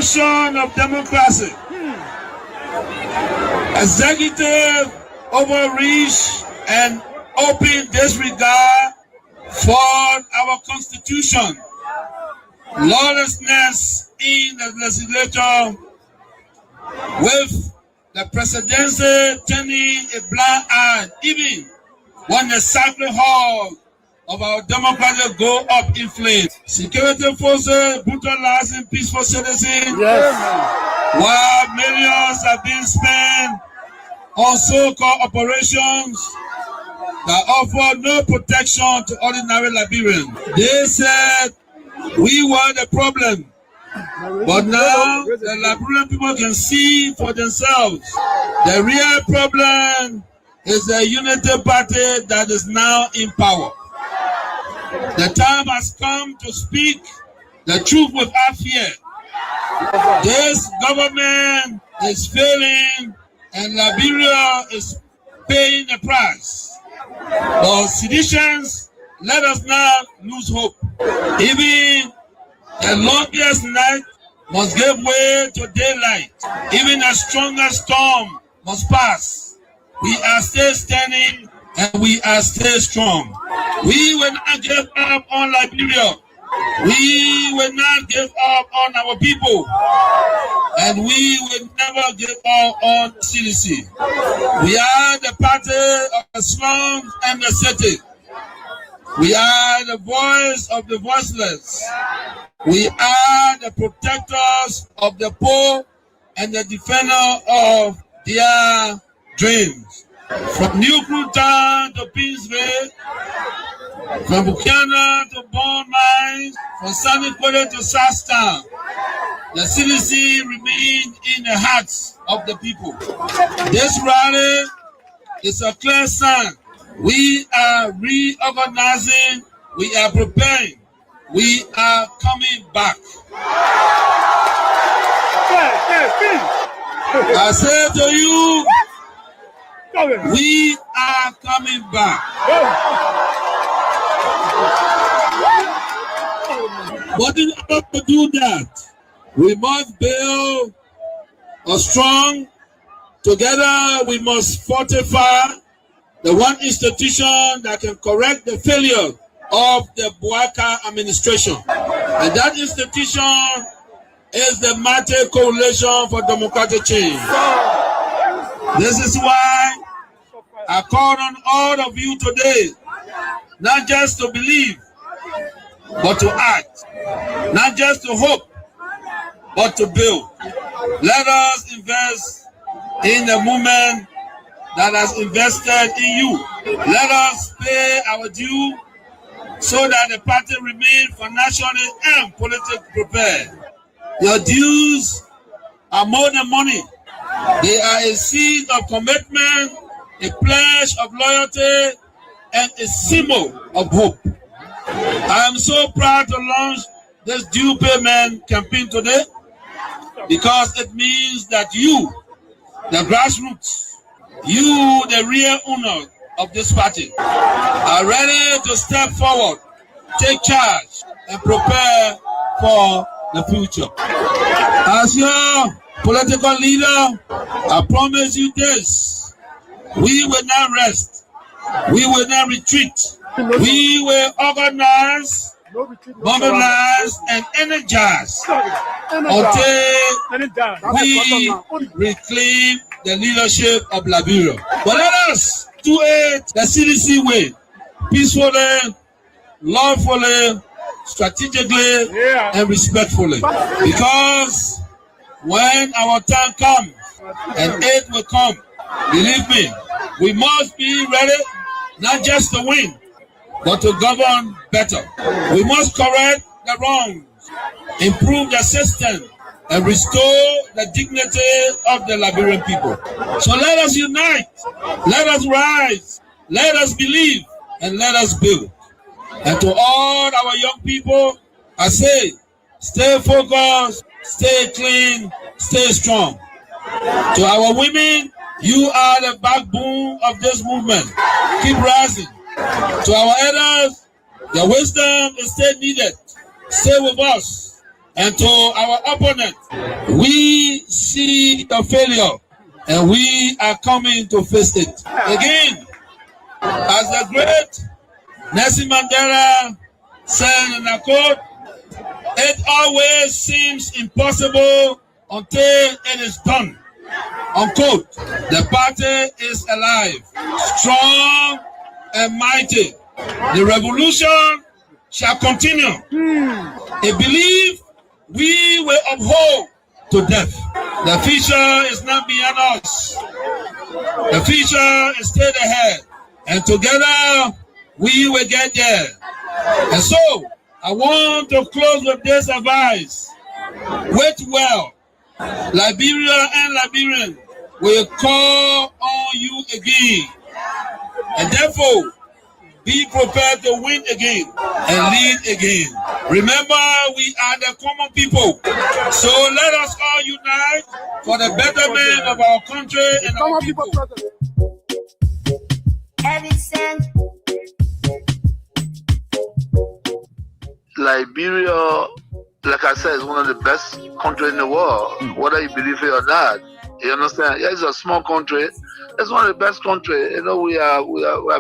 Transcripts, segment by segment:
erosion of democracy, executive overreach, and open disregard for our Constitution, lawlessness in the legislature, with the presidency turning a blind eye even when the sacred hall of our democracy go up in flames. Security forces brutalizing peaceful citizens, while millions are being spent on so-called operations that offer no protection to ordinary Liberians. They said we were the problem, but now the Liberian people can see for themselves. The real problem is the unity party that is now in power. The time has come to speak the truth without fear. This government is failing and Liberia is paying the price. But citizens, let us not lose hope. Even the longest night must give way to daylight. Even the strongest storm must pass. We are still standing and we are still strong. We will not give up on Liberia. We will not give up on our people. And we will never give up on CDC. We are the party of the slums and the city. We are the voice of the voiceless. We are the protectors of the poor and the defender of their dreams. From New Cruton to Peaceville, from Buchanan to Bond Mines, from Sunny Quarter to Southtown, the CDC remains in the hearts of the people. This rally is a clear sign. We are reorganizing, we are preparing, we are coming back. I say to you, we are coming back. But in order to do that, we must build a strong, together we must fortify the one institution that can correct the failure of the Buaka administration. And that institution is the Mighty Coalition for Democratic Change. This is why I call on all of you today, not just to believe, but to act. Not just to hope, but to build. Let us invest in the movement that has invested in you. Let us pay our due so that the party remains financially and politically prepared. Your dues are more than money. They are a seed of commitment, a pledge of loyalty, and a symbol of hope. I am so proud to launch this due payment campaign today because it means that you, the grassroots, you, the real owner of this party, are ready to step forward, take charge, and prepare for the future. As your political leader, I promise you this: we will not rest, we will not retreat, we will organize, mobilize, and energize until we reclaim the leadership of Liberia. But let us do it the CDC way, peacefully, lawfully, strategically, and respectfully. Because when our time comes, and it will come, believe me, we must be ready not just to win, but to govern better. We must correct the wrongs, improve the system, and restore the dignity of the Liberian people. So let us unite, let us rise, let us believe, and let us build. And to all our young people, I say, stay focused, stay clean, stay strong. To our women, you are the backbone of this movement. Keep rising. To our elders, your wisdom is still needed. Stay with us. And to our opponents, We see the failure and we are coming to face it. Again, as the great Nelson Mandela said in a quote, it always seems impossible until it is done. Unquote. The party is alive, strong and mighty. The revolution shall continue. A belief we will uphold to death. The future is not beyond us. The future is straight ahead. And together we will get there. And so I want to close with this advice. Wait well. Liberia and Liberians will call on you again. And therefore, be prepared to win again and lead again. Remember, we are the common people. So let us all unite for the betterment of our country and our people. Liberia, like I said, is one of the best countries in the world, whether you believe it or not. You understand? Yeah, it's a small country. It's one of the best countries. You know, we are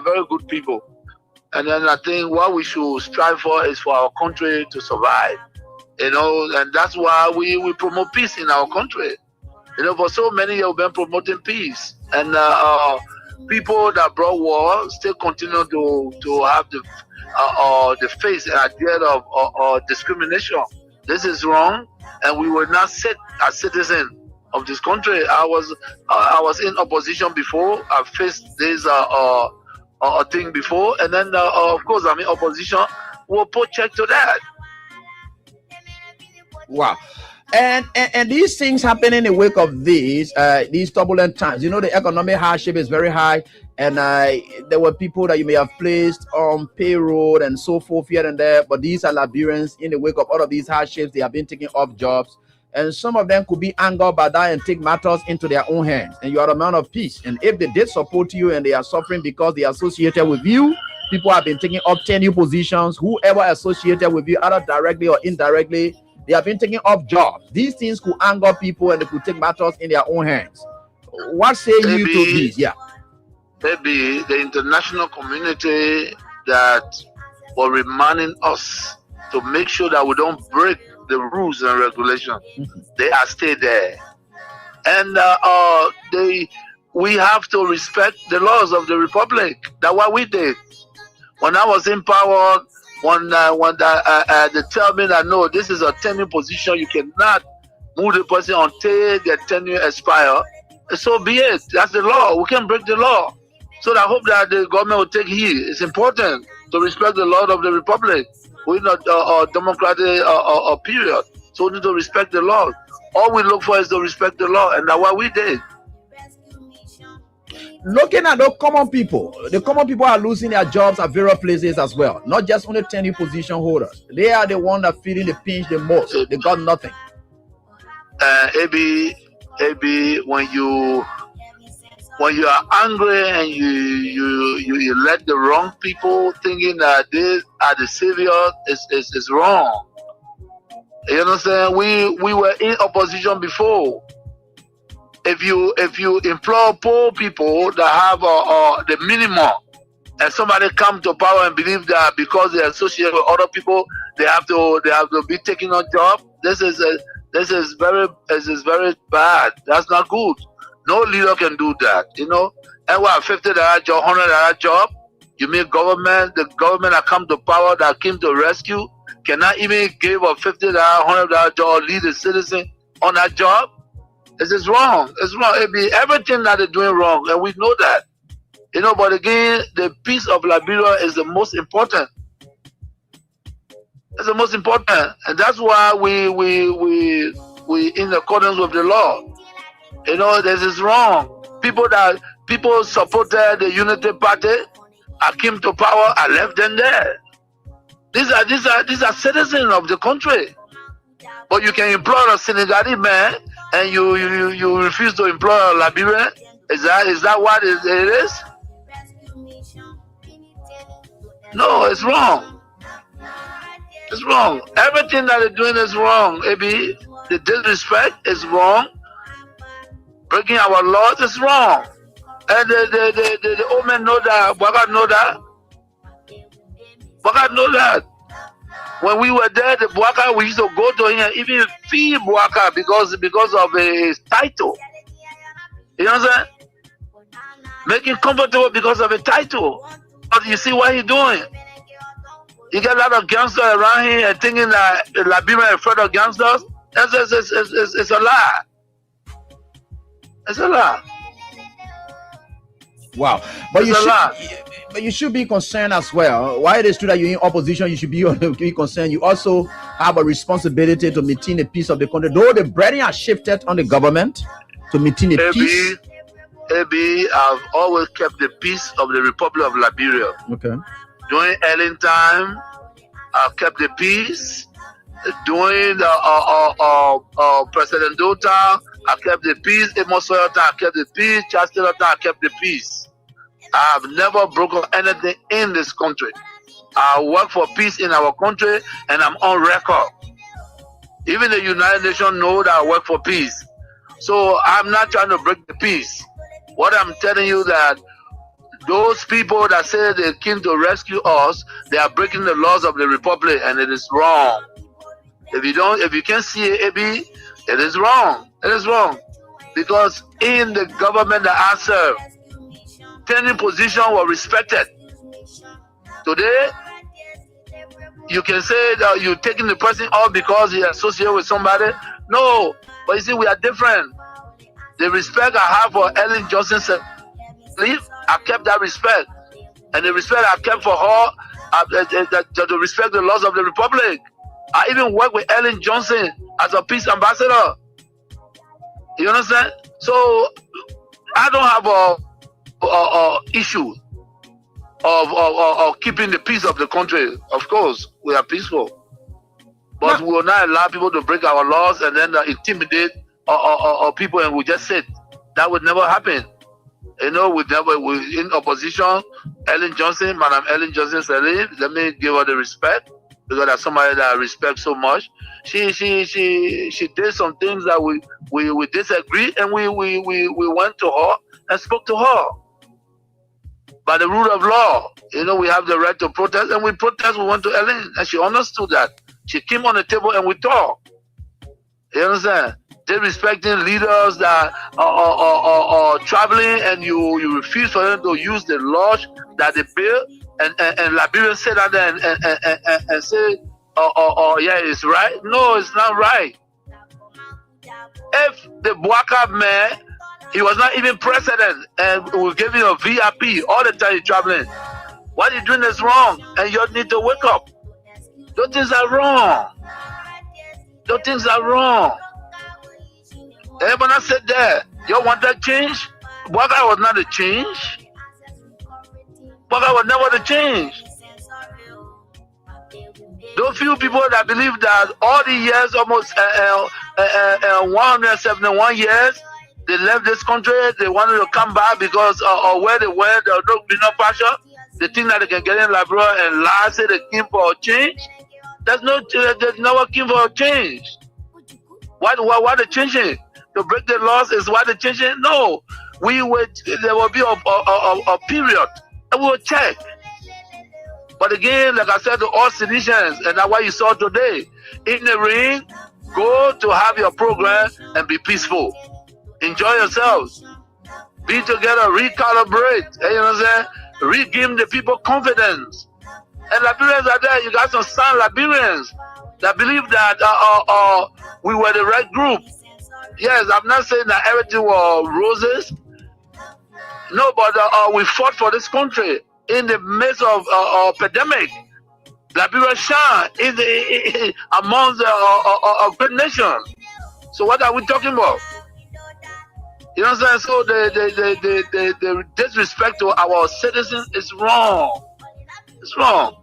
very good people. And then I think what we should strive for is for our country to survive. You know, and that's why we promote peace in our country. You know, for so many years we've been promoting peace. And people that brought war still continue to have the face and idea of discrimination. This is wrong, and we will not sit as citizens of this country. I was in opposition before. I faced this thing before, and then of course I'm in opposition. We'll put check to that. Wow. And these things happen in the wake of these turbulent times. You know, the economic hardship is very high, and there were people that you may have placed on payroll and so forth here and there, but these are Liberians. In the wake of all of these hardships, they have been taking off jobs, and some of them could be angered by that and take matters into their own hands. And you are a man of peace, and if they did support you and they are suffering because they are associated with you, people have been taking up tenure positions. Whoever associated with you, either directly or indirectly, they have been taking off jobs. These things could anger people and they could take matters in their own hands. What say you to this? Yeah. Maybe the international community that were reminding us to make sure that we don't break the rules and regulations. They are still there. And we have to respect the laws of the Republic. That's what we did. When I was in power, when they tell me that no, this is a tenure position, you cannot move the person until their tenure expire. So be it. That's the law. We can't break the law. So I hope that the government will take heed. It's important to respect the law of the Republic. We're in a democratic period, so we need to respect the law. All we look for is to respect the law, and that's what we did. Looking at the common people are losing their jobs at various places as well. Not just only tenure position holders. They are the one that feeling the pinch the most. They got nothing. Abi, when you are angry and you let the wrong people thinking that they are the savior, is wrong. You understand? We were in opposition before. If you employ poor people that have the minimum, and somebody come to power and believe that because they associate with other people, they have to be taking on job. This is very bad. That's not good. No leader can do that, you know. And what, $50 job, $100 job? You mean the government that come to power, that came to rescue, cannot even give a $50, $100 job, lead a citizen on that job? This is wrong. It's wrong. It be everything that they're doing wrong, and we know that. You know, but again, the peace of Liberia is the most important. It's the most important, and that's why we in accordance with the law. You know, this is wrong. People supported the Unity Party. I came to power. I left them there. These are citizens of the country. But you can employ a Senegalese man, and you refuse to employ a Liberian. Is that what it is? No, it's wrong. It's wrong. Everything that they're doing is wrong, Abi. The disrespect is wrong. Breaking our laws is wrong. And the old men know that. Bwaga know that. Bwaga know that. When we were there, the Bwaka, we used to go to him and even feed Bwaka because of his title. You know what I'm saying? Make him comfortable because of a title. But you see what he's doing? You get a lot of gangsters around here and thinking that Liberia is afraid of gangsters. It's a lie. It's a lie. Wow. But you should be concerned as well. Why it is true that you're in opposition, you should be concerned. You also have a responsibility to maintain the peace of the country. Though the burden has shifted on the government to maintain the peace. I've always kept the peace of the Republic of Liberia. Okay. During Ellen time, I kept the peace. During President Dota, I kept the peace. Amos Sawyer time, I kept the peace. Charles Taylor time, I kept the peace. I have never broken anything in this country. I work for peace in our country, and I'm on record. Even the United Nations know that I work for peace. So I'm not trying to break the peace. What I'm telling you that those people that say they came to rescue us, they are breaking the laws of the Republic, and it is wrong. If you can't see it, AB, it is wrong. It is wrong. Because in the government that I serve, tenant position was respected. Today, you can say that you're taking the person off because he associated with somebody. No, but you see, we are different. The respect I have for Ellen Johnson said, I kept that respect. And the respect I kept for her, to respect the laws of the Republic. I even worked with Ellen Johnson as a peace ambassador. You understand? So, I don't have a issue of keeping the peace of the country. Of course, we are peaceful. But we will not allow people to break our laws and then intimidate people and we just sit. That would never happen. You know, we in opposition. Ellen Johnson, Madam Ellen Johnson said, let me give her the respect because that's somebody that I respect so much. She did some things that we disagreed, and we went to her and spoke to her. By the rule of law, you know, we have the right to protest, and we protest. We went to Ellen, and she understood that. She came on the table and we talked. You understand? Disrespecting leaders that are traveling, and you refuse for them to use the laws that they built, and Liberians say that and say, yeah, it's right. No, it's not right. If the Bwaka man, he was not even president, and we gave him a VIP all the time he's traveling. What he's doing is wrong, and you need to wake up. Those things are wrong. Those things are wrong. Everyone said that. You want that change? Bwaka was not a change. Bwaka was never the change. Those few people that believe that all the years, almost 171 years, they left this country, they wanted to come back because of where they went, there was no passion. They think that they can get in Liberia and lie, say they came for a change. There's never came for a change. Why they changing? To break the laws is why they changing? No. There will be a period and we will check. But again, like I said to all citizens, and that's what you saw today, in the ring, go to have your program and be peaceful. Enjoy yourselves. Be together, recalibrate. You know what I'm saying? Regain the people confidence. And Liberians are there. You got some sound Liberians that believe that we were the right group. Yes, I'm not saying that everything was roses. No, but we fought for this country in the midst of a pandemic. Liberia shine amongst a great nation. So what are we talking about? You know what I'm saying? So the disrespect to our citizens is wrong. It's wrong.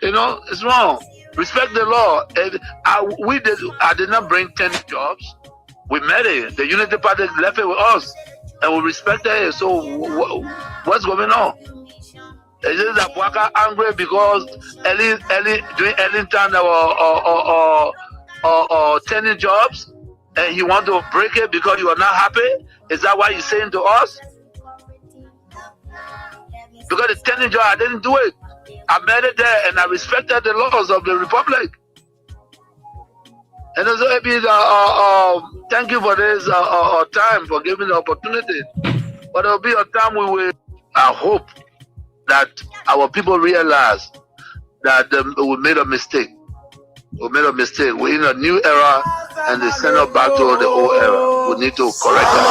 You know, it's wrong. Respect the law. I did not bring 10 jobs. We met it. The Unity Party left it with us, and we respected it. So what's going on? Is it that Bwaka angry because during Ellen time or 10 jobs, and you want to break it because you are not happy? Is that what you're saying to us? Because the 10 job, I didn't do it. I made it there, and I respected the laws of the republic. And also, thank you for this time, for giving the opportunity. But there will be a time we will, I hope that our people realize that we made a mistake. We made a mistake. We're in a new era, and they send us back to the old era. We need to correct that.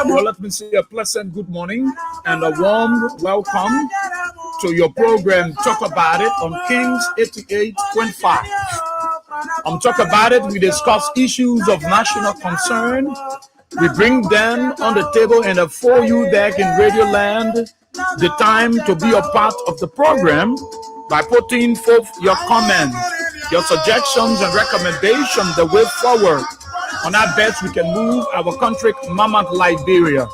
Well, let me say a pleasant good morning and a warm welcome to your program, Talk About It, on Kings 88.5. On Talk About It, we discuss issues of national concern. We bring them on the table and for you back in Radio Land the time to be a part of the program by putting forth your comments, your suggestions and recommendations the way forward on how best we can move our country, Mama Liberia.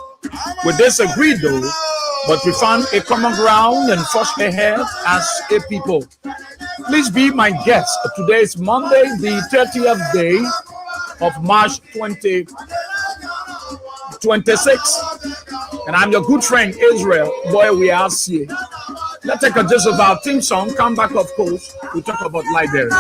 We disagreed though, but we found a common ground and forged ahead as a people. Please be my guest. Today is Monday, the 30th day of March 2026. And I'm your good friend, Israel. Boy, we are here. Let's take a gist of our theme song. Come back, of course, we talk about Liberia.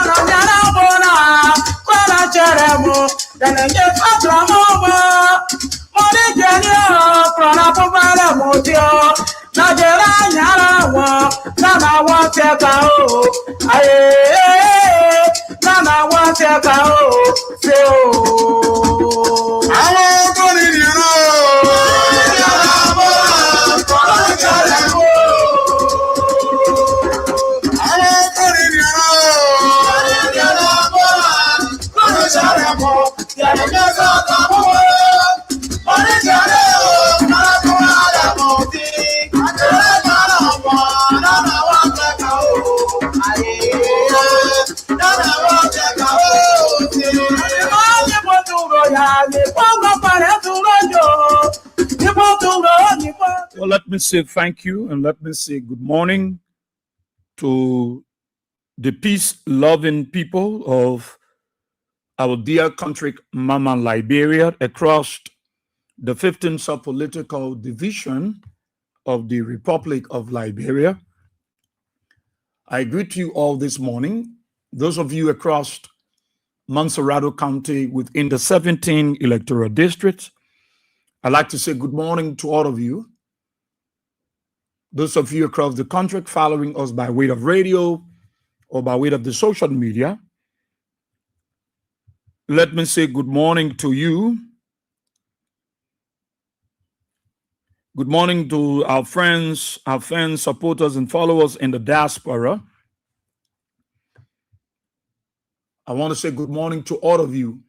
Well, let me say thank you and let me say good morning to the peace-loving people of our dear country, Mama Liberia, across the 15th sub-political division of the Republic of Liberia. I greet you all this morning. Those of you across Montserrado County within the 17 electoral districts, I'd like to say good morning to all of you. Those of you across the country following us by way of radio or by way of the social media, let me say good morning to you. Good morning to our friends, our fans, supporters, and followers in the diaspora. I want to say good morning to all of you.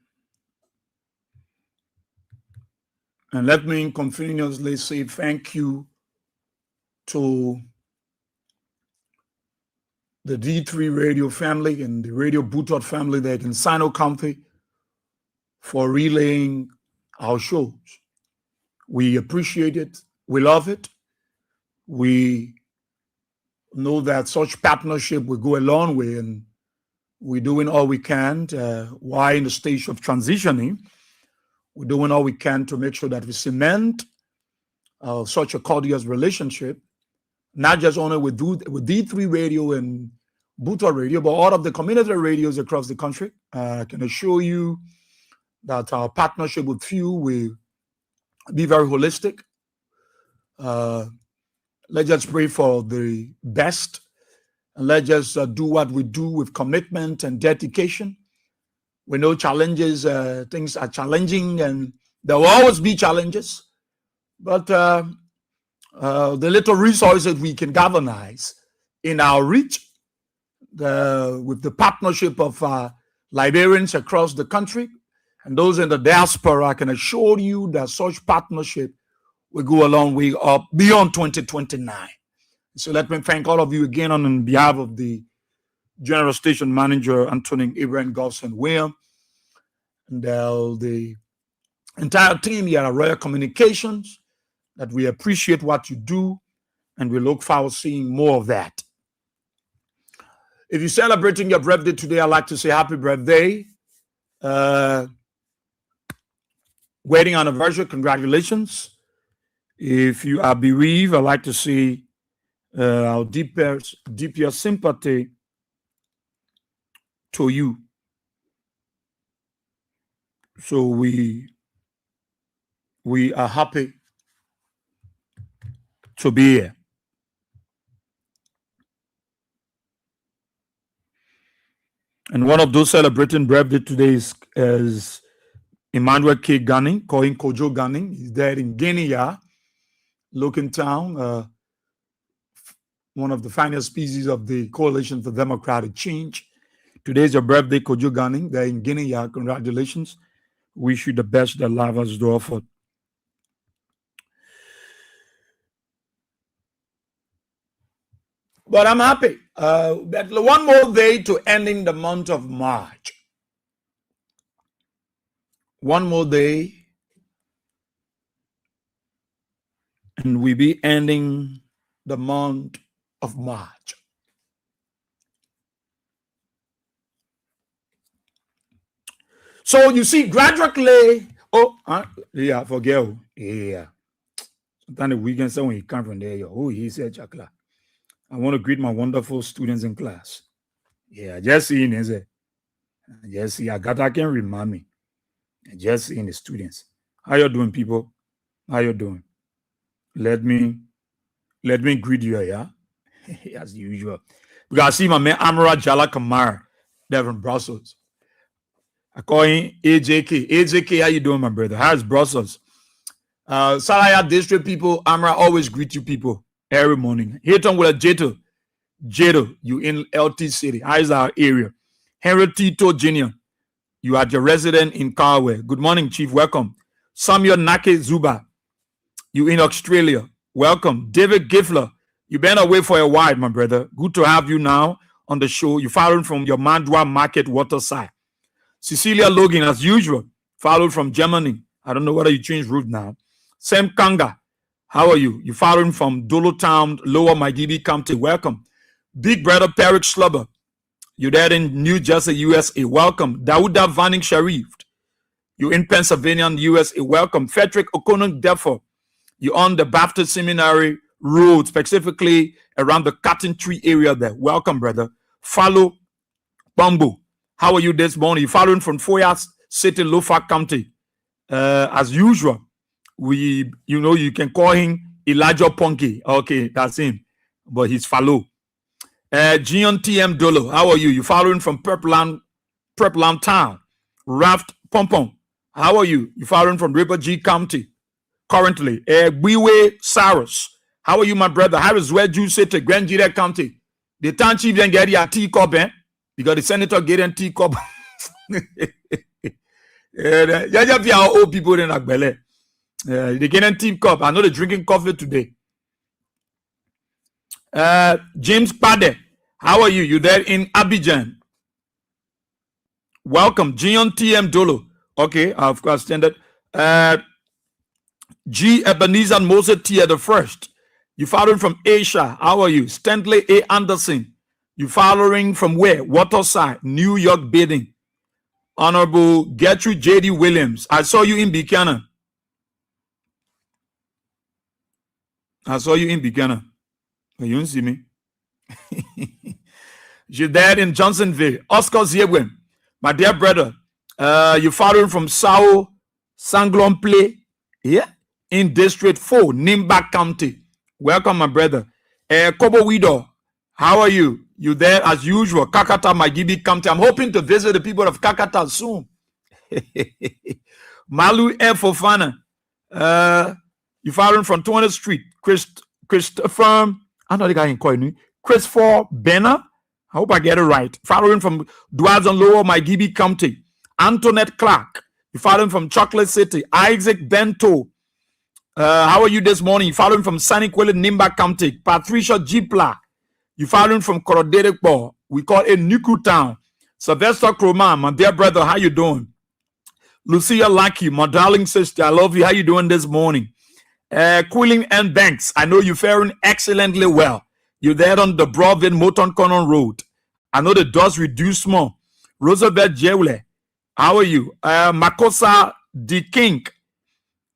And let me continuously say thank you to the D3 radio family and the Radio Bootot family there in Sino County for relaying our shows. We appreciate it. We love it. We know that such partnership will go a long way, and we're doing all we can while in the stage of transitioning. We're doing all we can to make sure that we cement such a cordial relationship, not just only with D3 Radio and Bootot Radio, but all of the community radios across the country. I can assure you that our partnership with you will be very holistic. Let's just pray for the best, and let's just do what we do with commitment and dedication. We know challenges, things are challenging, and there will always be challenges. But the little resources we can galvanize in our reach, with the partnership of Liberians across the country and those in the diaspora, I can assure you that such partnership will go a long way up beyond 2029. So let me thank all of you again on behalf of the General Station Manager, Anthony Abraham Gosson William, and the entire team here at Royal Communications, that we appreciate what you do, and we look forward to seeing more of that. If you're celebrating your birthday today, I'd like to say happy birthday. Wedding anniversary, congratulations. If you are bereaved, I'd like to say our deepest sympathy to you. So we are happy to be here. And one of those celebrating birthday today is Emmanuel K. Gunning, calling Kojo Gunning. He's there in Guinea, Loken Town, one of the finest species of the Coalition for Democratic Change. Today's your birthday, Kojo Gunning. There in Guinea, congratulations. Wish you the best that life has to offer. But I'm happy. That one more day to ending the month of March. One more day, and we be ending the month of March. So you see, gradually, forget. Yeah. Sometimes the weekend, so when you come from there, he said, Chakla. I want to greet my wonderful students in class. Yeah, just seeing it. Just see, I can remind me. Just seeing the students. How you doing, people? How you doing? Let me greet you, yeah? As usual. Because I see my man Amara Jala Kamar there from Brussels. I call him AJK. AJK, how you doing, my brother? How's Brussels? Salaya District people, Amara always greet you people every morning. Hilton with a Jeto. Jeto, you in LT City. How's our area? Henry Tito Jr., you are the resident in Carway. Good morning, Chief. Welcome. Samuel Nake Zuba, you in Australia. Welcome. David Gifler, you've been away for a while, my brother. Good to have you now on the show. You're following from your Mandwa Market Waterside. Cecilia Logan, as usual, followed from Germany. I don't know whether you changed route now. Sam Kanga, how are you? You're following from Dolo Town, Lower Maigibi County. Welcome. Big brother Peric Slubber, you're there in New Jersey, USA. Welcome. Dauda Vanning Sharif, you're in Pennsylvania, USA. Welcome. Frederick Okonon Defo, you're on the Baptist Seminary Road, specifically around the Cotton Tree area there. Welcome, brother. Follow Bumbo. How are you this morning? You're following from Foyas City, Lofa County. As usual, you can call him Elijah Punky. Okay, that's him. But he's follow. Gion TM Dolo, how are you? You following from Purpland Town. Raft Pompom, how are you? You following from River G County currently. Biwe Cyrus, how are you, my brother? How is where you sit to Grand Jira County? The town chief then get your teacup, because the senator get a teacup. Yeah, old people in Agbele. They get a teacup. I know they're drinking coffee today. James Pade, How are you? You there in Abidjan? Welcome, Gion TM Dolo. Okay, of course, standard. G. Ebenezer Moses Tia the first. You following from Asia. How are you? Stanley A. Anderson. You following from where? Waterside, New York bidding. Honorable Gertrude J.D. Williams. I saw you in Buchanan. I saw you in Buchanan. But you don't see me. You're there in Johnsonville. Oscar Ziegwem. My dear brother. You following from Sao Sanglon Play. Yeah. In District 4, Nimba County. Welcome, my brother. Kobo Wido, how are you? You there as usual? Kakata, Magibi County. I'm hoping to visit the people of Kakata soon. Malu F. Fofana. You following from 200th Street. Christopher, I know the guy in Koinu. Christopher Benner. I hope I get it right. Following from Dwazon Lower, Magibi County. Antoinette Clark. You following from Chocolate City. Isaac Bento. How are you this morning? You following from Saniquele, Nimba County. Patricia Jipla. You following from Korodedekbo. We call it Nuku Town. Sylvester Kroma, my dear brother, how you doing? Lucia Lucky, my darling sister, I love you. How you doing this morning? Quilling and Banks, I know you're faring excellently well. You're there on the Broadway Moton Conon Road. I know the dust reduced more. Roosevelt Jewle, how are you? Makosa D. King.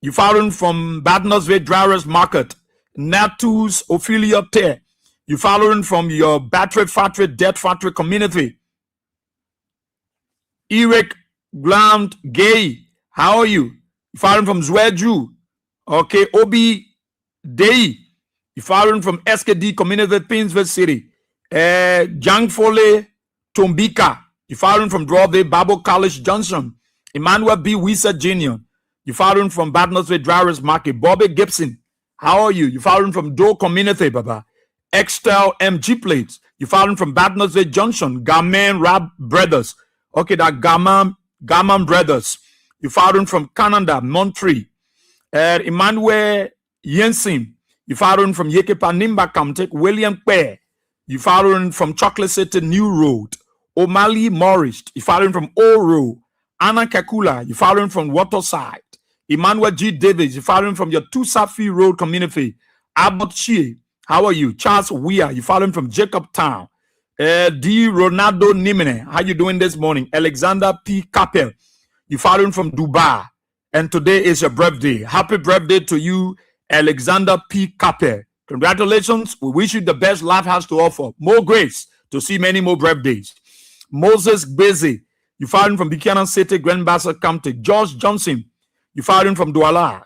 You following from Badnersville Drivers Market, Natus Ophelia Te. You following from your Battery Factory, Debt Factory community. Eric Gland Gay, how are you? You following from Zweju. Okay, Obi Day. You following from SKD community, Pinsville City. Jang Fole Tombika. You following from Broadway, Bible College Junction. Emmanuel B. Wisa Jr. You following from Badnersville Drivers Market. Bobby Gibson, how are you? You following from Doe Community, Baba. Extel MG Plates. You following from Badnersville Junction. Gaman Rab Brothers. Okay, that Gaman Brothers. You following from Canada, Montreal. Emmanuel Jensen. You following from Yekepa Nimba County. William Kwe. You following from Chocolate City New Road. O'Malley Morris. You following from Oro. Anna Kakula. You following from Waterside. Emmanuel G. Davis, you following from your Tusafi Road community. Abbott Shea, how are you? Charles Weir, you following from Jacob Town. D. Ronaldo Nimene, how you doing this morning? Alexander P. Capel, you following from Dubai. And today is your birthday. Happy birthday to you, Alexander P. Capel. Congratulations. We wish you the best life has to offer. More grace to see many more birthdays. Moses Beze, you following from Buchanan City, Grand Bassa County. George Johnson, you following from Douala.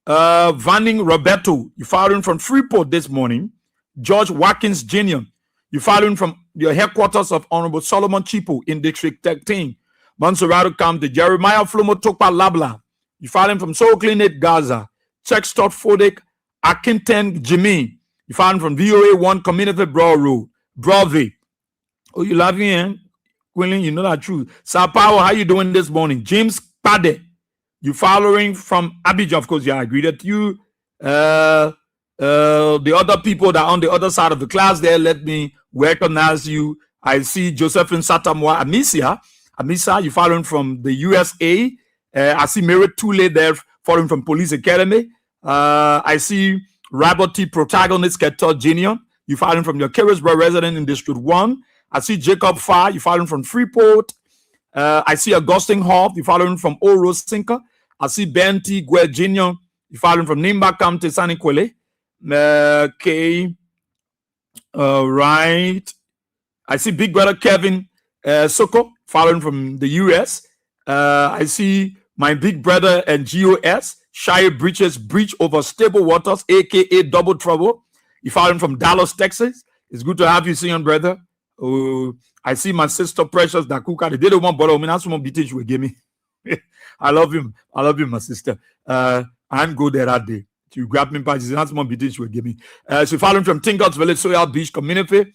Vanning Roberto, you following from Freeport this morning. George Watkins Jr., you following from your headquarters of Honorable Solomon Chipo in District 13. Monserrato County. Jeremiah Flomo Tokpa Labla, you following from Soul Clinic Gaza. Checkstop Fodic Akinten Jimmy, you following from VOA 1 Community Broad Road. Broadway. Oh, you laughing, eh? Quilling, you know that true. Sao Paulo, how you doing this morning? James Pade, you following from Abidjan, of course, yeah, I agree that you. The other people that are on the other side of the class there, let me recognize you. I see Josephine Satamwa Amisa, you following from the USA. I see Mary Tule there, following from Police Academy. I see Robert T. Protagonist Keto Jr., you following from your Carisborough resident in District 1. I see Jacob Farr, you following from Freeport. I see Augustine Hall, you following from Oro Sinker. I see Ben T. Guer Jr., you following from Nimba County, Saniquele. Okay. Right. I see Big Brother Kevin Soko, following from the US. I see my big brother and GOS, Shire Breaches, Breach Over Stable Waters, aka Double Trouble. You following from Dallas, Texas. It's good to have you, senior brother. I see my sister Precious Dakuka. They didn't want to that's one BTH will give me. I love him. I love you, my sister. I'm good there that day. You grab me patches. That's one BTH will give me. So following from Tinkots Village, Soya Beach Community.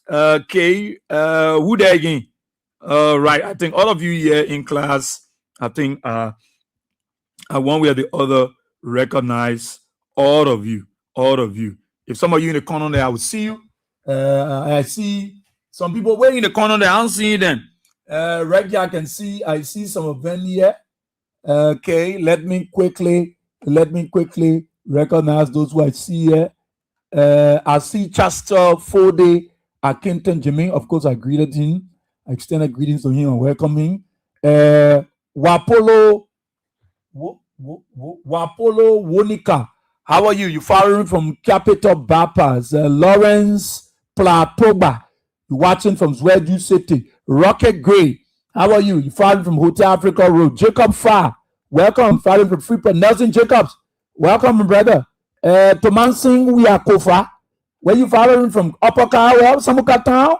Okay. Who there again? Right. I think all of you here in class, I think one way or the other recognize all of you. All of you. If some of you in the corner there, I will see you. I see Some people way in the corner, they don't see them. Right here, I see some of them here. Okay, let me quickly recognize those who I see here. I see Chester Fode Akinton Jimmy. Of course, I greeted him. I extended greetings to him and welcome him. Wapolo Wonika. How are you? You following from Capital Bapas. Lawrence Platoba. You watching from Zwedu City. Rocket Gray. How are you? You following from Hotel Africa Road. Jacob Farr. Welcome. Following from Freeport. Nelson Jacobs. Welcome, brother. Toman Singh Wiakofa. Where you following from? Upper Kawel, Samuka Town?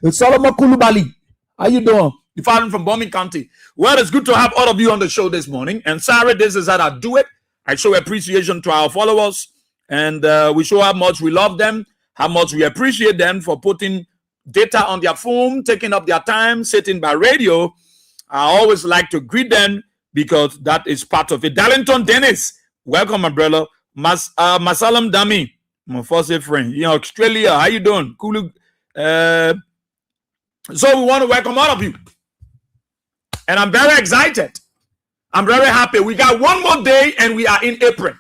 Solomon Kulubali. How you doing? You following from Bombing County. Well, it's good to have all of you on the show this morning. And sorry, this is how I do it. I show appreciation to our followers. And we show how much we love them, how much we appreciate them for putting data on their phone, taking up their time, sitting by radio. I always like to greet them because that is part of it. Darlington Dennis. Welcome, my brother. Masalam Dami, my first friend. You know, Australia, how you doing? Cool. So we want to welcome all of you. And I'm very excited. I'm very happy. We got one more day and we are in April.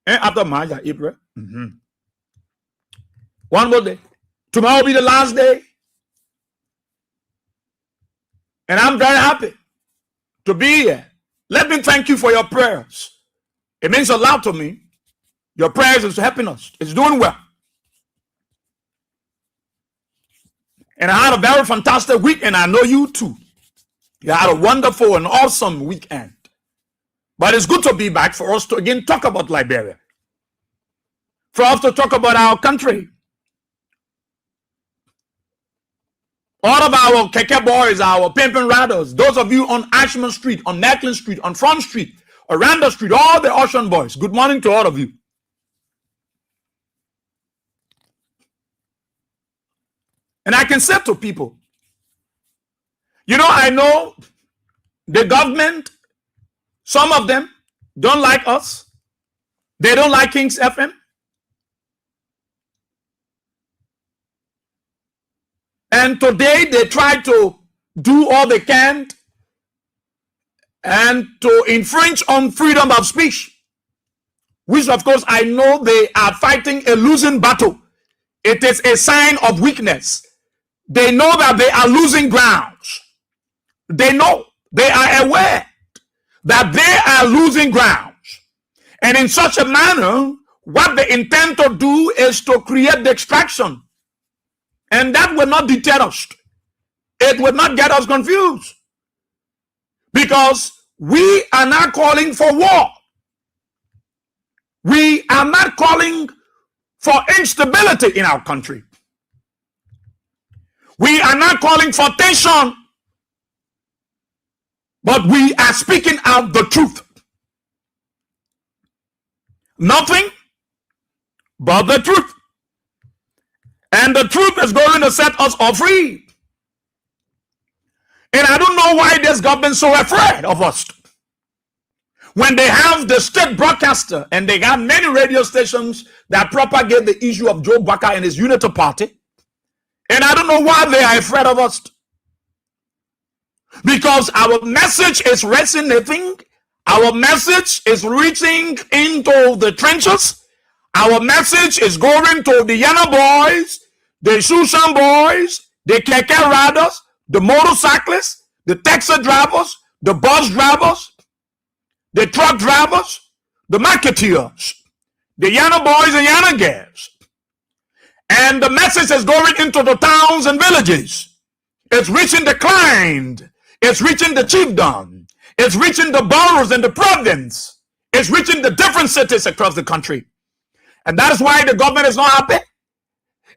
After March, April. One more day. Tomorrow will be the last day. And I'm very happy to be here. Let me thank you for your prayers. It means a lot to me. Your prayers is helping us. It's doing well. And I had a very fantastic week, and I know you too. You had a wonderful and awesome weekend. But it's good to be back for us to again talk about Liberia. For us to talk about our country. All of our keke boys, our pimping riders, those of you on Ashman Street, on Necklin Street, on Front Street, Aranda Street, all the ocean boys, good morning to all of you. And I can say to people, you know, I know the government, some of them don't like us. They don't like Kings FM. And today they try to do all they can and to infringe on freedom of speech, which of course I know they are fighting a losing battle. It is a sign of weakness. They know that they are losing grounds. They know, they are aware that they are losing grounds. And in such a manner, what they intend to do is to create distraction. And that will not deter us. It will not get us confused. Because we are not calling for war. We are not calling for instability in our country. We are not calling for tension. But we are speaking out the truth. Nothing but the truth. And the truth is going to set us all free. And I don't know why this government is so afraid of us. When they have the state broadcaster and they got many radio stations that propagate the issue of Joe Baka and his unity party. And I don't know why they are afraid of us. Because our message is resonating. Our message is reaching into the trenches. Our message is going to the Yana boys, the Shushan boys, the keke riders, the motorcyclists, the taxi drivers, the bus drivers, the truck drivers, the marketeers, the Yana boys and Yana girls. And the message is going into the towns and villages. It's reaching the client. It's reaching the chiefdom. It's reaching the boroughs and the province. It's reaching the different cities across the country. And that is why the government is not happy.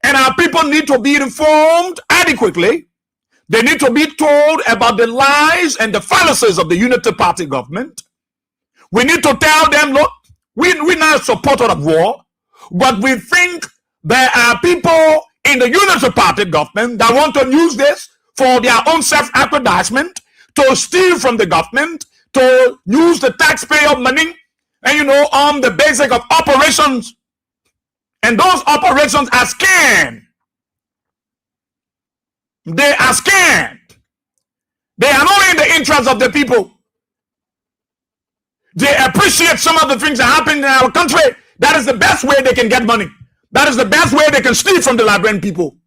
And our people need to be informed adequately. They need to be told about the lies and the fallacies of the Unity Party government. We need to tell them, look, we're not supporters of war, but we think there are people in the Unity Party government that want to use this for their own self-aggrandizement, to steal from the government, to use the taxpayer money, and on the basic of operations. And those operations are scam. They are scared. They are not in the interest of the people. They appreciate some of the things that happen in our country. That is the best way they can get money. That is the best way they can steal from the Liberian people.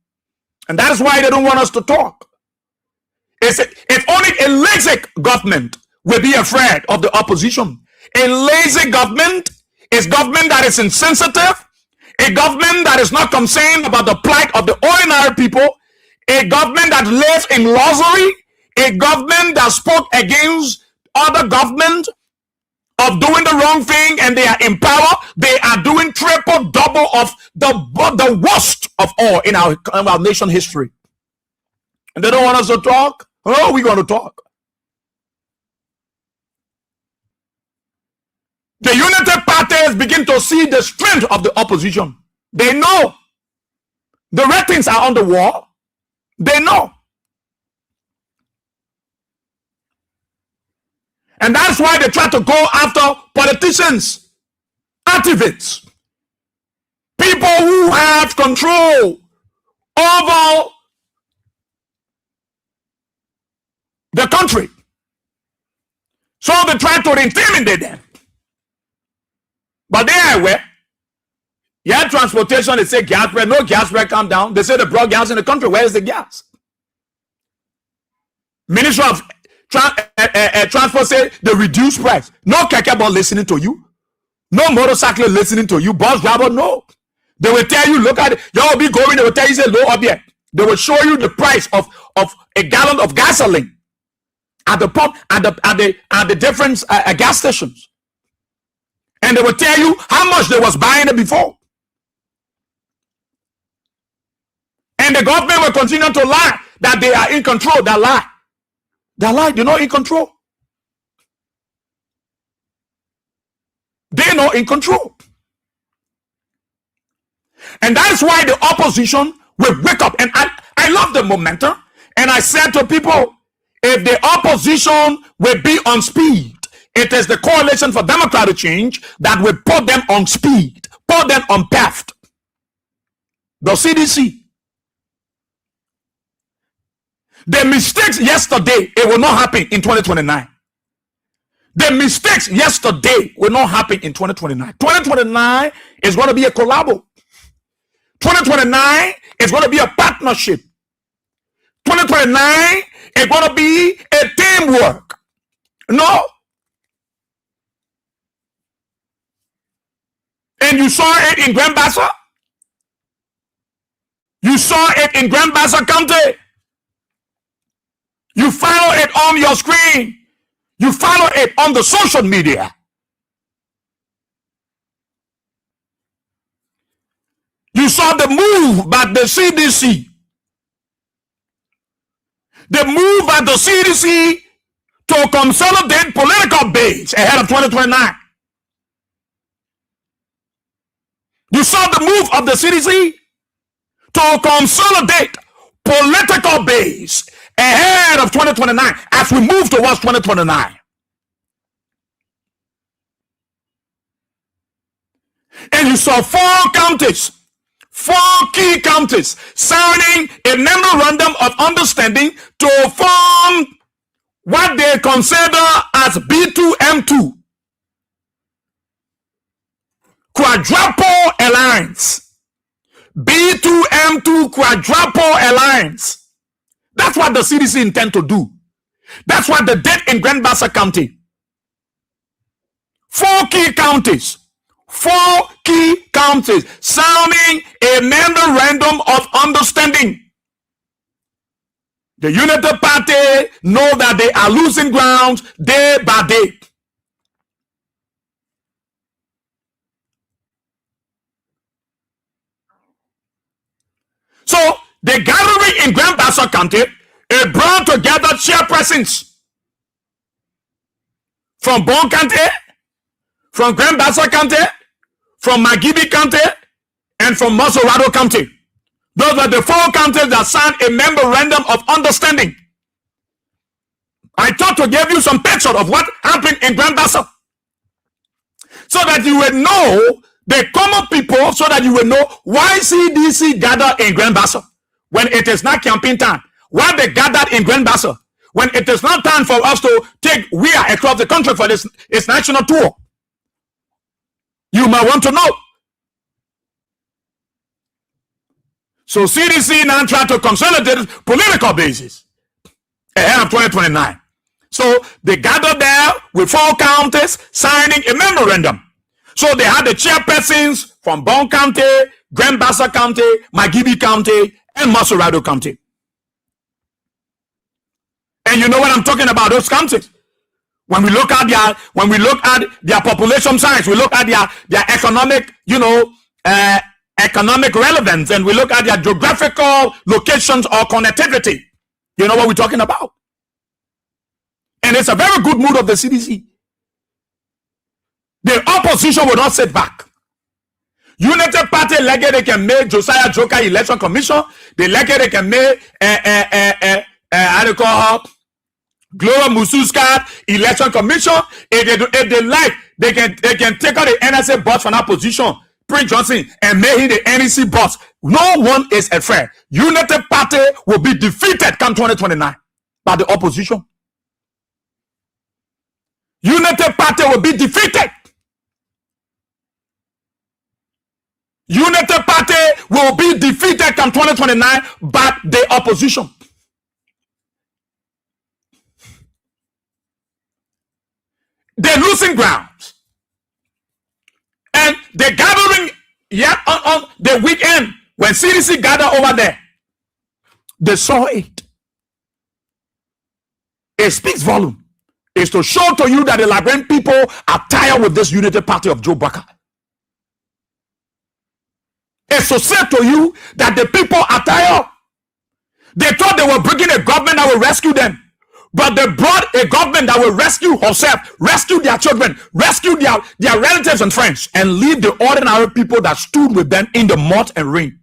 And that is why they don't want us to talk. If only a lazy government will be afraid of the opposition. A lazy government is government that is insensitive, a government that is not concerned about the plight of the ordinary people, a government that lives in luxury, a government that spoke against other governments of doing the wrong thing, and they are in power. They are doing triple, double of the worst of all in our nation history. And they don't want us to talk. Oh, we're going to talk. The United Parties begin to see the strength of the opposition. They know the ratings are on the wall. They know. And that's why they try to go after politicians, activists, people who have control over the country. So they try to intimidate them. But they are aware. Yeah, transportation, they say gas price, no gas price come down. They say they brought gas in the country. Where is the gas? Ministry of Transport say they reduce price. No keke ball listening to you. No motorcycle listening to you. Bus driver, no. They will tell you, look at it. You will be going, they will tell you, say low up here. They will show you the price of a gallon of gasoline at the pump, at the different gas stations. And they will tell you how much they was buying it before. And the government will continue to lie that they are in control. They lie. They lie. They're not in control. They're not in control. And that's why the opposition will wake up. And I love the momentum. And I said to people, if the opposition will be on speed, it is the Coalition for Democratic Change that will put them on speed, put them on path. The CDC. The mistakes yesterday, it will not happen in 2029. The mistakes yesterday will not happen in 2029. 2029 is going to be a collabo. 2029 is going to be a partnership. 2029 is going to be a teamwork. No. And you saw it in Grand Bassa. You saw it in Grand Bassa County. You follow it on your screen. You follow it on the social media. You saw the move by the CDC. The move by the CDC to consolidate political base ahead of 2029. You saw the move of the CDC to consolidate political base ahead of 2029 as we move towards 2029. And you saw four key counties signing a memorandum of understanding to form what they consider as B2M2, Quadruple Alliance. B2M2 Quadruple Alliance. That's what the CDC intend to do. That's what they did in Grand Bassa County. Four key counties sounding a memorandum of understanding. The United Party know that they are losing ground day by day. So the gathering in Grand Bassa County, it brought together chairpersons from Bon County, from Grand Bassa County, from Magibi County, and from Masorado County. Those are the four counties that signed a memorandum of understanding. I thought to give you some picture of what happened in Grand Bassa, so that you will know the common people, so that you will know why CDC gather in Grand Bassa when it is not campaign time. Why they gathered in Grand Bassa when it is not time for us to take we are across the country for this its national tour? You might want to know. So CDC now try to consolidate its political basis ahead of 2029. So they gathered there with 4 counties signing a memorandum. So they had the chairpersons from Bon County, Grand Bassa County, Magibi County, and Masurado County. And you know what I'm talking about, those counties. When we look at their population size, we look at their economic, economic relevance, and we look at their geographical locations or connectivity. You know what we're talking about? And it's a very good mood of the CDC. The opposition will not sit back. United Party like they can make Josiah Joker Election Commission. They like they can make how do call her? Gloria Mususka Election Commission. If they like, they can take out the NSA boss from that position, Prince Johnson, and make him the NEC boss. No one is afraid. United Party will be defeated come 2029 by the opposition. United Party will be defeated. United Party will be defeated come 2029 by the opposition. They're losing grounds. And the gathering on the weekend, when CDC gathered over there, they saw it. It speaks volume. It's to show to you that the Liberian people are tired with this United Party of Joe Baka. It's to say to you that the people are tired. They thought they were bringing a government that will rescue them. But they brought a government that will rescue herself, rescue their children, rescue their relatives and friends, and leave the ordinary people that stood with them in the mud and rain.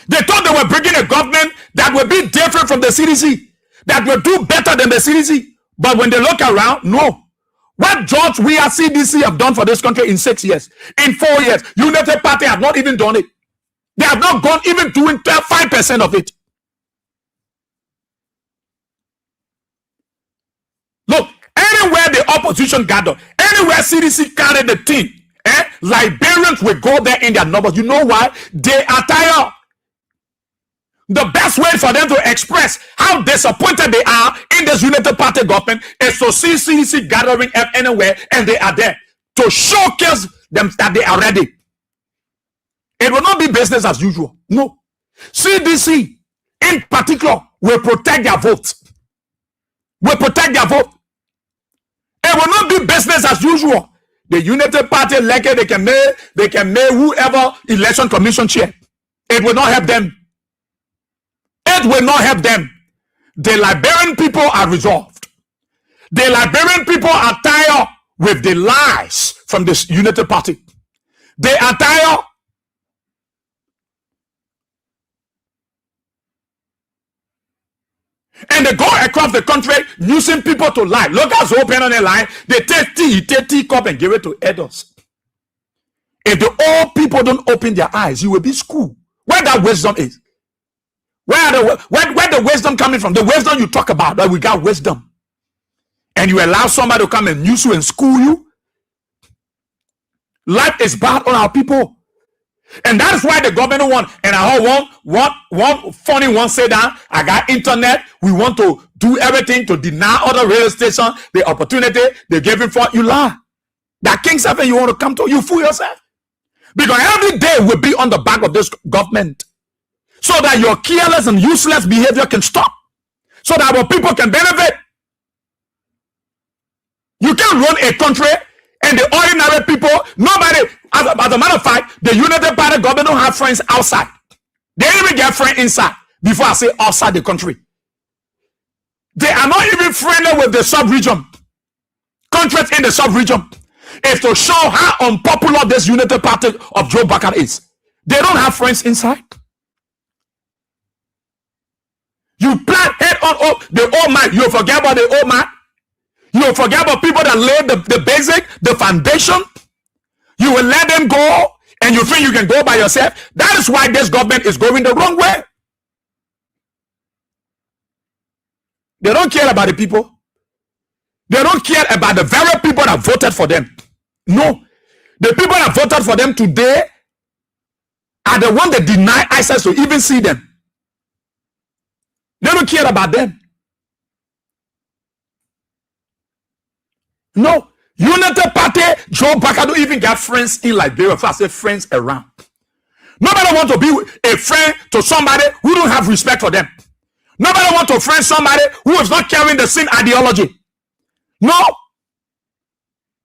They thought they were bringing a government that will be different from the CDC, that will do better than the CDC. But when they look around, no. What George Weah CDC have done for this country in 6 years, in 4 years, United Party have not even done it. They have not gone even doing 5% of it. Look, anywhere the opposition gathered, anywhere CDC carried the team, Liberians will go there in their numbers. You know why? They are tired. The best way for them to express how disappointed they are in this United Party government is to see CDC gathering anywhere, and they are there to showcase them that they are ready. It will not be business as usual. No. CDC, in particular, will protect their votes. Will protect their vote. It will not be business as usual. The United Party, like they can make whoever election commission chair. It will not help them. It will not help them. The Liberian people are resolved. The Liberian people are tired with the lies from this United Party. They are tired. And they go across the country using people to lie. Look at open on the line. They take teacup and give it to adults. If the old people don't open their eyes, you will be school. Where that wisdom is. Where the wisdom coming from? The wisdom you talk about, that we got wisdom. And you allow somebody to come and use you and school you. Life is bad on our people. And that's why the government want, and I heard one funny one say that I got internet. We want to do everything to deny other radio stations the opportunity they gave it for you. Lie. That King 7 you want to come to, you fool yourself. Because every day will be on the back of this government. So that your careless and useless behavior can stop. So that our people can benefit. You can't run a country and the ordinary people, nobody, as a matter of fact, the United Party government don't have friends outside. They even get friends inside, before I say outside the country. They are not even friendly with the sub-region. Countries in the sub-region. It's to show how unpopular this United Party of Joe Baka is. They don't have friends inside. You plant head on the old man, you forget about the old man. You forget about people that laid the basic, the foundation. You will let them go and you think you can go by yourself. That is why this government is going the wrong way. They don't care about the people. They don't care about the very people that voted for them. No. The people that voted for them today are the ones that deny access to even see them. They don't care about them. No. Unity Party, Joe Baka don't even get friends in Liberia. If I say friends around. Nobody want to be a friend to somebody who don't have respect for them. Nobody want to friend somebody who is not carrying the same ideology. No.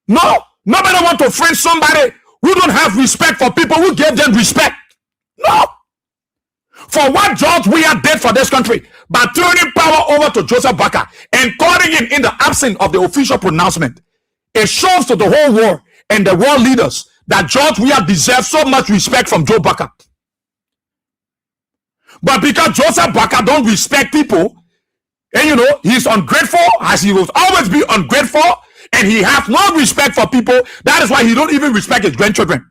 No. Nobody want to friend somebody who don't have respect for people who gave them respect. No. For what George Weah did for this country by turning power over to Joseph Baka and calling him in the absence of the official pronouncement, it shows to the whole world and the world leaders that George Weah deserves so much respect from Joe Baka. But because Joseph Baka don't respect people, and you know, he's ungrateful, as he will always be ungrateful, and he has no respect for people. That is why he don't even respect his grandchildren.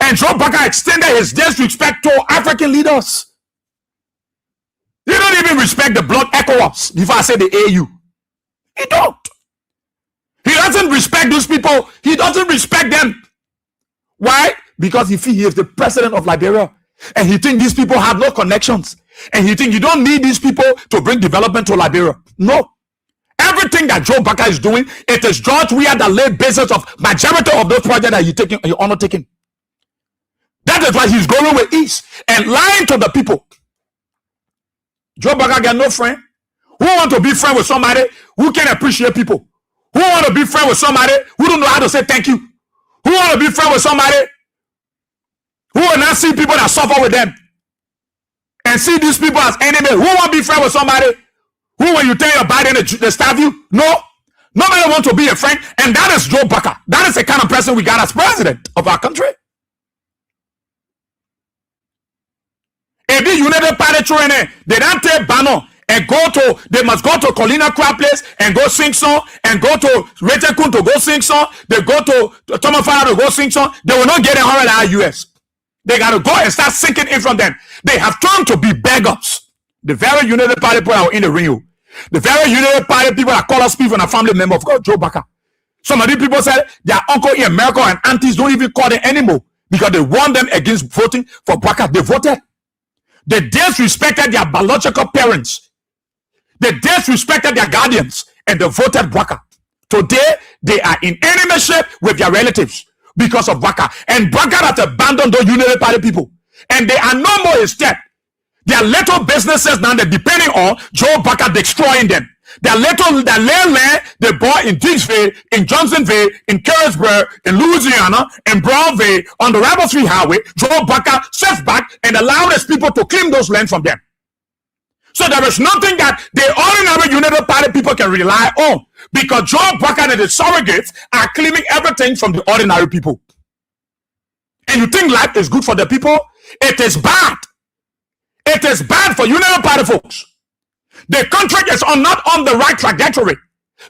And Joe Baka extended his disrespect to African leaders. He don't even respect the blood ECOWAS, before I say the AU. He don't. He doesn't respect those people. He doesn't respect them. Why? Because he feels he is the president of Liberia. And he thinks these people have no connections. And he thinks you don't need these people to bring development to Liberia. No. Everything that Joe Baka is doing, it is George Weah that laid basis of majority of those projects that you're undertaking. That is why he's going with ease and lying to the people. Joe Baka got no friend. Who want to be friend with somebody who can appreciate people? Who want to be friend with somebody who don't know how to say thank you? Who want to be friend with somebody who will not see people that suffer with them and see these people as enemies? Who want to be friend with somebody who, when you tell your body, they stab you? No. Nobody want to be a friend. And that is Joe Baka. That is the kind of person we got as president of our country. If the United Party training, they don't take banner and they must go to Colina Crab Place and go sing song, and go to Rachel Kun to go sing song. They go to Thomas Farah to go sing song. They will not get $100 US. They got to go and start sinking in from them. They have turned to be beggars. The very United Party people are in the ring. The very United Party people that call us people and a family member of God, Joe Baka. Some of these people said their uncle in America and aunties don't even call them anymore because they warned them against voting for Baka. They voted. They disrespected their biological parents. They disrespected their guardians and they voted Baka. Today, they are in enemyship with their relatives because of Baka. And Baka has abandoned those United Party people. And they are no more a step. Their little businesses now, they're depending on Joe Baka destroying them. Their land they bought in Diggsville, in Johnsonville, in Carrollsburg, in Louisiana, in Brownville, on the Rebel Street Highway. Joe Baka sits back and allowed his people to claim those land from them. So there is nothing that the ordinary United Party people can rely on, because Joe Baka and the surrogates are claiming everything from the ordinary people. And you think life is good for the people? It is bad. It is bad for United Party folks. The country is not on the right trajectory.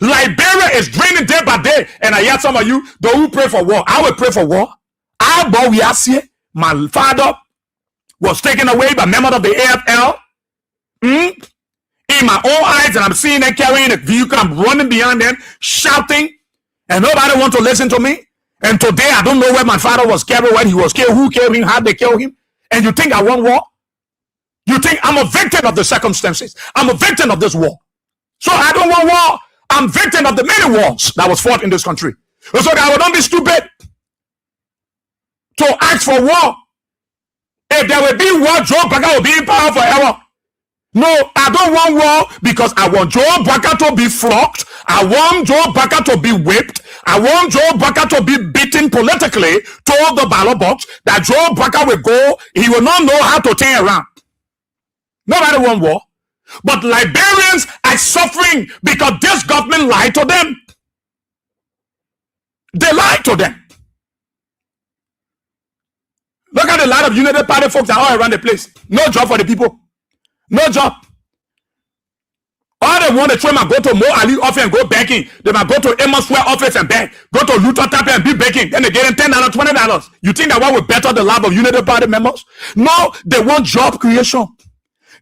Liberia is draining day by day. And I hear some of you, those who pray for war. I will pray for war. My father was taken away by members of the AFL. In my own eyes, and I'm seeing them carrying a vehicle. I'm running behind them, shouting, and nobody wants to listen to me. And today, I don't know where my father was carried, when he was killed, who killed him, how they killed him. And you think I want war? You think I'm a victim of the circumstances? I'm a victim of this war. So I don't want war. I'm victim of the many wars that was fought in this country. So that I will not be stupid to ask for war. If there will be war, Joe Baka will be in power forever. No, I don't want war, because I want Joe Baka to be flogged. I want Joe Baka to be whipped. I want Joe Baka to be beaten politically to the ballot box, that Joe Baka will go. He will not know how to turn around. Nobody want war. But Liberians are suffering because this government lied to them. They lied to them. Look at a lot of United Party folks that are all around the place. No job for the people. No job. All they want to try might go to Mo Ali office and go banking. They might go to Amos Square office and bank. Go to Luther Tap and be banking. Then they get $10, $20. You think that one will better the life of Unity Party members? No, they want job creation.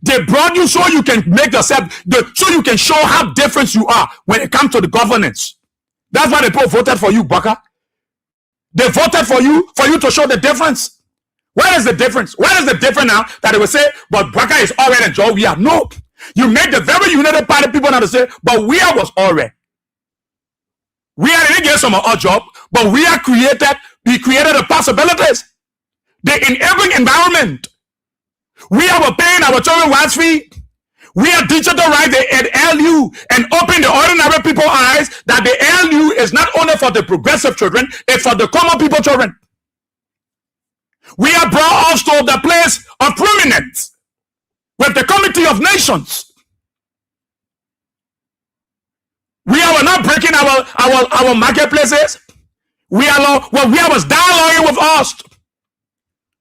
They brought you so you can make yourself, so you can show how different you are when it comes to the governance. That's why the people voted for you, Baka. They voted for you to show the difference. Where is the difference? Where is the difference now that they will say, but Baka is already and Joe we are? No. You made the very United Party people now to say, but we are was already. We didn't get some odd job, but we created the possibilities. The enabling environment. We are paying our children wise fee. We are digital right at LU and open the ordinary people's eyes that the LU is not only for the progressive children, it's for the common people children. We are brought us to the place of prominence with the Committee of Nations. We are not breaking our marketplaces. We are was dialoguing with us.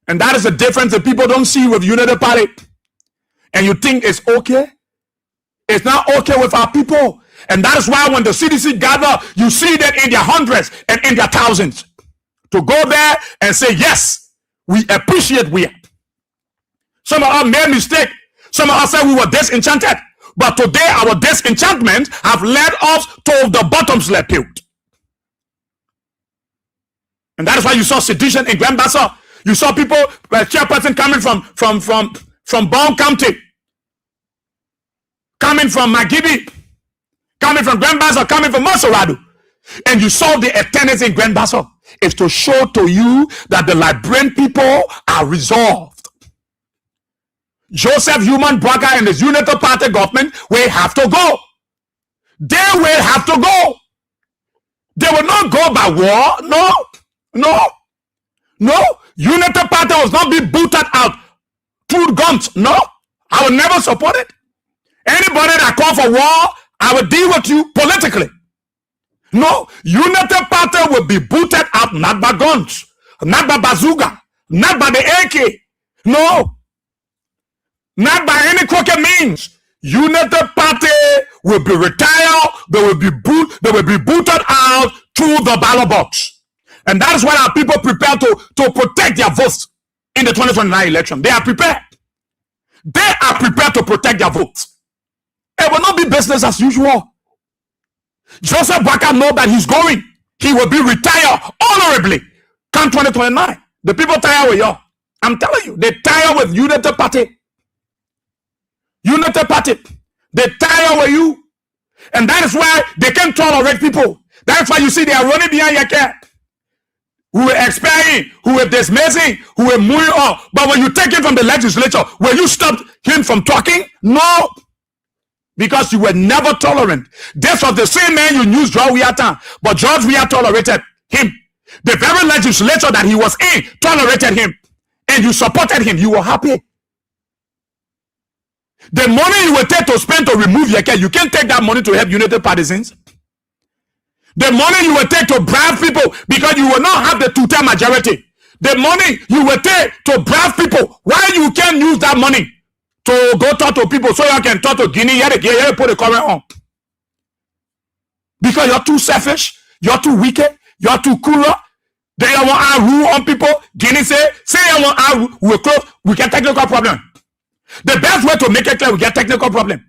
And that is the difference that people don't see with Unity Party. And you think it's okay? It's not okay with our people. And that is why when the CDC gather, you see them in their hundreds and in their thousands. To go there and say, yes, we appreciate we. Some of us made mistake. Some of us said we were disenchanted. But today our disenchantment have led us to the bottomless pit. And that is why you saw sedition in Grand Bassa. You saw people, chairperson coming from Bond County, coming from Magibi, coming from Grand Bassa, coming from Masorado. And you saw the attendance in Grand Bassa. It's to show to you that the Liberian people are resolved. Joseph Human Braga and his Unity Party government will have to go. They will have to go. They will not go by war. No. Unity Party will not be booted out through guns. No. I will never support it. Anybody that call for war, I will deal with you politically. No. Unity Party will be booted out not by guns, not by bazooka, not by the AK. No. Not by any crooked means. Unity Party will be retired. They will be booted out through the ballot box. And that is why our people prepare to protect their votes in the 2029 election. They are prepared. They are prepared to protect their votes. It will not be business as usual. Joseph Baka knows that he's going. He will be retired honorably come 2029. The people tired with you. I'm telling you, they tired with Unity Party. Unity Party. They tired with you. And that is why they can't tolerate people. That's why you see they are running behind your cat. Who are expiring, who are dismissing, who are moving on. But when you take him from the legislature, will you stop him from talking? No. Because you were never tolerant. This was the same man you used George Weah, but George Weah tolerated him. The very legislature that he was in tolerated him. And you supported him. You were happy. The money you will take to spend to remove your care, you can't take that money to help Unity partisans. The money you will take to bribe people because you will not have the two-thirds majority. The money you will take to bribe people, why you can't use that money to go talk to people so you can talk to Guinea, you put the current on. Because you're too selfish, you're too wicked, you're too cooler. They want to rule on people. Guinea say you want to rule, we'll close, we get technical problem. The best way to make it clear, we get technical problem.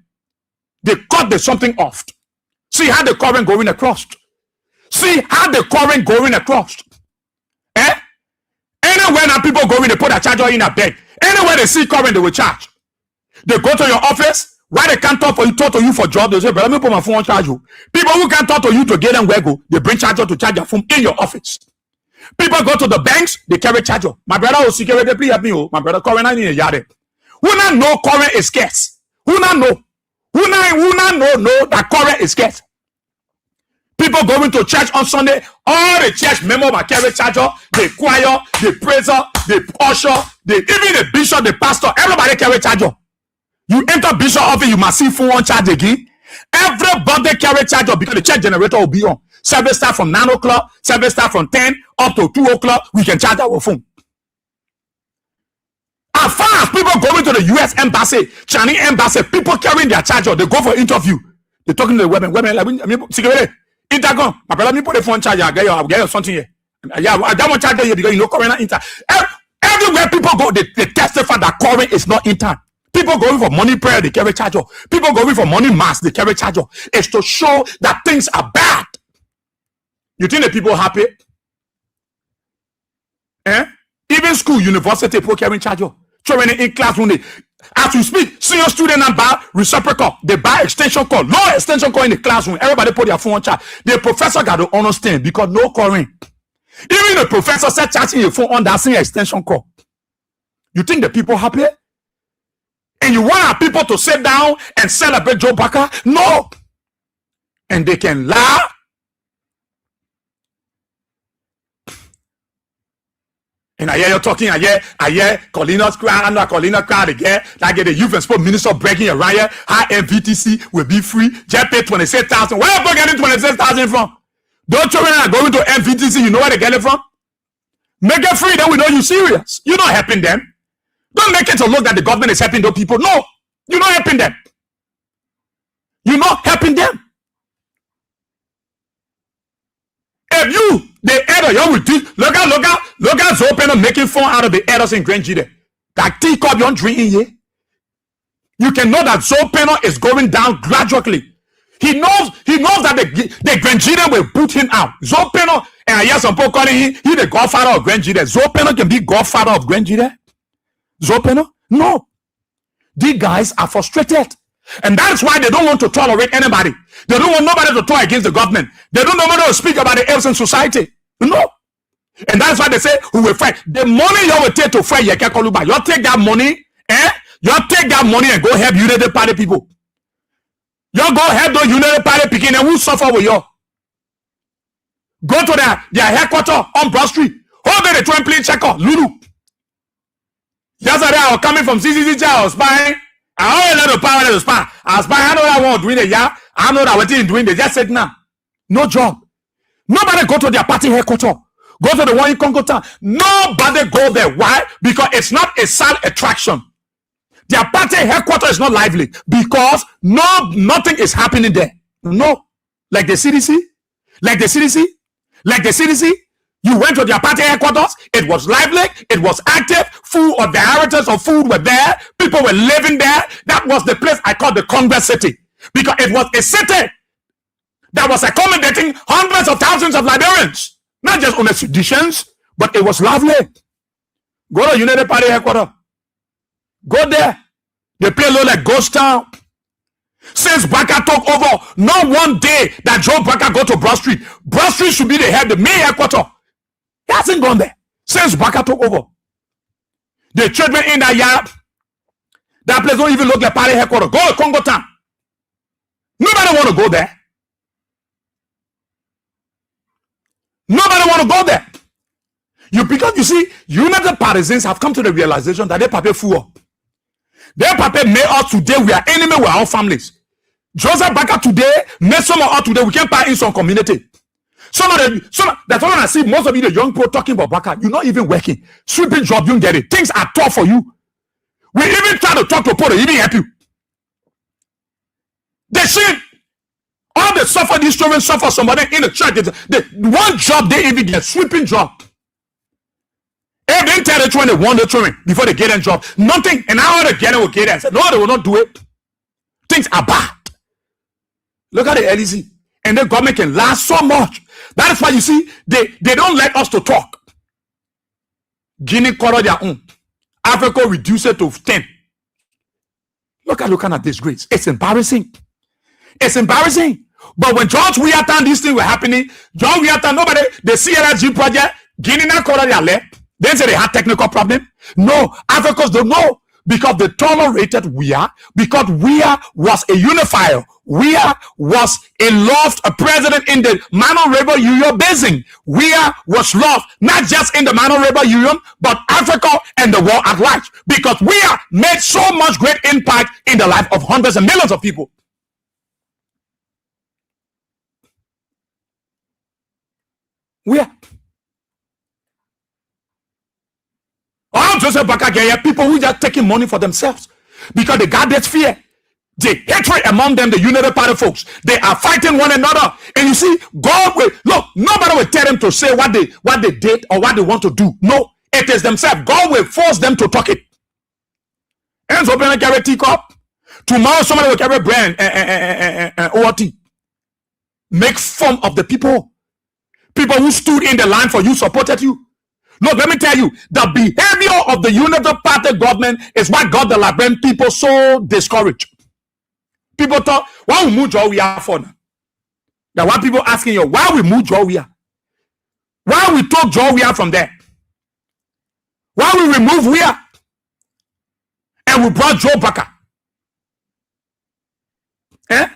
They cut the something off. See how the current going across. See how the current going across. Anywhere now people going, they put a charger in a bed. Anywhere they see current, they will charge. They go to your office. Why they can't talk to you for job? They say, but let me put my phone on charge you. People who can't talk to you to get them where go, they bring charger to charge your phone in your office. People go to the banks, they carry charger. My brother was security, please help me. Oh. My brother current in the yard. Who not know current is scarce? Who not know? Who not know that current is scarce? People going to church on Sunday, all the church members will carry charger, the choir, the praiser, the usher, even the bishop, the pastor, everybody carry charger. You enter bishop office, you must see phone on charge again. Everybody carry charger because the church generator will be on. Service start from 9 o'clock, service start from 10 up to 2 o'clock, we can charge our phone. As far as people going to the US embassy, Chinese embassy, people carrying their charger, they go for interview. They're talking to the women like, security, intercom, my brother, me put the phone charger, I'll get you something here. Yeah, I don't want to charge you because you know current inter. Everywhere people go, they testify that current is not inter. People going for money prayer, they carry charger. People going for money mass, they carry charger. It's to show that things are bad. You think the people happy? Even school, university, people carrying charger. Children in classroom, as we speak, senior student and buy reciprocal. They buy extension cord. No extension cord in the classroom. Everybody put their phone on charge. The professor got to understand because no current. Even the professor said charging your phone on that same extension cord. You think the people happy? And you want our people to sit down and celebrate Joe Barker? No. And they can laugh. And I hear you talking, I hear Colina's cry, and Colina cry again. Like the youth and sport minister breaking around here. High MVTC will be free. Just pay 26,000. Where are you getting 26,000 from? Don't children are going to MVTC, you know where they get it from? Make it free, then we know you're serious. You're not helping them. Don't make it to look that the government is helping those people. No, you're not helping them. You're not helping them. If you, the elder, you will teach, look at Zopeno making fun out of the elders in Grand Gide. That teacup you're drinking here. You can know that Zopeno is going down gradually. He knows that the Grand Gide will put him out. Zopeno, and I hear some people calling him, he the godfather of Grand Gide. Zopeno can be godfather of Grand Gide. Zopeno? No. These guys are frustrated. And that's why they don't want to tolerate anybody. They don't want nobody to talk against the government. They don't want nobody to speak about the ills in society. No. And that's why they say, who will fight? The money you will take to fight Yeke Koluba, you take that money, you take that money and go help United Party people. You go help those United Party people and who suffer with you. Go to their headquarters on Broad Street. Hold the 20 plane checker, Lulu. Yesterday I was coming from CCC, I was spying. I already let the power, let the spy. I was spying. I know that one doing it, yeah. I know that what they're doing. They just said now. No job. Nobody go to their party headquarters. Go to the one in Congo town. Nobody go there. Why? Because it's not a sad attraction. Their party headquarters is not lively because nothing is happening there. No. Like the CDC. You went to their party headquarters. It was lively. It was active. Food or varieties of food were there. People were living there. That was the place I called the Congress City. Because it was a city that was accommodating hundreds of thousands of Liberians. Not just on the seditions, but it was lovely. Go to United Party headquarters. Go there. They play low like ghost town. Since Baka took over, not one day that Joe Baka go to Broad Street. Broad Street should be the main headquarters. He hasn't gone there since Baka took over. The children in that yard, that place don't even look like party headquarters. Go to Congo town. Nobody want to go there. Nobody want to go there. Because you see, United Partisans have come to the realization that they papa fool up. They papa made us today, we are enemy with our families. Joseph Baka today, made some of us today, we can buy in some community. That's why when I see most of you, the young people talking about Baka, you're not even working. Sweeping job, you don't get it. Things are tough for you. We even try to talk to people, they even help you. They see all the suffer, these children suffer somebody in the church. The one job they even get, sweeping job. If they tell the children they want the children before they get a job, nothing. And now they get it, will get it. I said, no, they will not do it. Things are bad. Look at the LEC. And the government can last so much. That is why you see, they don't let us to talk. Guinea color their own. Africa reduce it to 10. Looking at this grades. It's embarrassing. It's embarrassing. But when George Weahtan, these things were happening, John Weahtan, nobody, the CLSG project, Guinea color their left. They say they had technical problem. No, Africans don't know because they tolerated Weah because Weah was a unifier. Weah was a president in the Mano River Union Basin. Weah was loved not just in the Mano River Union, but Africa and the world at large because Weah made so much great impact in the life of hundreds and millions of people. Weah. All Joseph Baka get here, people who just taking money for themselves because they got that fear. The hatred among them, the Unity Party folks, they are fighting one another. And you see, God will look, nobody will tell them to say what they did or what they want to do. No, it is themselves. God will force them to talk it. Hands open and carry teacup. Tomorrow somebody will carry brand and OT. Make fun of the people. People who stood in the line for you, supported you. Look, let me tell you, the behavior of the Unity Party government is what got the Liberian people so discouraged. People thought, why we move Jowia for now? There were people asking you, why we move Jowia? Why we took Jowia from there? Why we remove Wia? And we brought Joe Baka. Eh?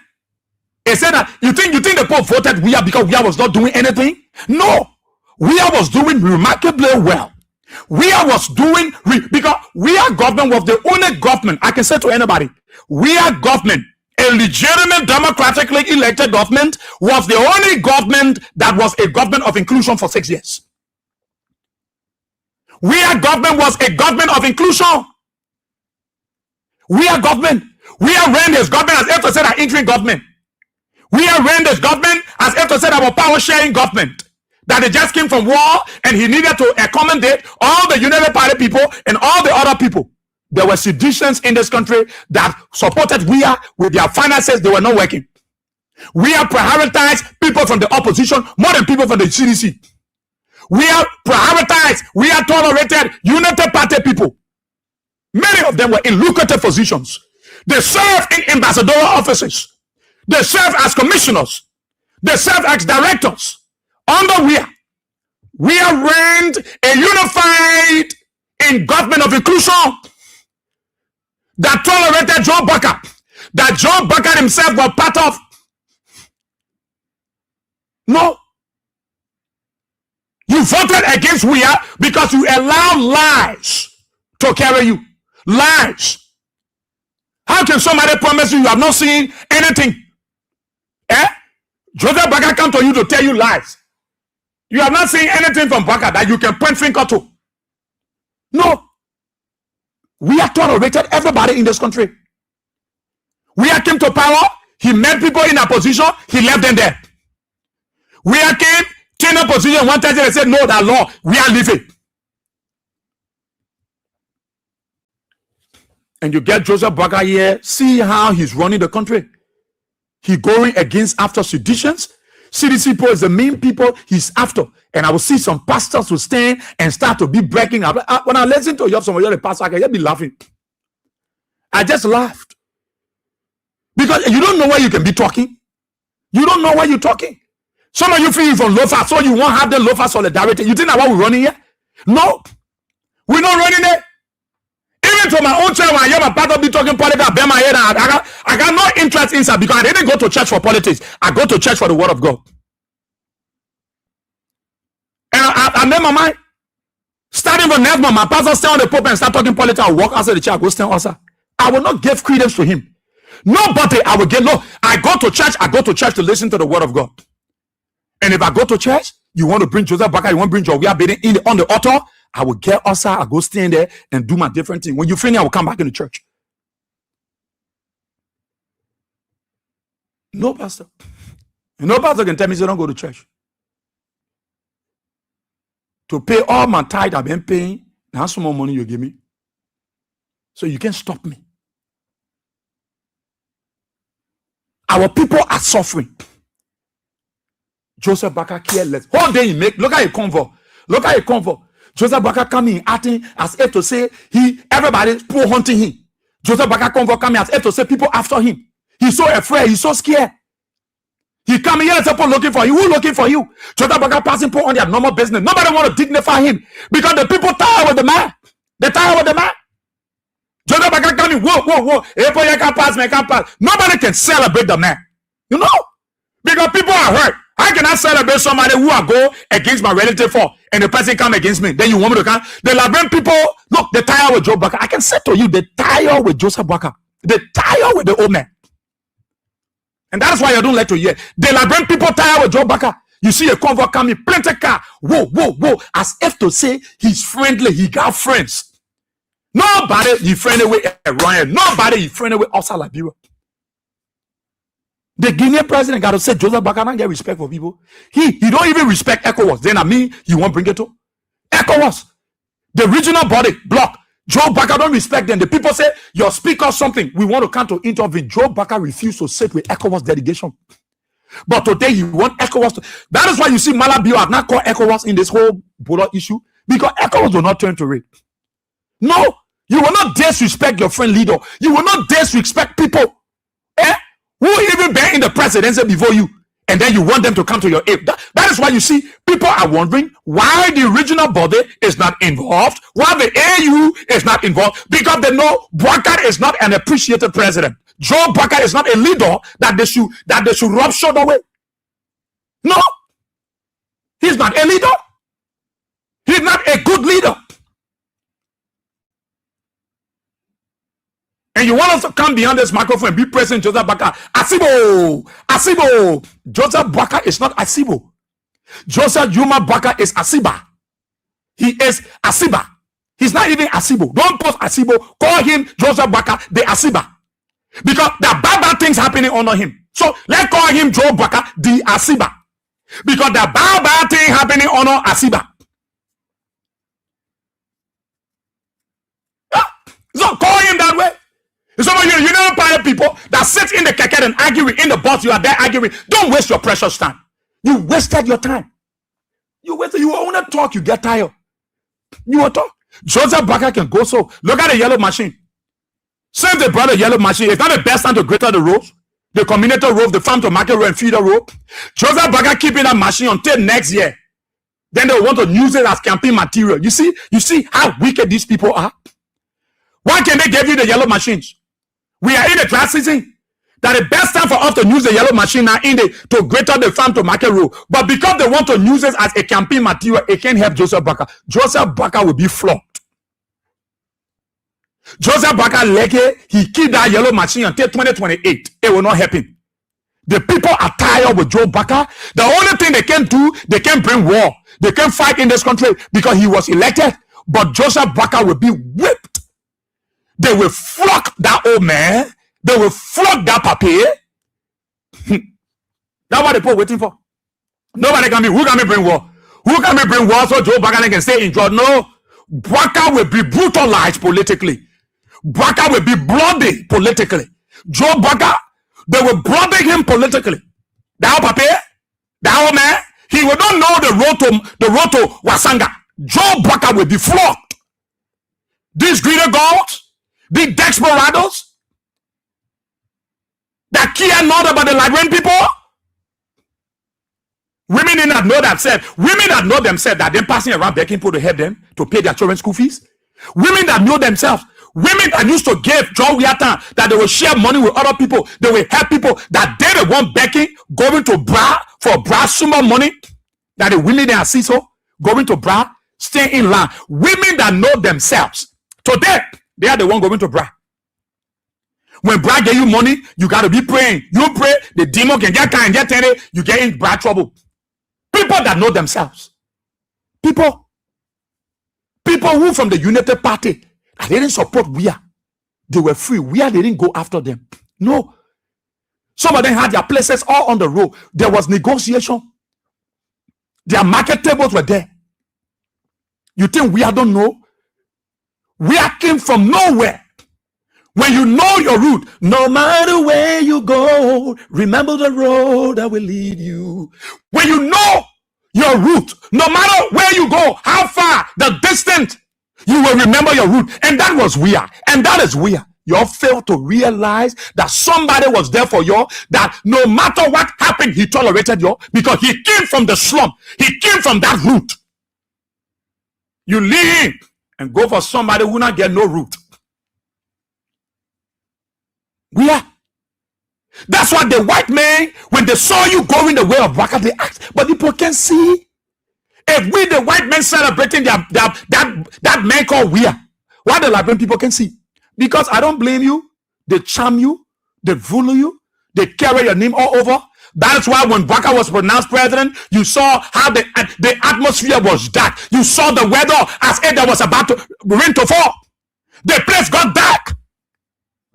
He said that you think the Pope voted Wia because Wia was not doing anything? No. Wia was doing remarkably well. Wia was doing because Wia government was the only government I can say to anybody. Wia government, a legitimate democratically elected government, was the only government that was a government of inclusion for 6 years. Wia government was a government of inclusion. Wia government. Wia ran this government as if to say that interim government. Wia ran this government as if to say that our power sharing government. That they just came from war and he needed to accommodate all the Unity Party people and all the other people. There were seditions in this country that supported Wia with their finances. They were not working. Wia prioritized people from the opposition more than people from the CDC. Wia prioritized, Wia tolerated Unity Party people. Many of them were in lucrative positions. They served in ambassadorial offices. They served as commissioners. They served as directors. Under Wia reigned a unified in government of inclusion that tolerated Joe Baka, that Joe Baka himself was part of. No. You voted against Wia because you allowed lies to carry you. Lies. How can somebody promise you have not seen anything? Joseph Baka come to you to tell you lies. You have not seen anything from Baka that you can point finger to. No. We have tolerated everybody in this country. We have came to power. He met people in a position. He left them there. We have came, changed a position. One time they said, no, that law, we are leaving. And you get Joseph Baka here. See how he's running the country. He going against after seditions. CDC people is the main people he's after. And I will see some pastors will stand and start to be breaking up. When I listen to you, some of you, the pastor, I can just be laughing. I just laughed. Because you don't know where you can be talking. You don't know where you're talking. Some of you feel from loafer, so you won't have the loafer solidarity. You think that what we're running here? No. We're not running it. Even to my own church, when I hear my pastor be talking politics, I bend my head. I got no interest inside because I didn't go to church for politics. I go to church for the word of God. And I made my mind. Starting from next month, my pastor stay on the pulpit and start talking politics. I walk outside the church, I go stand outside. I will not give credence to him. Nobody I will get. No, I go to church to listen to the word of God. And if I go to church, you want to bring Joseph Baka, you want to bring Joe, we are bidding on the altar. I will get outside, I go stand there and do my different thing. When you finish, I will come back in the church. No pastor. No pastor can tell me, so don't go to church. To pay all my tithe I've been paying, now some more money you give me. So you can't stop me. Our people are suffering. Joseph Baka careless. Whole day he make, look at a convo. Look at a convo. Joseph Baka coming acting as if to say everybody poor hunting him. Joseph Baka convo coming as if to say people after him. He's so afraid, he's so scared. He coming here and people looking for you. Who looking for you? Joseph Baka passing people on their normal business. Nobody want to dignify him because the people tired with the man. They tired with the man. Joseph Baka coming, whoa. I can't pass, man, can't pass. Nobody can celebrate the man. You know? Because people are hurt. How can I celebrate somebody who I go against my relative for and the person come against me? Then you want me to come? The Liberian people, look, they tired with Joe Baka. I can say to you, they tired with Joseph Baka. They tired with the old man. And that's why I don't like to hear. The Liberian people tired with Joe Baka. You see a convoy coming, plenty car. Whoa. As if to say he's friendly, he got friends. Nobody you friend with Ryan. Nobody you friend with outside Liberia. The Guinean president got to say Joseph Baka don't get respect for people. He don't even respect ECOWAS. Then I mean you won't bring it to ECOWAS. The regional body block. Joe Baka don't respect them. The people say your speaker something. We want to come to intervene. Joe Baka refused to sit with ECOWAS delegation. But today you want ECOWAS to, that is why you see Malabio have not called ECOWAS in this whole border issue. Because ECOWAS will not turn to it. No, you will not disrespect your friend leader. You will not disrespect people. Who even been in the presidency before you, and then you want them to come to your aid. That is why you see people are wondering why the regional body is not involved, why the AU is not involved, because they know Baka is not an appreciated president. Joe Baka is not a leader that they should rub shoulder with. No, he's not a leader. He's not a good leader. And you want us to come behind this microphone and be President Joseph Baka. Asibo. Joseph Baka is not Asibo. Joseph Yuma Baka is Asiba. He is Asiba. He's not even Asibo. Don't post Asibo. Call him Joseph Baka the Asiba. Because there are bad things happening under him. So let's call him Joe Baka the Asiba. Because there are bad things happening under Asiba. So call him that way. Some of you know pirate people that sit in the keke and arguing in the bus. You are there arguing. Don't waste your precious time. You wasted your time. You want to talk. You get tired. You want to talk. Joseph Baka can go so. Look at the yellow machine. Since they brought the yellow machine, it's not the best time to greater the roads, the community road, the farm to market road, and feeder road. Joseph Baka keeping that machine until next year. Then they want to use it as campaign material. You see how wicked these people are. Why can they give you the yellow machines? We are in the dry season. That the best time for us to use the yellow machine now to greater the farm to market road. But because they want to use it as a campaign material, it can't help Joseph Baka. Joseph Baka will be flogged. Joseph Baka he keep that yellow machine until 2028. It will not happen. The people are tired with Joe Baka. The only thing they can do, they can bring war. They can fight in this country because he was elected. But Joseph Baka will be whipped. They will flog that old man. They will flog that papier. That's what the people waiting for. Nobody can be. Who can bring war? Who can bring war so Joe Baka can stay in charge? No. Baka will be brutalized politically. Baka will be bloody politically. Joe Baka, they will bloody him politically. That old papier, that old man, he will not know the road to Wasanga. Joe Baka will be flogged. These greedy gods, the desperados that care not about the Liberian people. Women did not know themselves. Women that know themselves that they're passing around begging people to help them to pay their children's school fees. Women that know themselves. Women that used to give John Wiatan that they will share money with other people. They will help people that they the one begging, going to bra for bra summer money. That the women they are see so going to bra, stay in line. Women that know themselves. Today, they are the one going to bra. When bra get you money, you got to be praying. You pray, the demon can get kind, get 10, you get in bra trouble. People that know themselves. People who from the United Party, they didn't support Wea. They were free. Wea, they didn't go after them. No. Some of them had their places all on the road. There was negotiation. Their market tables were there. You think Wea don't know? Wea came from nowhere. When you know your route, no matter where you go, remember the road that will lead you. When you know your route, no matter where you go, how far, the distance, you will remember your route. And that was Wea. And that is Wea. You all failed to realize that somebody was there for you, that no matter what happened, he tolerated you because he came from the slum. He came from that route. You leave and go for somebody who not get no route. Wea. That's why the white men, when they saw you going the way of Baka, they asked, but people can see. If we, the white men, celebrating that man called Wea, why the Liberian people can see? Because I don't blame you. They charm you. They fool you. They carry your name all over. That's why when Baka was pronounced president, you saw how the atmosphere was dark. You saw the weather as if there was about to rain to fall. The place got dark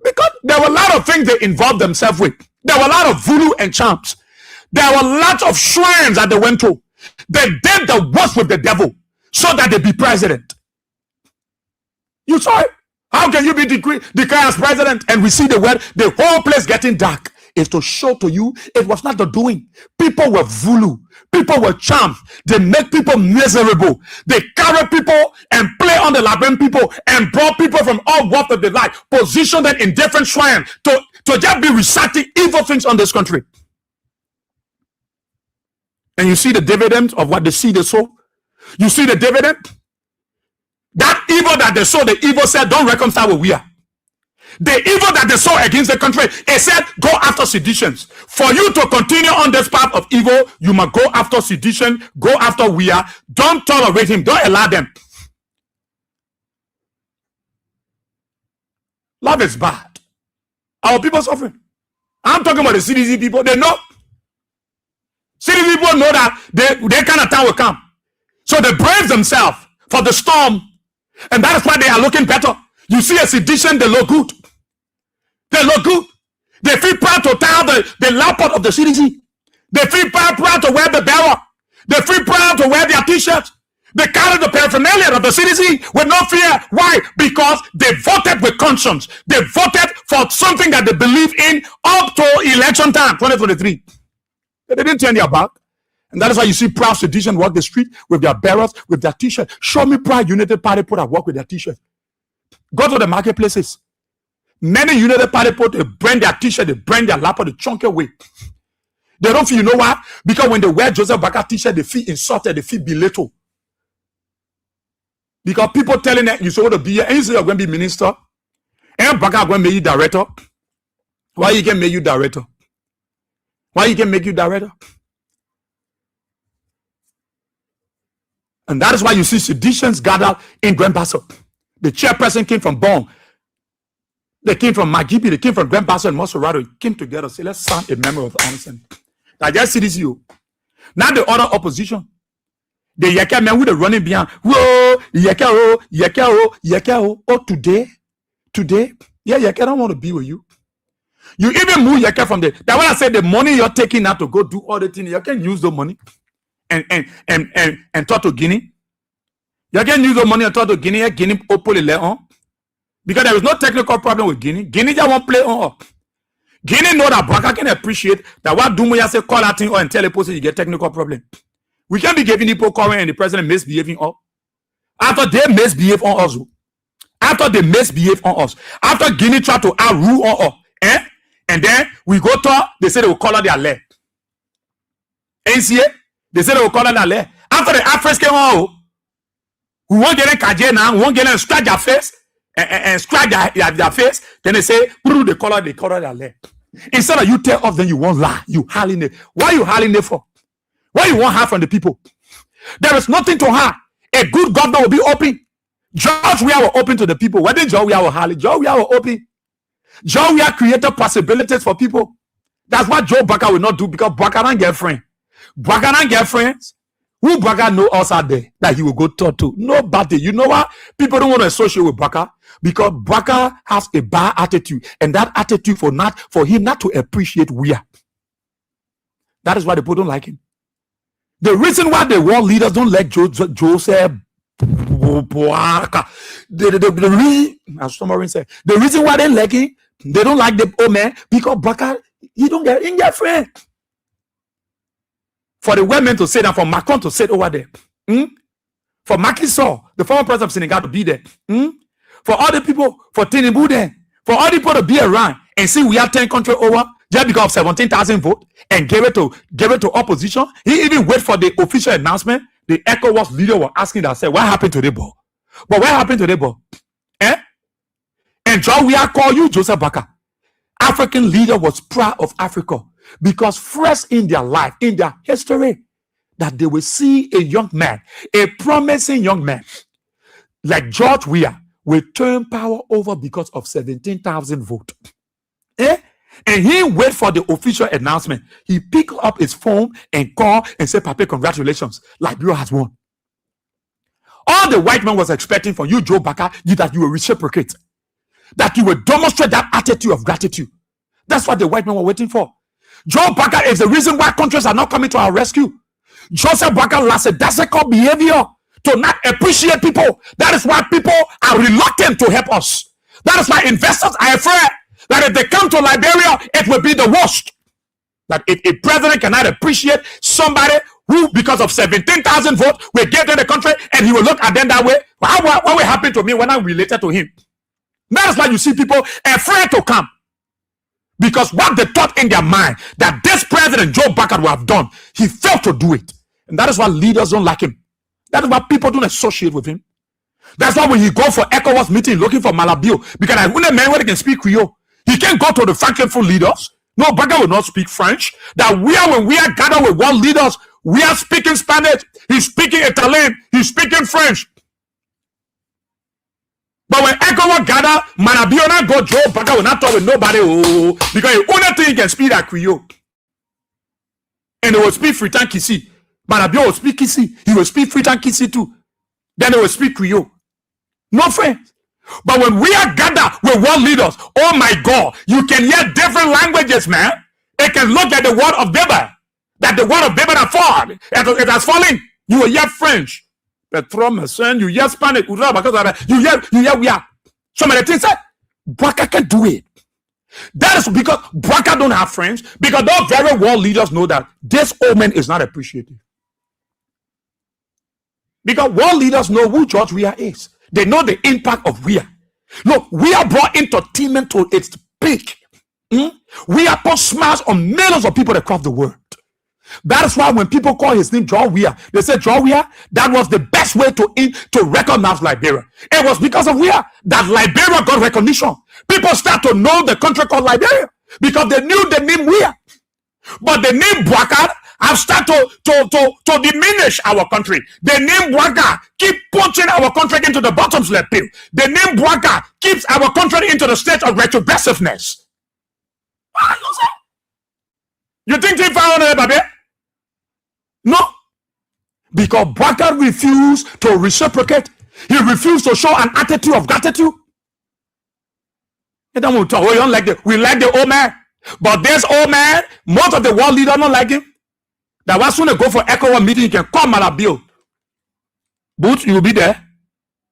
because there were a lot of things they involved themselves with. There were a lot of voodoo and charms. There were lots of shrines that they went to. They did the worst with the devil so that they be president. You saw it. How can you be declared as president and we see the whole place getting dark? Is to show to you it was not the doing. People were voodoo. People were charmed. They make people miserable. They carry people and play on the labyrinth people and brought people from all walks of their life, position them in different shrines to just be reciting evil things on this country. And you see the dividends of what they see they sow. You see the dividend. That evil that they sow, the evil said, don't reconcile with we are. The evil that they saw against the country, it said, go after seditions. For you to continue on this path of evil, you must go after sedition, go after we are. Don't tolerate him. Don't allow them. Love is bad. Our people suffering. I'm talking about the CDC people. They know. CDC people know that they kind of time will come. So they brave themselves for the storm. And that is why they are looking better. You see a sedition, they look good. They look good. They feel proud to tell the laptop of the CDC. They feel proud to wear the barrel. They feel proud to wear their t-shirts. They carry the paraphernalia of the CDC with no fear. Why? Because they voted with conscience. They voted for something that they believe in up to election time, 2023. They didn't turn their back. And that is why you see proud sedition walk the street with their barrels, with their t-shirt. Show me Proud United Party put at work with their t-shirt. Go to the marketplaces. Many United Party put, they brand their t-shirt, they brand their laptop, they chunk away. They don't feel, you know why? Because when they wear Joseph Baka t-shirt, they feel insulted, they feel belittled. Because people telling them, you supposed to be here, and you say you're going to be minister, and Baka going to make you director. Why you can make you director? Why you can make you director? And that is why you see seditions gathered in Grand Basso. The chairperson came from Bonn. They came from Magibi. They came from Grand Basso and Monserrato. Came together. Say, let's sign a memo of understanding. I just see this you. Now the other opposition. The Yeka men with the running behind. Whoa, Yeka. Oh, today. Yeah, Yeka don't want to be with you. You even move Yeka from there. That's why I said the money you're taking now to go do all the things. You can use the money and talk to Guinea. You can use the money and talk to Guinea. Guinea opole on. Because there is no technical problem with Guinea. Guinea just won't play on. Guinea know that Baka can appreciate that what Dumuya say call that thing or and tell a person you get technical problem. We can't be giving people current and the president misbehaving up. After they misbehave on us. After they misbehave on us. After Guinea try to outrule on us. And then we go to, they say they will color their leg. And see it? They say they will color their leg. After the Africans came on, we won't get a kaje now, we won't get a scratch their face and scratch their face. Then they say, they color their leg. Instead of you tell us, then you won't lie. You howling it. Why you howling it for? Why you won't have from the people? There is nothing to hide. A good governor will be open. George, we are open to the people. Why did George we are howling? George, we are open. George, we are created possibilities for people. That's what Joe Baka will not do because Baka don't get friends. Baka don't get friends. Who Baka know us out there that he will go talk to? Nobody. You know what? People don't want to associate with Baka because Baka has a bad attitude, and that attitude for him not to appreciate we are. That is why the people don't like him. The reason why the world leaders don't like Joseph Boaka, the reason why they like him, they don't like the old man because Baka, he don't get friend. For the women to say that, for Macron to sit over there, for Macky Sall, the former president of Senegal, to be there, for all the people, for Tinubu there, for all the people to be around and see we have 10 countries over just because of 17,000 votes and gave it to opposition. He even wait for the official announcement. The ECOWAS leader was asking that, say, what happened to the ball? But what happened to the ball? And John, we are call you Joseph Baka. African leader was proud of Africa because first in their life, in their history, that they will see a young man, a promising young man like George Weah will turn power over because of 17,000 votes. And he wait for the official announcement. He pick up his phone and call and say, Papa, congratulations. Liberia has won. All the white man was expecting from you, Joe Baka, that you will reciprocate, that you will demonstrate that attitude of gratitude. That's what the white men were waiting for. Joe Baka is the reason why countries are not coming to our rescue. Joseph Baka lackadaisical behavior to not appreciate people. That is why people are reluctant to help us. That is why investors are afraid that if they come to Liberia, it will be the worst. That if a president cannot appreciate somebody who, because of 17,000 votes, will get in the country, and he will look at them that way, what will happen to me when I'm related to him? That is why you see people afraid to come. Because what they thought in their mind that this president, Joe Baka, would have done, he failed to do it. And that is why leaders don't like him. That is why people don't associate with him. That's why when he go for ECOWAS meeting looking for Malabio, because I want a man where they can speak Creole. He can't go to the Francophone leaders. No, Baka will not speak French. That when we are gathered with world leaders, we are speaking Spanish. He's speaking Italian. He's speaking French. But when ECOWAS gather, Malabio not go, Joe Baka will not talk with nobody. Oh, because the only thing he can speak that Creole. And they will speak Fritan Kisi. Malabio will speak Kisi. He will speak Fritan Kisi too. Then they will speak Creole. No friends. But when we are gathered with world leaders, oh my God, you can hear different languages, man. It can look at the word of Bible. That the word of Bible has fallen. It has fallen. You will hear French. You hear Spanish. You hear we are. Some of the things that Baka can do it. That is because Baka don't have friends. Because those very world leaders know that this old man is not appreciated. Because world leaders know who George Weah is. They know the impact of Weah. Look, Weah brought entertainment to its peak. Weah put smiles on millions of people across the world. That is why when people call his name George Weah, they say George Weah, that was the best way to recognize Liberia. It was because of Weah that Liberia got recognition. People start to know the country called Liberia because they knew the name Weah. But the name Baka have started to diminish our country. The name Baka keep punching our country into the bottom's left pit. The name Baka keeps our country into the state of retrogressiveness. You think he found it, baby? No. Because Baka refused to reciprocate. He refused to show an attitude of gratitude. We don't like we like the old man. But this old man, most of the world leaders don't like him. That was soon they go for ECOWAS meeting, you can call Malabio. But you will be there.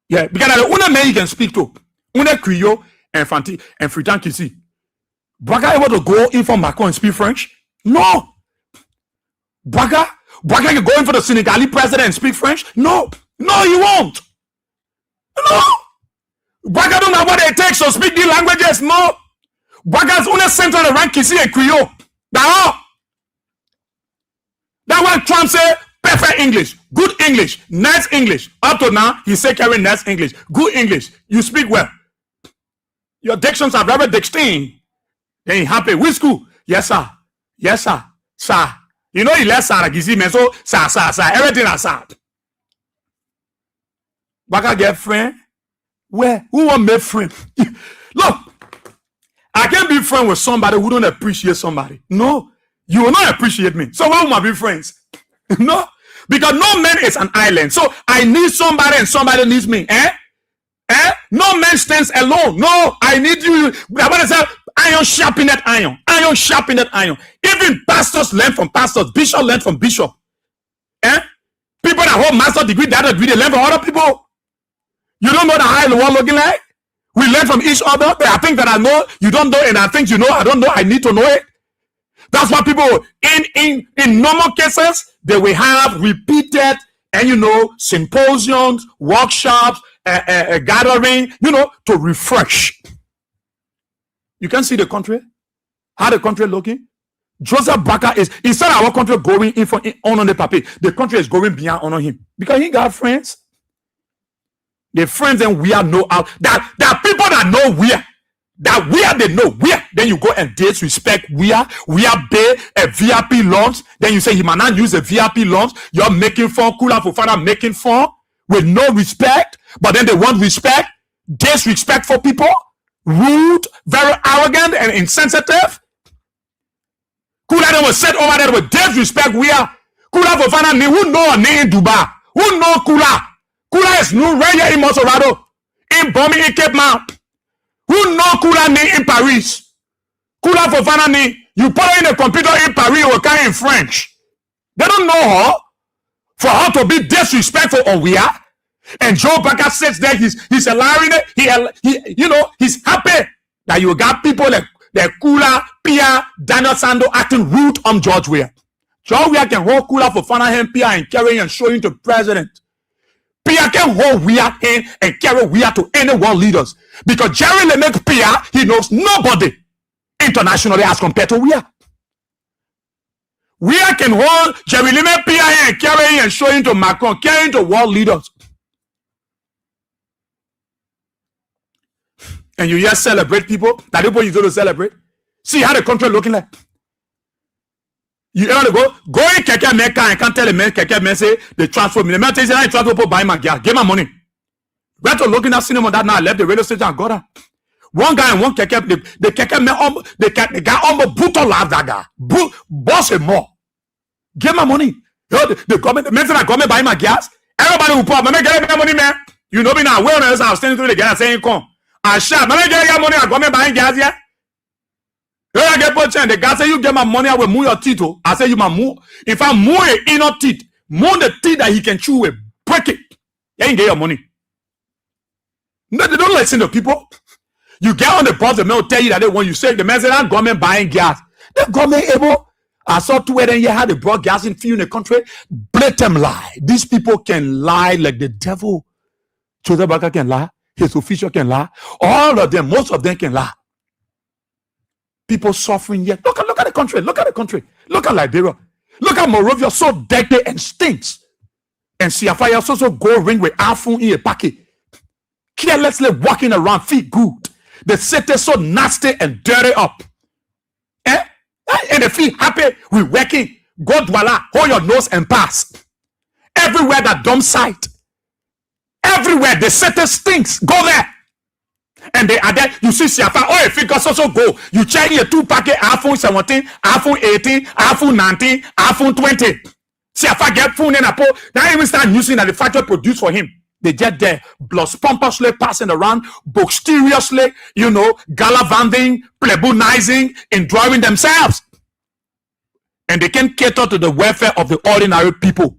Yeah, because the only man you can speak to, only Creole and Fritan Kisi. Baka able to go in for Macron and speak French? No. Baka can go in for the Senegalese president and speak French? No. No, you won't. No. Baka don't know what it takes to speak these languages. No. Baka's only center the rank Kisi and Creole. That's all. That's why Trump say perfect English, good English, nice English. Up to now, he say carry nice English, good English. You speak well. Your dictions are very distinct. Then he happy. Which school? Yes, sir. Yes, sir. Sir. You know he left sir like man. So sir. Everything is sir. Baka get friend? Where? Who want make friend? Look, I can't be friend with somebody who don't appreciate somebody. No. You will not appreciate me. So why will I be friends? No. Because no man is an island. So I need somebody and somebody needs me. No man stands alone. No, I need you. I say, iron sharpen that iron. Iron sharpen that iron. Even pastors learn from pastors. Bishop learn from bishop. People that hold master degree, that degree, they learn from other people. You don't know the high the world looking like? We learn from each other. There are things that I know, you don't know, and I think you know, I don't know, I need to know it. That's why people in normal cases they will have repeated and symposiums, workshops, gathering, to refresh. You can see the country, how the country looking. Joseph Baka is instead of our country going in for honor the papi, the country is going beyond honor him because he got friends. The friends and we are know out that there are people that know where. That where they know where, then you go and disrespect where pay a VIP launch. Then you say he might not use a VIP launch. You're making fun, Kula for father making fun with no respect, but then they want respect, disrespectful people, rude, very arrogant and insensitive. Kula then was set over there with disrespect where Kula for father who know a name in Dubai, who know Kula. Kula is new right here in Monserrado, in Bomi, in Cape Mount. Who know Kula ni in Paris? Kula Fofana ni, you put her in a computer in Paris or can in French. They don't know her for her to be disrespectful on we are. And Joe Baker sits there, he's allowing it, he you know, he's happy that you got people like Kula, Pia, Daniel Sando acting rude on George Weah. George Weah can hold Kula Fofana and Pia and carry and showing to president. Pia can hold Weah in and carry Weah to any world leaders. Because Jerry Lemek Pia, he knows nobody internationally as compared to Weah. Weah can hold Jerry Lemek Pia and carry and showing to Macron, carrying to world leaders. And you just celebrate people. That people you go to celebrate. See how the country looking like. You ever go in Keke Mecca and can't tell a man Keke man say they transfer me. The man says I transfer people buy my gas, give my money. We're to looking at cinema that now I left the radio station and got her. One guy and one Keke, the Keke man the guy almost brutal laugh that guy. Boss him more. Give my money. The government, the man said I government buy my gas. Everybody will pop, man, get my money, man. You know me now. Where else I was standing through the gas saying come. I shot, man, get your money, I government buying gas, yeah. I get put the guy say you get my money, I will move your teeth. I say you my move. If I move it inner teeth, move the teeth that he can chew with, break it. You ain't get your money. No, they don't listen to people. You get on the bus, the man will tell you that they want you say the man said that government buying gas. The government able. I saw two of them here how they brought gas in few in the country. Blatant lie. These people can lie like the devil. Joseph Baka can lie. His official can lie. All of them, most of them can lie. People suffering yet. Look at the country. Look at the country. Look at Liberia. Look at Morovia, so dirty and stinks. And Siafaya also go ring with iPhone in a packet. Carelessly walking around, feet good. The city so nasty and dirty up. And they feel happy with working. Go voila, hold your nose and pass. Everywhere that dump site. Everywhere the city stinks. Go there. And they are there. You see Siafa. Oh, if it goes also go. You check your 2 packet iPhone 17, iPhone 18, iPhone 19, iPhone 20. Siafa get phone in a po. Now even start using that the factory produce for him. They get there, blood pompously passing around, booksteriously, you know, gallivanting, plebonizing, enjoying themselves. And they can cater to the welfare of the ordinary people.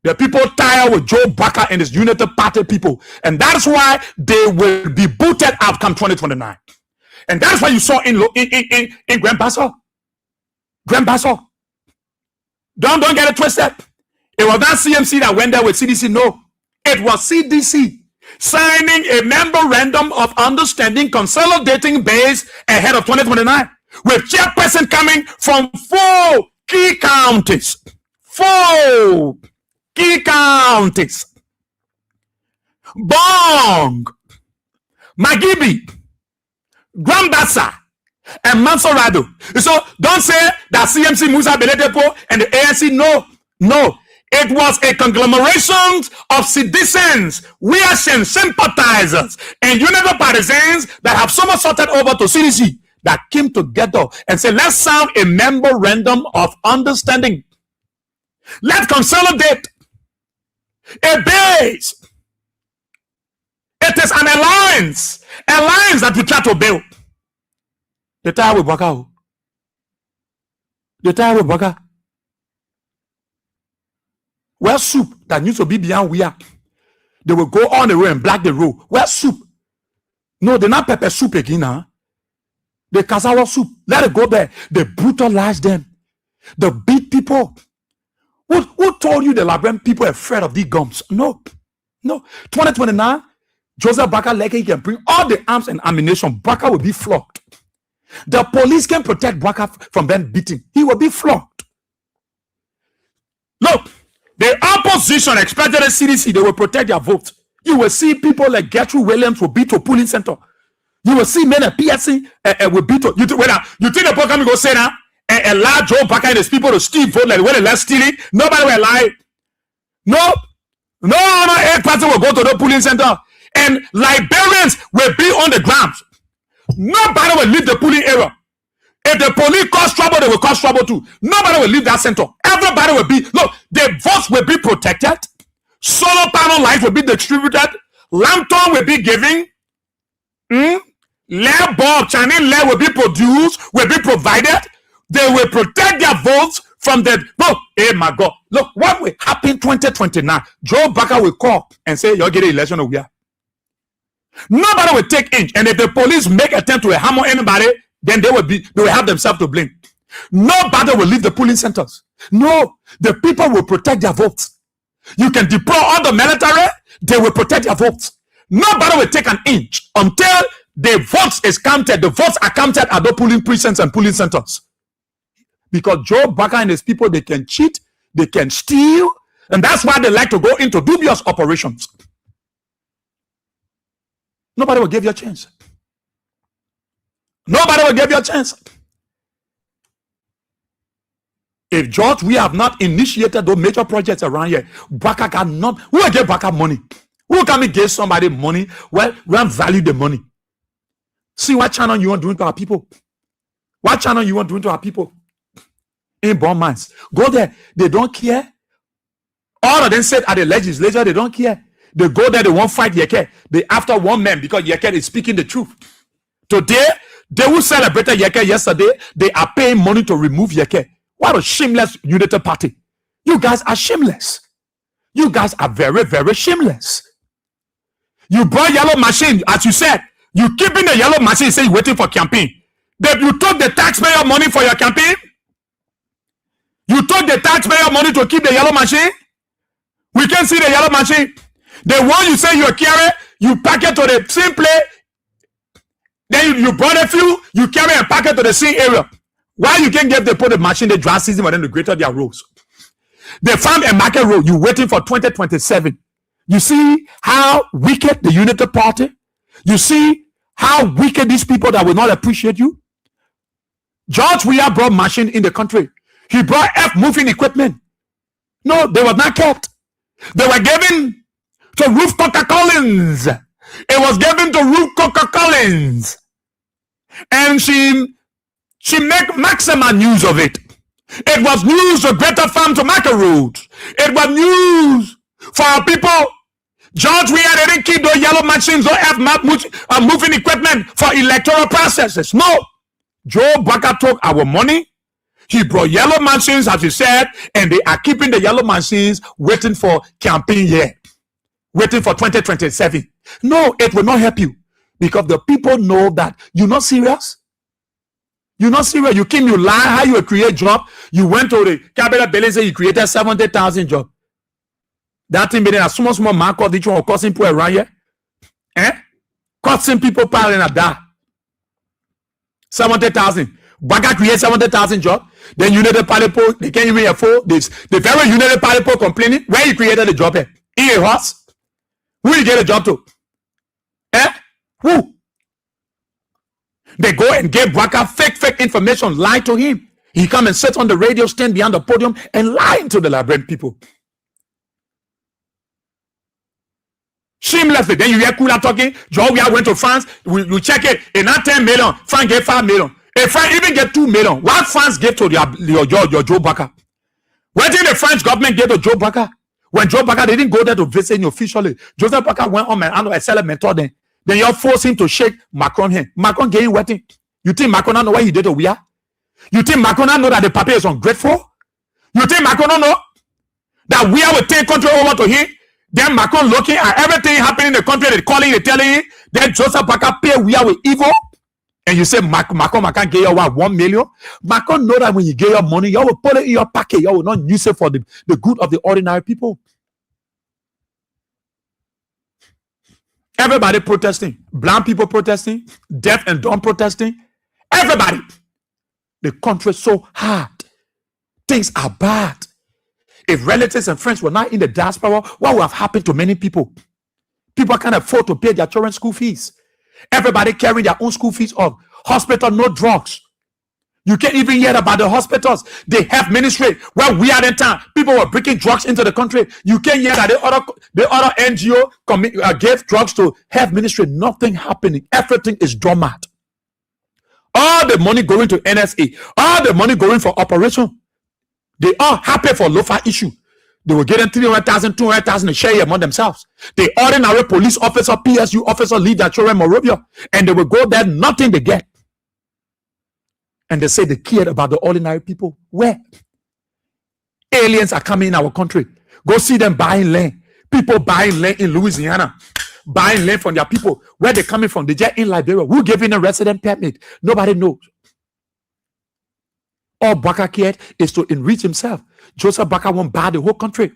The people tired with Joe Baker and his United Party people. And that's why they will be booted out come 2029. And that's why you saw in Grand Basso. Grand Basso. Don't get it twisted. It was not CMC that went there with CDC. No. It was CDC signing a memorandum of understanding consolidating base ahead of 2029 with chairperson coming from 4 key counties. 4 key counties. Bong, Magibi, Grambassa, and Mansorado. So don't say that CMC Musa Beledepo and the ANC. No. It was a conglomeration of citizens, Weahian sympathizers, and United Partisans that have somersaulted over to CDC that came together and said, let's sign a memorandum of understanding. Let's consolidate a base. It is an alliance that we try to build. The time with Baka. The time with Baka. Well, soup that used to be beyond we are. They will go on the road and black the road. Well, soup. No, they're not pepper soup again, huh? The cassava soup. Let it go there. They brutalize them. They beat people. Who told you the Liberian people are afraid of these gums? No. 2029, Joseph Baka Leke can bring all the arms and ammunition. Baka will be flogged. The police can protect Baka from them beating. He will be flogged. Look. The opposition expected the CDC, they will protect their votes. You will see people like Gertrude Williams will be to polling center. You will see men at PSC will be to. You think the program go say now a large Joe Baka and his people to steal vote like when they last stealing? Nobody will lie. No 8 person will go to the polling center. And Liberians will be on the grounds. Nobody will leave the polling area. If the police cause trouble, they will cause trouble too. Nobody will leave that center. Everybody will be, look, the votes will be protected. Solar panel light will be distributed. Lantern will be given. LED bulb, Chinese LED will be produced, will be provided. They will protect their votes from the vote. Oh my God. Look, what will happen 2029? Joe Baka will call and say, you'll get an election over here. Nobody will take inch. And if the police make attempt to hammer anybody, then they will have themselves to blame. Nobody will leave the polling centers. No, the people will protect their votes. You can deploy all the military, they will protect their votes. Nobody will take an inch until the votes is counted. The votes are counted at the polling precincts and polling centers. Because Joe Baka and his people, they can cheat, they can steal, and that's why they like to go into dubious operations. Nobody will give you a chance. Nobody will give you a chance. If George, we have not initiated those major projects around here, Baka cannot. Who will give Baka money? Who can give somebody money? Well, we don't value the money. See what channel you want doing to our people. What channel you want doing to our people? In born minds. Go there. They don't care. All of them said at the legislature, they don't care. They go there, they won't fight Yeke. They after one man because Yeke is speaking the truth. Today, they who celebrated Yeke yesterday, they are paying money to remove Yeke. What a shameless united party. You guys are shameless. You guys are very, very shameless. You brought yellow machine, as you said. You keeping the yellow machine, say you're waiting for campaign. That you took the taxpayer money for your campaign? You took the taxpayer money to keep the yellow machine? We can see the yellow machine. The one you say you're carrying, you pack it to the same place. Then you brought a few, you carry and pack it to the same area. Why you can't get the put the machine the dry season, but then they greater their roads? They found a market road. You waiting for 2027. You see how wicked the Unity Party? You see how wicked these people that will not appreciate you? George Weah brought machine in the country. He brought moving equipment. No, they were not kept. They were given to Ruth Coker Collins. It was given to Ruth Coker Collins. And she make maximum use of it. It was news for Greater Farm to Market Road. It was news for our people. George Weah didn't keep those yellow machines or moving equipment for electoral processes. No. Joe Baka took our money. He brought yellow machines, as he said, and they are keeping the yellow machines waiting for campaign year, waiting for 2027. No, it will not help you because the people know that you're not serious. You're not serious. You came, you lie, how you create job. You went to the cabinet building, say you created 70,000 jobs. That thing being a small mark of each one causing people around here. Causing people piling at that. 70,000. Baka create 70,000 jobs. Then United Party poll, they can't even afford this. The very United Party poll complaining, where you created the job here? In a horse? Who you get a job to? Who? They go and give Baka fake information, lie to him. He come and sit on the radio stand behind the podium and lie to the Liberian people. Shamelessly. Then you hear Kula talking. Joe, we went to France. We check it. And not 10 million. France gave 5 million. If France even get 2 million, what France gave to your Joe Baka? Where did the French government give to Joe Baka? When Joe Baka, they didn't go there to visit him officially. Joseph Baka went on and I sell a method then. Then you force him to shake Macron hand. Macron getting wetting. You think Macron don't know what he did to Weah? You think Macron don't know that the paper is ungrateful? You think Macron don't know that Weah will take control over to him? Then Macron looking at everything happening in the country, they calling, they telling him. Then Joseph Baka pay Weah with evil. And you say Macron get you 1 million. Macron know that when you get your money, you will put it in your pocket. You will not use it for the good of the ordinary people. Everybody protesting. Blind people protesting. Deaf and dumb protesting. Everybody. The country is so hard. Things are bad. If relatives and friends were not in the diaspora, what would have happened to many people? People can't afford to pay their children's school fees. Everybody carrying their own school fees of hospital, no drugs. You can't even hear about the hospitals. They have ministry where we are in town. People were bringing drugs into the country. You can't hear that the other NGO gave drugs to health ministry. Nothing happening. Everything is dormant. All the money going to NSA. All the money going for operation. They are happy for local issue. They will get them 300,000, 200,000 to share among themselves. The ordinary police officer, PSU officer leave their children Morovia, and they will go there, nothing they get. And they say they cared about the ordinary people. Where? Aliens are coming in our country. Go see them buying land. People buying land in Louisiana, buying land from their people. Where they coming from? They just in Liberia. Who giving a resident permit? Nobody knows. All Baka cared is to enrich himself. Joseph Baka won't buy the whole country.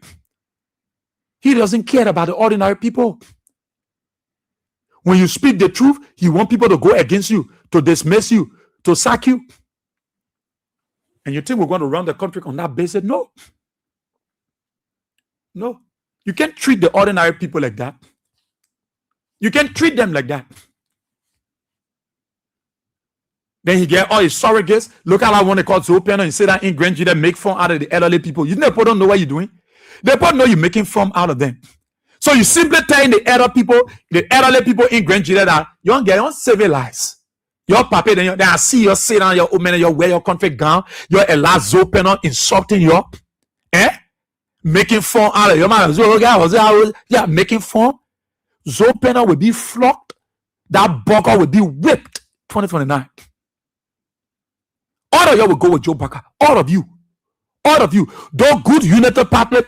He doesn't care about the ordinary people. When you speak the truth, he wants people to go against you, to dismiss you, to sack you. And you think we're going to run the country on that basis? No. No. You can't treat the ordinary people like that. You can't treat them like that. Then he get all his surrogates. Look at I want to call Zopiano and say that in Grand Judah make fun out of the elderly people. You know, people don't know what you're doing. They probably know you're making fun out of them. So you simply telling the elderly people in Grand Judah that you don't get on civilize. Your papa, then I see you sit down, your woman, you wear your country gown, you're a last Zopiano insulting you, making fun out of your man. Yeah, making fun. Zopiano will be flogged. That bugger will be whipped. 2029. All of you will go with Joe Baka. All of you. All of you. Those good united party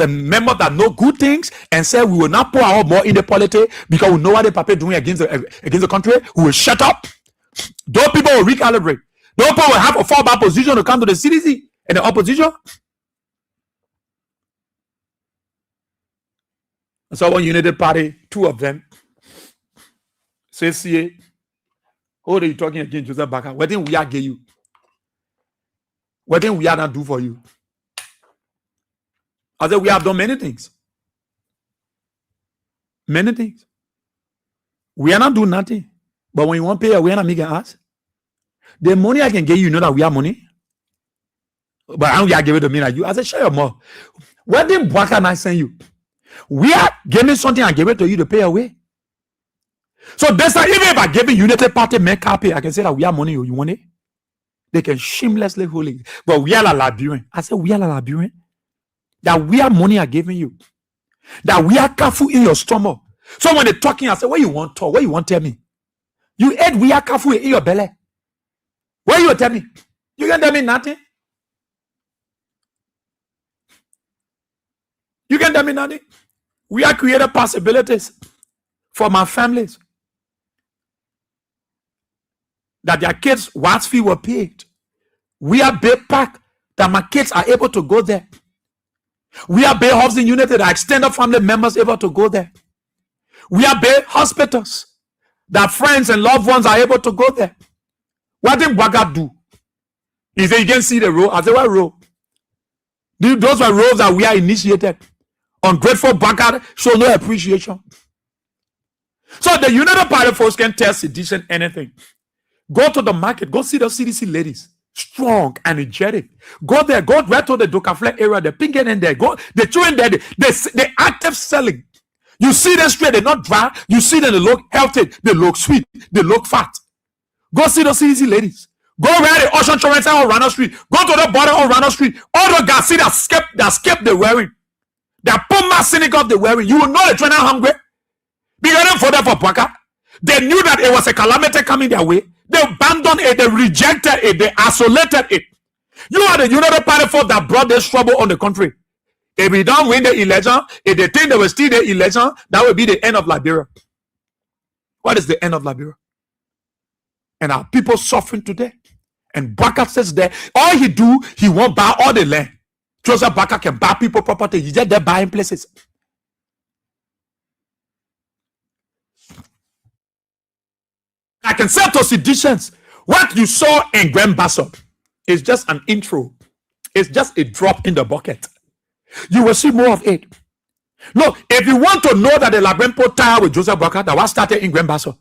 members that know good things and say we will not pour our more in the politics because we know what the party doing against the country. We will shut up. Those people will recalibrate. Those people will have a fallback position to come to the CDC and the opposition. So one united party, two of them, say, CA, what are you talking against Joseph Baka? What did we are give you? What did we are not do for you? I said, we have done many things. Many things. We are not doing nothing. But when you want to pay, we are not making us. The money I can get you know that we have money. But I don't give it to me like you. I said, share your mouth. What did Baka not send you? We are giving something and give it to you to pay away. So that's why even if I give United Party make copy, I can say that we have money. You want it? They can shamelessly hold it. But we are a Liberian. I said, we are a Liberian. That we have money are giving you. That we are careful in your stomach. So when they're talking, I say, what you want to talk? What you want to tell me? You ate we are careful in your belly. What you tell me? You can tell me nothing. You can tell me nothing. We are creating possibilities for my families. That their kids' watch fee were paid. We are big pack that my kids are able to go there. We are big housing units that extended family members able to go there. We are big hospitals that friends and loved ones are able to go there. What did Baga do? He said, you can see the road. I said, what road? Those were roads that we are initiated. Ungrateful Baga show no appreciation. So the United Party folks can tell sedition anything. Go to the market. Go see the CDC ladies. Strong, energetic. Go there. Go right to the Dokafle area. The pink in there. Go. They're chewing there. They active selling. You see them straight. They're not dry. You see them. They look healthy. They look sweet. They look fat. Go see the CDC ladies. Go where the Ocean Torrance on Rana Street. Go to the border on Rana Street. All the guys see that skip they're wearing. That Puma cynic of they're wearing. You will know they're trying to hungry. Because they fought for Baka. They knew that it was a calamity coming their way. They abandoned it, they rejected it, they isolated it. You are the United Party folks that brought this trouble on the country. If we don't win the election, if they think they will steal the election, that will be the end of Liberia. What is the end of Liberia? And our people suffering today. And Baka says that all he do, he won't buy all the land. Joseph Baka can buy people property. He's just there buying places. I can say to seditions, what you saw in Grand Bassop is just an intro. It's just a drop in the bucket. You will see more of it. Look, if you want to know that the Labempo tire with Joseph Baka that was started in Grand Bassop,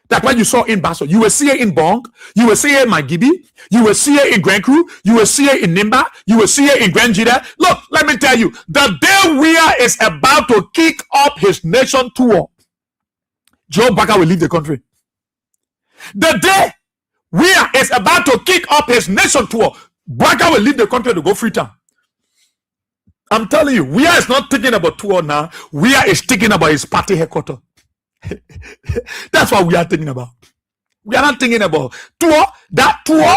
that's what you saw in Bassop. You will see it in Bong. You will see it in Magibi. You will see it in Grand Cru. You will see it in Nimba. You will see it in Grand Jida. Look, let me tell you, the day Weah is about to kick up his nation tour, Joe Baka will leave the country. The day Weah is about to kick up his nation tour, Baka will leave the country to go Freetown. I'm telling you, Wia is not thinking about tour now. Wia is thinking about his party headquarters. That's what we are thinking about. We are not thinking about tour. That tour.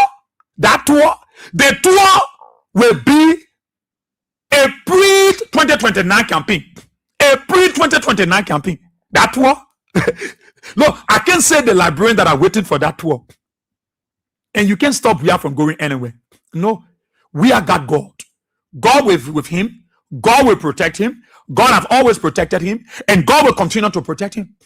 The tour will be a pre-2029 campaign. A pre-2029 campaign. That tour. No, I can't say the Liberians that are waiting for that tour. And you can't stop Wia from going anywhere. No, Wia got God. God with him. God will protect him. God have always protected him. And God will continue to protect him.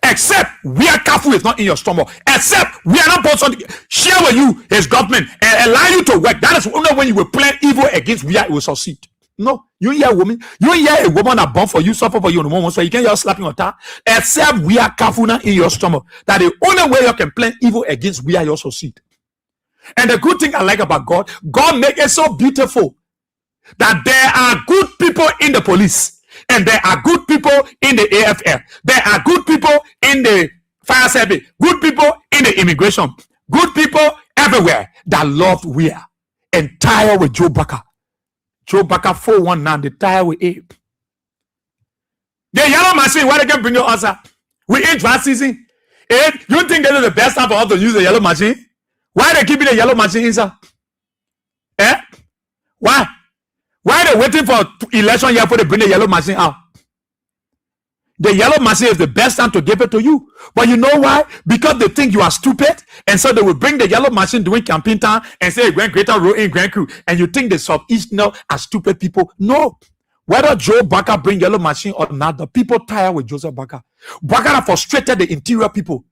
Except we are careful is not in your stomach. Except we are not supposed to share with you his government and allow you to work. That is only when you will plan evil against we it will succeed. No, you hear a woman, you hear a woman that born for you, suffer for you in the moment, so you can't just slapping on her. Except we are careful not in your stomach. That the only way you can plan evil against we are you succeed. And the good thing I like about God, God make it so beautiful that there are good people in the police, and there are good people in the AFL, there are good people in the fire service, good people in the immigration, good people everywhere that loved Wia and tired with Joe Baker. Joe Baker 419, they tired with Abe. The yellow machine, why they can bring your answer? We ain't dry season. Abe, you think this is the best time for us to use the yellow machine? Why they keeping the yellow machine inside? Eh? Why? Why are they waiting for election year before they bring the yellow machine out? The yellow machine is the best time to give it to you. But you know why? Because they think you are stupid. And so they will bring the yellow machine during campaign time and say, Grand Greater Road in Grand Crew. And you think the Southeasterners are stupid people. No. Whether Joe Baker bring yellow machine or not, the people tired with Joseph Baker. Baker frustrated the interior people.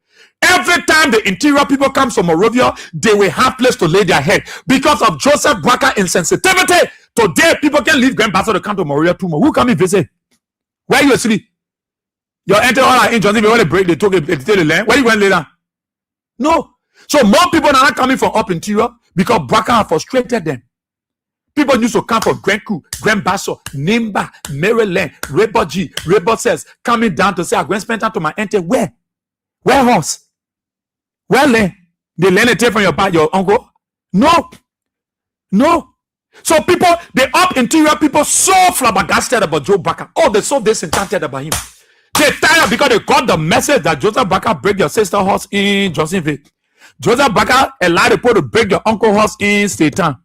Every time the interior people come from Morovia, they will have place to lay their head. Because of Joseph Baker insensitivity, today people can leave Grand Basso to come to Morovia tomorrow. Who come and visit? Where you asleep? Your enter all our agents, if you want to break, they take the land. Where you going later? No. So more people are not coming from up interior because Baker have frustrated them. People used to come from Grand Crew, Grand Basso, Nimba, Maryland, Rebel G, Rebel says, coming down to say, I'm going to spend time to my enter. Where? Where horse? Where land? They land it from your uncle? No. No. So people, the up interior people so flabbergasted about Joe Baker. Oh, they're so disenchanted about him. They tired because they got the message that Joseph Baker break your sister horse in Johnsonville. Joseph Baker allowed the people to break your uncle horse in Satan.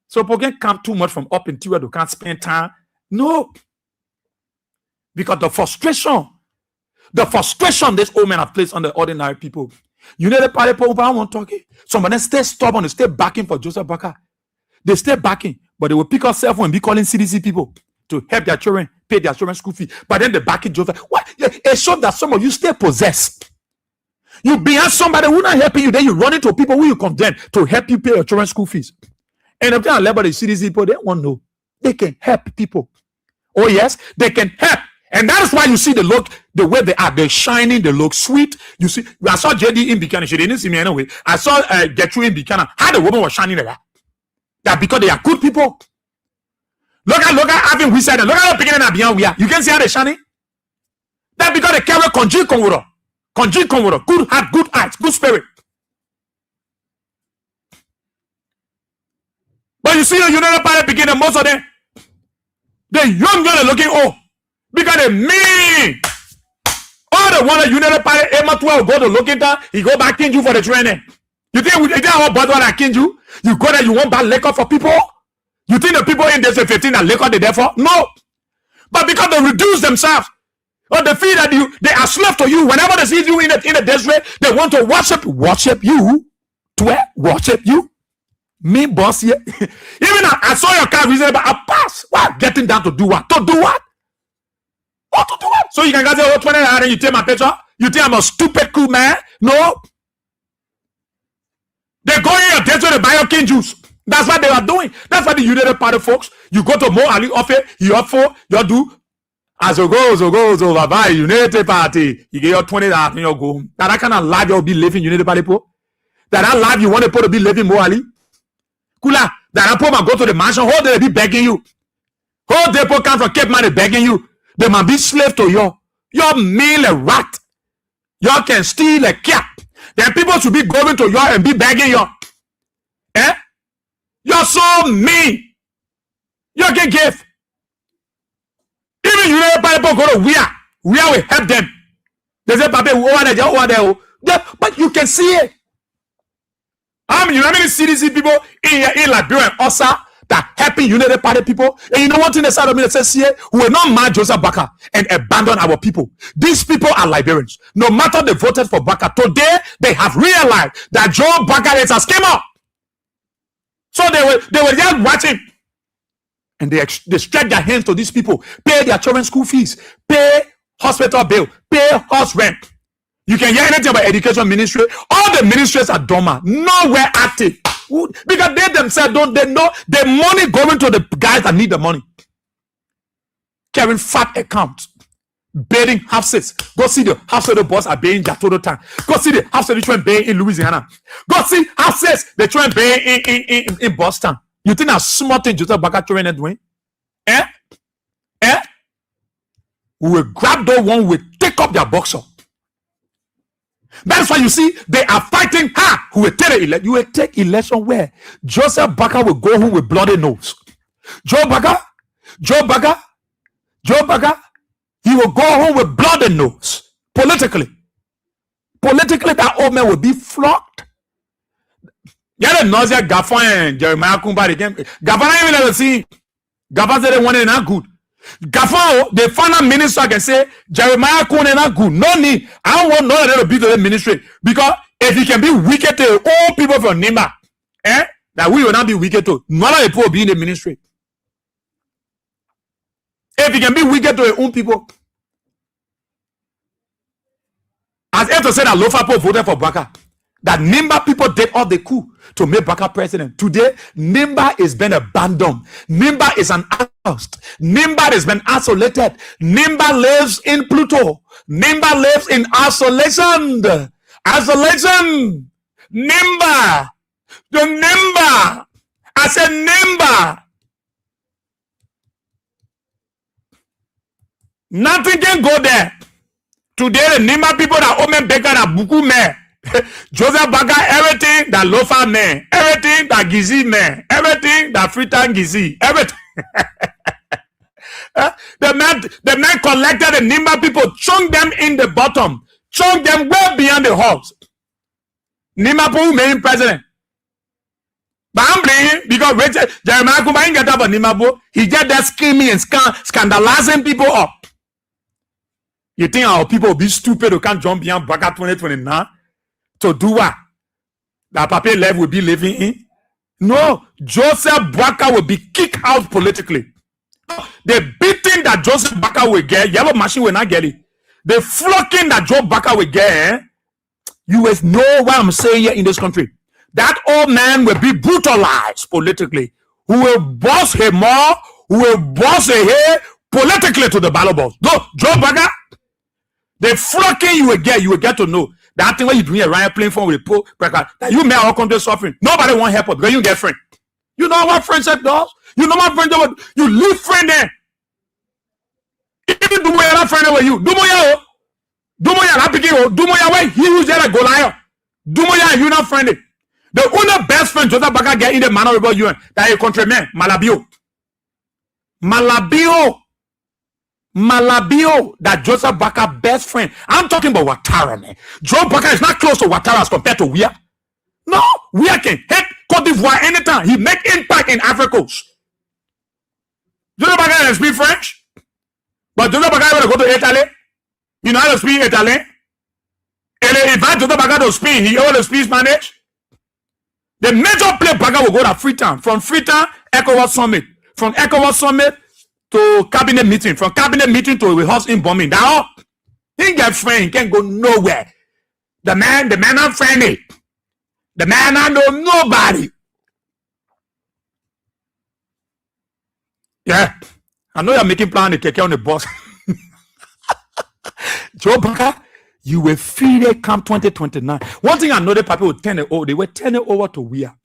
So people can't come too much from up interior to can't spend time. No. Because the frustration this old man have placed on the ordinary people. You know the party people I want talking. Some of them stay stubborn, they stay backing for Joseph Baker. They stay backing, but they will pick up cell phone and be calling CDC people to help their children pay their children's school fee. But then they backing Joseph. What? It shows that some of you stay possessed. You behind somebody who not helping you, then you run into people who you condemn to help you pay your children's school fees. And if they are level the CDC people, they won't know. They can help people. Oh yes, they can help. And that's why you see the look, the way they are, they're shining, they look sweet. You see, I saw JD in Buchanan. She didn't see me anyway. I saw Gertrude in Buchanan. How the woman was shining like that. That because they are good people. Look at having we said that. Look at the beginning of beyond we are. You can see how they're shining. That because they carry conjunct good heart, good eyes, good spirit. But you see, you know the part beginning, most of them, the young girl are looking old. Because they mean. All the one that you know the part, Emma 12 go to look at that, he go back in you for the training. You think our bad one that kill you? You go there, you want bad liquor for people? You think the people in this 15 are liquor they there for? No. But because they reduce themselves, or they feel that they are slave to you. Whenever they see you in the desert, they want to worship you. To worship you. Me boss here. Even I saw your car reasonable, I pass. What? Getting down to do what? To do what? What to do what? So you can go say, oh, 20 and you take my picture? You think I'm a stupid cool man? No. They go in your desert to buy your cane juice. That's what they are doing. That's what the United Party folks. You go to Mo Ali office, you up for, you do. As you go, bye, United Party. You get your 20 and you go home. That kind of life you'll be living United Party people. That life you want to put to be living Mo Ali. Kula, that I go to the mansion, whole day they be begging you. Whole day people come from Cape Man, they begging you. They might be slave to you. You're mean a rat. You can steal a cat. Then people should be going to you and be begging you. Eh? You're so mean. You can give. Even you know people go to where we help them. They say, Papa, over there. But you can see it. You know how many CDC people in Liberia and Osa that helping United Party people? And you know one thing they said of me that says here, we will not march Joseph Baka and abandon our people. These people are Liberians. No matter they voted for Baka, today they have realized that Joe Baka is a scammer. So they were just watching. And they stretch their hands to these people, pay their children's school fees, pay hospital bill, pay house rent. You can hear anything about education ministry. All the ministries are dormant, nowhere active. Because they themselves they know the money going to the guys that need the money. Carrying fat accounts, bidding houses. Go see the houses the boss are paying their total time. Go see the houses they try and pay in Louisiana. Go see houses they try and pay in Boston. You think that's small thing Joseph Baka throwing it doing? We will grab the one, we will take up their boxer. That's why you see they are fighting hard. Who will take election? You will take election where Joseph Baka will go home with bloody nose. Joe Baka, he will go home with bloody nose. Politically, that old man will be flogged. Yeah, the nausea Gafan and Jeremiah Kumba again. Gafan even never see. Gafan said they wanted not good. Gafan, the final minister can say Jeremiah Kumba not good. No need. I don't want none of them to be to the ministry because if he can be wicked to all people from Nimba, that we will not be wicked to. None of the people will be in the ministry. If he can be wicked to your own people, as if to say that Lofa people voted for Baka. That Nimba people did all they could to make Baka president. Today, Nimba is been abandoned. Nimba is an outcast. Nimba has been isolated. Nimba lives in Pluto. Nimba lives in isolation. Isolation. Nimba. The Nimba. I said Nimba. Nothing can go there. Today, the Nimba people that omen bigger than Buku me. Joseph Baka, everything that Lofa man, everything that Gizi man, everything that Fritan Gizi, everything. The man collected the Nimba people, chunk them in the bottom, chunk them well beyond the halls. Nimba people made him president. But I'm blaming because Jeremiah Kumba ain't get up on Nimba people. He just there screaming and scandalizing people up. You think our people will be stupid who can't jump beyond Baka 2029? To do what? That Papa Lev will be living in? No, Joseph Baka will be kicked out politically. The beating that Joseph Baka will get, Yellow Machine will not get it. The flocking that Joe Baka will get, you guys know what I'm saying here in this country. That old man will be brutalized politically. Who will boss him more, who will boss him here politically to the ballot box. No, Joe Baka, the flocking you will get to know. That thing where you doing a riot playing phone with the that you may all come to suffering. Nobody want help because you get friend. You know what friend said does? You know my friend does? You leave friend there. Even do my other friend with you. Do my not begin. Do my way. He who's there go liar. Do my you not friendly. The only best friend Joseph Baka get in the manner about you that a countryman Malabio. Malabio, that Joseph Baka best friend. I'm talking about Ouattara, man. Joe Baka is not close to Ouattara as compared to Wia. No, Wia can hit Cote d'Ivoire anytime. He make impact in Africa. Joseph Baka doesn't speak French, but Joseph Baka will go to Italy. You know how to speak Italian? And if I Joseph Baka to speak, he always speaks Spanish. The major play Baka will go to Freetown. From Freetown, ECOWAS Summit. From ECOWAS Summit to cabinet meeting, from cabinet meeting to a house in bombing. Now, he get friend, he can't go nowhere. The man not friendly. The man not know nobody. Yeah, I know you're making plan to take care on the boss. Joe Baka, you will feed it come 2029. One thing I know, the people will turn it over. They will turn it over to we are.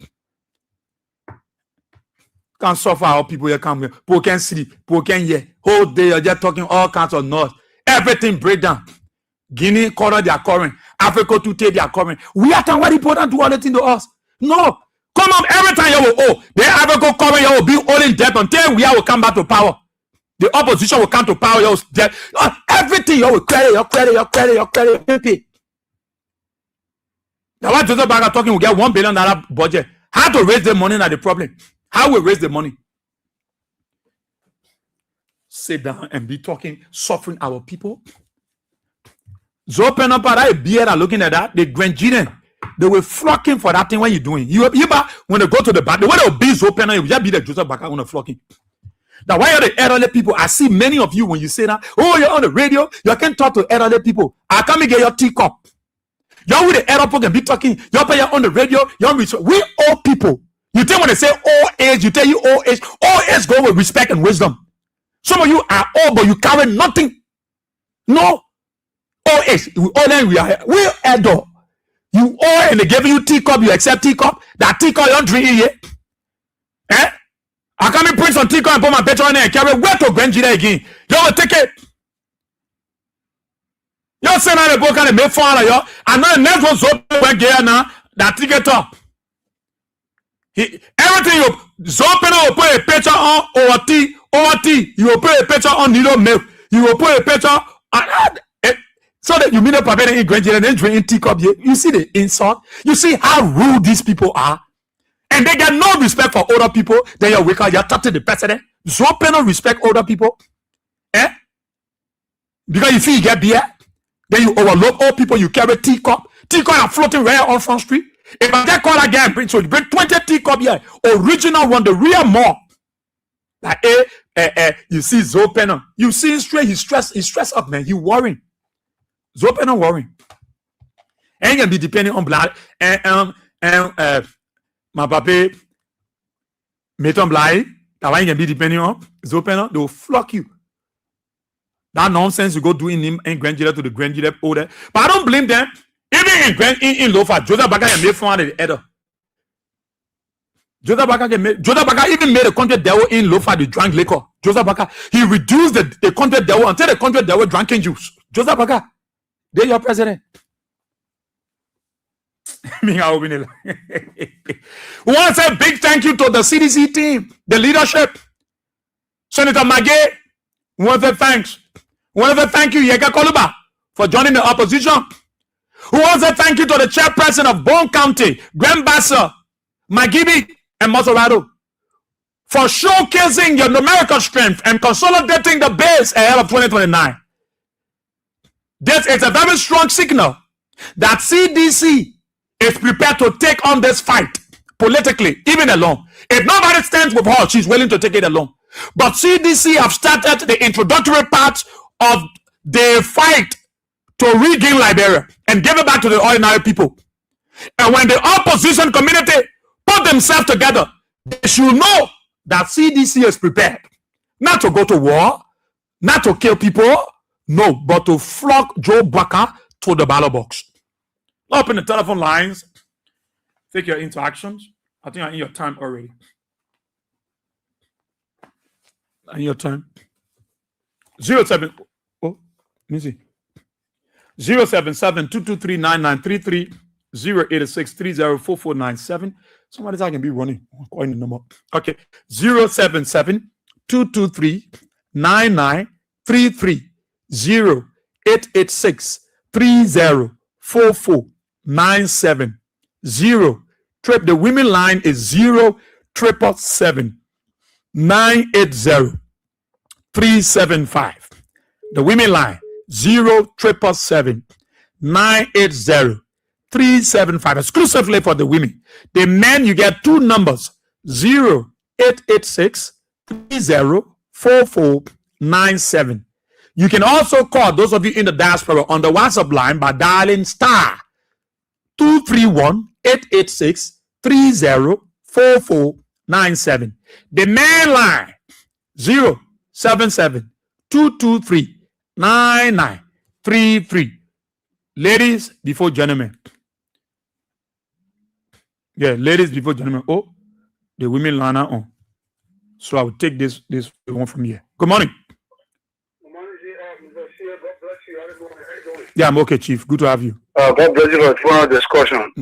Can't suffer how people here come here. People can sleep. People can hear. Whole day you're just talking all kinds of noise. Everything break down. Guinea corner they are coming. Africa to take they are coming. We are talking what important to all the thing to us. No. Come on, every time you will owe. They ever go cover, you will be owing debt until we will come back to power. The opposition will come to power, your debt. Everything you will credit. Now what Joseph Baga talking, we get $1 billion budget. How to raise the money, not the problem. How we raise the money? Sit down and be talking, suffering our people. Zopen up at beer and looking at that. The grandchildren, they were flocking for that thing. What you doing? You when they go to the back, the way they'll be Zopen, you just be the Joseph Baga on the flocking. Now, why are the elderly people? I see many of you when you say that, oh, you're on the radio, you can talk to elderly people. I come and get your teacup. You're with the elderly people can be talking. You're on the radio. We old people. You think when they say old age, you tell you old age. Old age go with respect and wisdom. Some of you are old, but you carry nothing. No. Old age. We elder. You old and they give you teacup, you accept teacup. That teacup you don't drink it yet. Eh? I can't print some teacup and put my picture on there and carry where to Benji again. You will take it. You send out the book and make fun of you. And now the next one's open when get now that ticket up. Everything you open will put a picture on over tea. You will put a picture on needle milk. You will put a picture on so that you meet up and eat Benji and then drink teacup. You see the insult. You see how rude these people are. And they get no respect for older people. Then you wake up, you're talking to the president. So no respect older people. Because you feel you get beer. Then you overlook old people, you carry teacup. Teacup are floating right on Front Street. If I get called again, so you bring 20 teacup here. Original one, the real more. Like you see Zopena. You see him straight, he's stressed up, man. He worrying. Zopena worrying. Ain't gonna be depending on blood. My papa, meton blind, that why you can be depending on Zopena, they will flock you. That nonsense you go do in grandchildren to the grandchildren older. But I don't blame them. Even in Lofa, Joseph Baga can make fun of the elder. Joseph Baga even made a country devil in Lofa, the drank liquor. Joseph Baga, he reduced the country devil until the country devil drinking juice. Joseph Baga, they're your president. We want to say a big thank you to the CDC team, the leadership. Senator Magé, we want to say thanks. We want to say thank you, Yeka Koluba, for joining the opposition. We want to say thank you to the chairperson of Bone County, Grand Bassa, Magibi, and Maserado, for showcasing your numerical strength and consolidating the base ahead of 2029. This is a very strong signal that CDC is prepared to take on this fight politically, even alone. If nobody stands with her, she's willing to take it alone. But CDC have started the introductory part of the fight to regain Liberia and give it back to the ordinary people. And when the opposition community put themselves together, they should know that CDC is prepared not to go to war, not to kill people, no, but to flock Joe Baca to the ballot box. Open the telephone lines. Take your interactions. I think I'm in your time already. In your time. 07. Oh, let me see. 077-223-9933 086-304497. Somebody's I can be running. I'm calling the number. Okay. 077-223-9933 0-886-304497 trip. The women line is 0-777-980-375. The women line 0-777-980-375 exclusively for the women. The men, you get two numbers 0-886-304497. You can also call those of you in the diaspora on the WhatsApp line by dialing star 231-886-304497. The main line 077-223-9933. Ladies before gentlemen. Yeah, ladies before gentlemen. Oh, the women line are on. So I will take this one from here. Good morning. Yeah, I'm okay, Chief. Good to have you. God bless you for the discussion.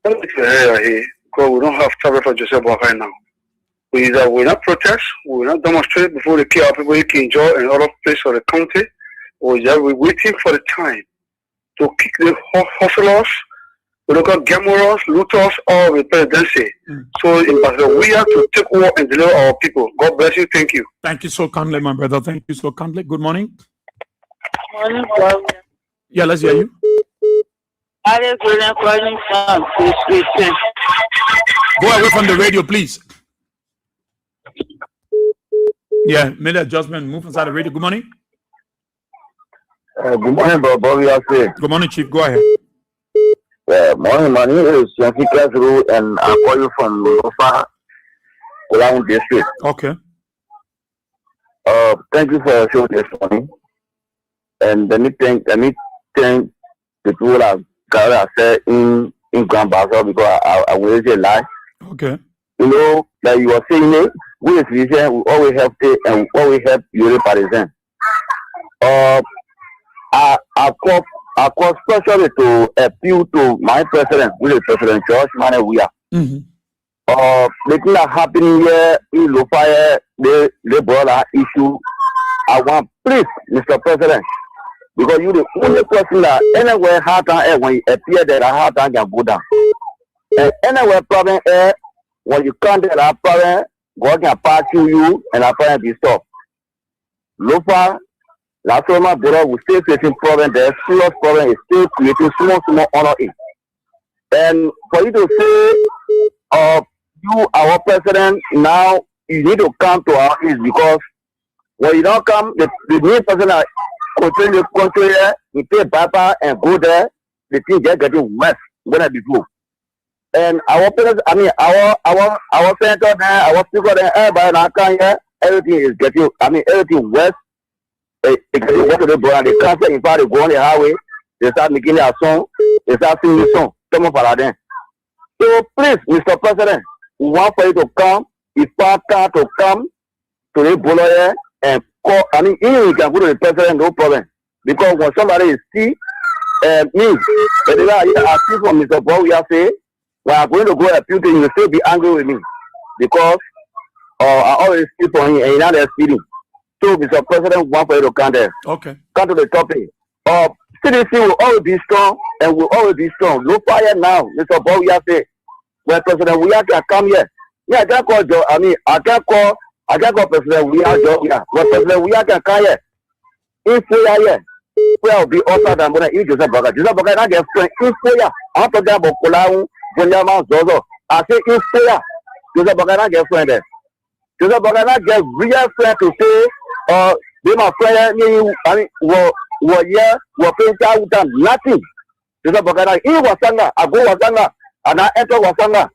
Here, because we don't have trouble for Joseph Boak right now. We will not protest, we will not demonstrate before the PR people can enjoy in other place of the county. We're waiting for the time to kick the hustlers, the local gamblers, looters, all the presidency. So we have to take over and deliver our people. God bless you. Thank you. Thank you so kindly, my brother. Thank you so kindly. Good morning. Morning, brother. Yeah, let's hear you. I just calling from this. Go away from the radio, please. Yeah, made an adjustment. Move inside the radio. Good morning. Good morning, Bobby. Good morning, Chief. Go ahead. Morning, my name is Yantika Zuru, and I call you from Lofa, Kulang District. Okay. Thank you for your show this morning. And let me thank the people that got said in Grand Bazaar because I will say lie. Okay. You know, like you are saying it, we as vision, we always help it and we always help you represent. I call especially to appeal to my president, which is President George Manewuya. Making that happening here in Lofaya, they brought that issue. I want, please, Mr. President, because you're the only person that anywhere hard time when you appear there, a hard time can go down. And anywhere problem air, when you can't get that problem, God can pass you and that problem be stopped. Lofa, last time my brother will still facing problem, the serious problem is still creating small honor in. And for you to say, you, our president, now you need to come to our ears because when you don't come, the new person that control the country here, you take Papa and go there, the thing just getting worse than it before. And our president, I mean, our senator there, our speaker there, everybody now come here, everything is getting, everything worse. They go to the brand, they cancel in fact, they go on the highway, they start making their song, they start singing the song. Come on for them. So please, Mr. President, we want for you to come, if Papa to come to the Boloye and call, even you can go to the president, no problem. Because when somebody is sick, me, but they are asking for Mr. Paul, we are saying, when I'm going to go appeal to you, you still be angry with me. Because I always speak for him and you're not speaking. So, Mr. President, we want for you to come there. Okay. Come to the topic. CDC will always be strong and will always be strong. No fire now, Mr. Paul, we are saying, when President we can come here. Yeah, I can't call Joe. I can't call President we are Joe. Yeah, when President we can come here. If we are here, we will be offered and going to eat Joseph Boak. Joseph Boak, I get friend. If we are, I'm talking about Kolau, Benjamin Zozo. I say if we are, Joseph Boak, I get friend there. Joseph Boak, I get real friend to say, they my friend, we're here, we're paying out nothing. Joseph Boak, he was Wasanga, I go Wasanga. And I enter Wasanga.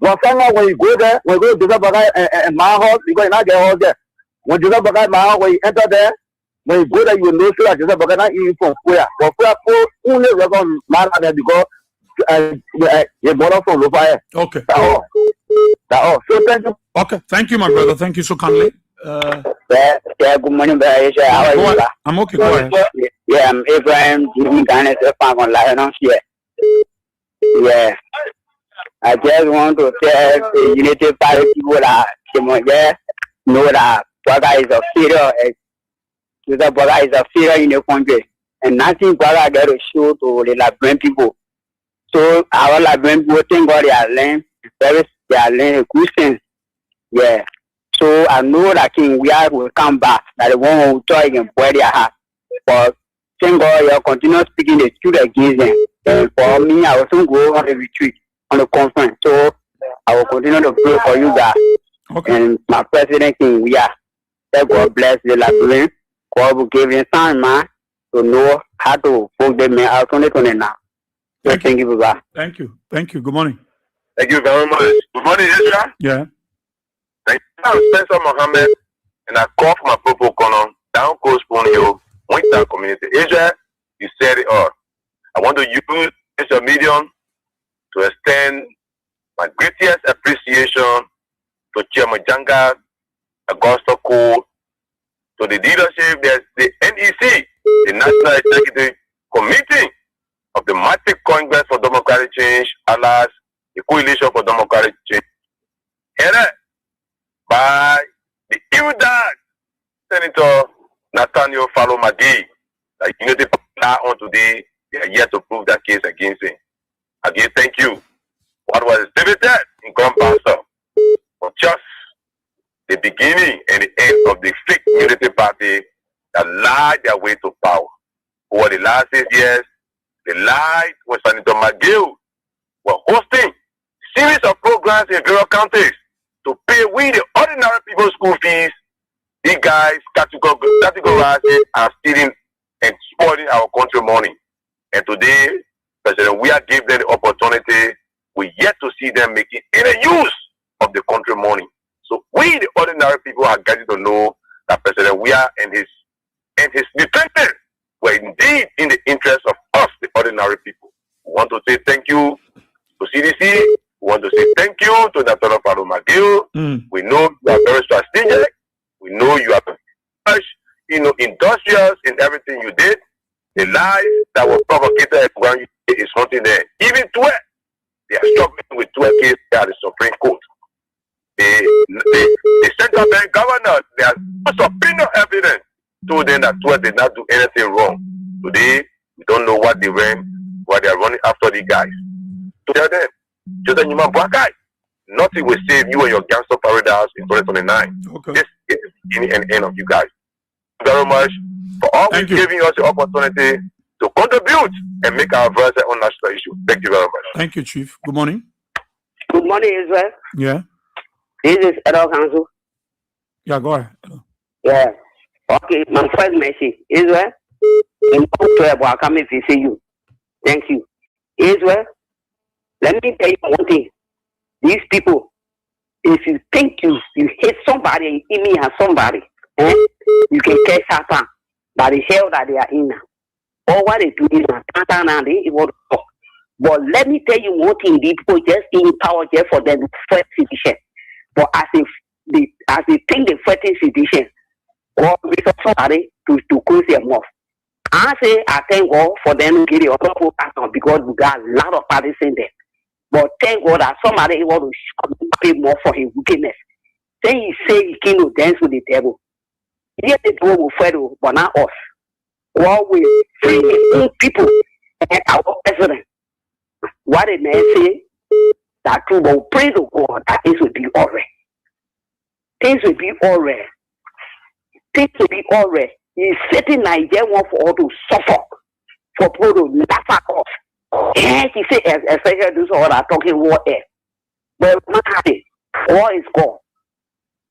Wasanga, when you go there, when you go to Joseph Boak and my house, you go not get house there. When Joseph Boak and my house, when you enter there, when you go there, you will know sure that Joseph Boak not even from where. For where, only record man there because you brought from Lofaya. Okay. That's all. So thank you. Okay. Thank you, my brother. Thank you so kindly. Good morning, how are you? I'm okay. Go ahead. Yeah, I'm Abraham. Yeah, I just want to tell the Unity Party people that know that Boak is a failure. Boak is a failure in the country, and nothing Boak get to show to the Liberian people. So our Liberian people think God they are learning a good sense. Yeah. So I know that King we will come back. That the one who try and boy their heart. But thank God you continue speaking the truth against them. And for me, I will soon go on the retreat, on the conference. So I will continue to pray for you guys. Okay. And my president King we are. That God bless the Liberian. God will give him time, man, to know how to hold them out on it now. So thank you, Baba. Thank you. Thank you. Good morning. Thank you very much. Good morning, Israel. Yeah. Thank you. I'm Spencer Mohammed, and I call for my people Konon, down Coast Spoon Hill, Winter Community. Israel, you said it all. I want to use this medium to extend my greatest appreciation to Chairman Janga, Augusta Cole, to the leadership, the NEC, the National Executive Committee of the Matic Congress for Democratic Change, alias the Coalition for Democratic Change, headed by the Irritated Senator Nathaniel Fallow McGee. The Unity Party on today, they are yet to prove that case against him. Again, thank you. What was exhibited in Gunpowder was just the beginning and the end of the fake Unity Party that lied their way to power. Over the last 8 years, they lied when Senator McGill were hosting series of programs in various counties to pay we the ordinary people's school fees. These guys categorizing and stealing and spoiling our country money. And today, President Weah gave them the opportunity. We yet to see them making any use of the country money. So we, the ordinary people, are getting to know that President Weah and his lieutenants were indeed in the interest of us, the ordinary people. We want to say thank you to CDC. We want to say thank you to Nathaniel Fallow McGill. We know you are very strategic. We know you are industrious in everything you did. The lies that were propagated when you is something there. Even 12, they are struggling with 12 cases at the Supreme Court. The central bank governor, they are subpoena evidence, told them that 12 did not do anything wrong. Today, we don't know what they ran, why they are running after the guys. To tell them, just a human black guy, nothing will save you and your gangster paradise in 2029. Okay. This is the beginning and end of you guys. Thank you very much for always giving us the opportunity to contribute and make our voice on national issue. Thank you very much. Thank you, Chief. Good morning. Good morning, Israel. Yeah. This is Adult Council. Yeah, go ahead. Yeah. Okay, my first message, Israel. In October, I'll come and visit you. Thank you. Israel, let me tell you one thing. These people, if you think you hate somebody, you me as somebody, you can catch Satan by the hell that they are in now. All what they do is Satan and they want to talk. But let me tell you one thing, these people just in power just for them first edition. But as they think the first edition, or with somebody to close their mouth. I say I thank God for them to get the other people because we got a lot of parties in there. But thank God that somebody want to pay more for his wickedness. Then he say he came to dance with the devil. Yes, the devil will fight, but not us. While we free people and our president. What did they say? That we will pray to God that things will be all right. Things will be all right. Things will be all right. He's sitting Nigeria one for all to suffer, for people to laugh at us. And he said, especially those who are talking war air. But not happy. War is gone.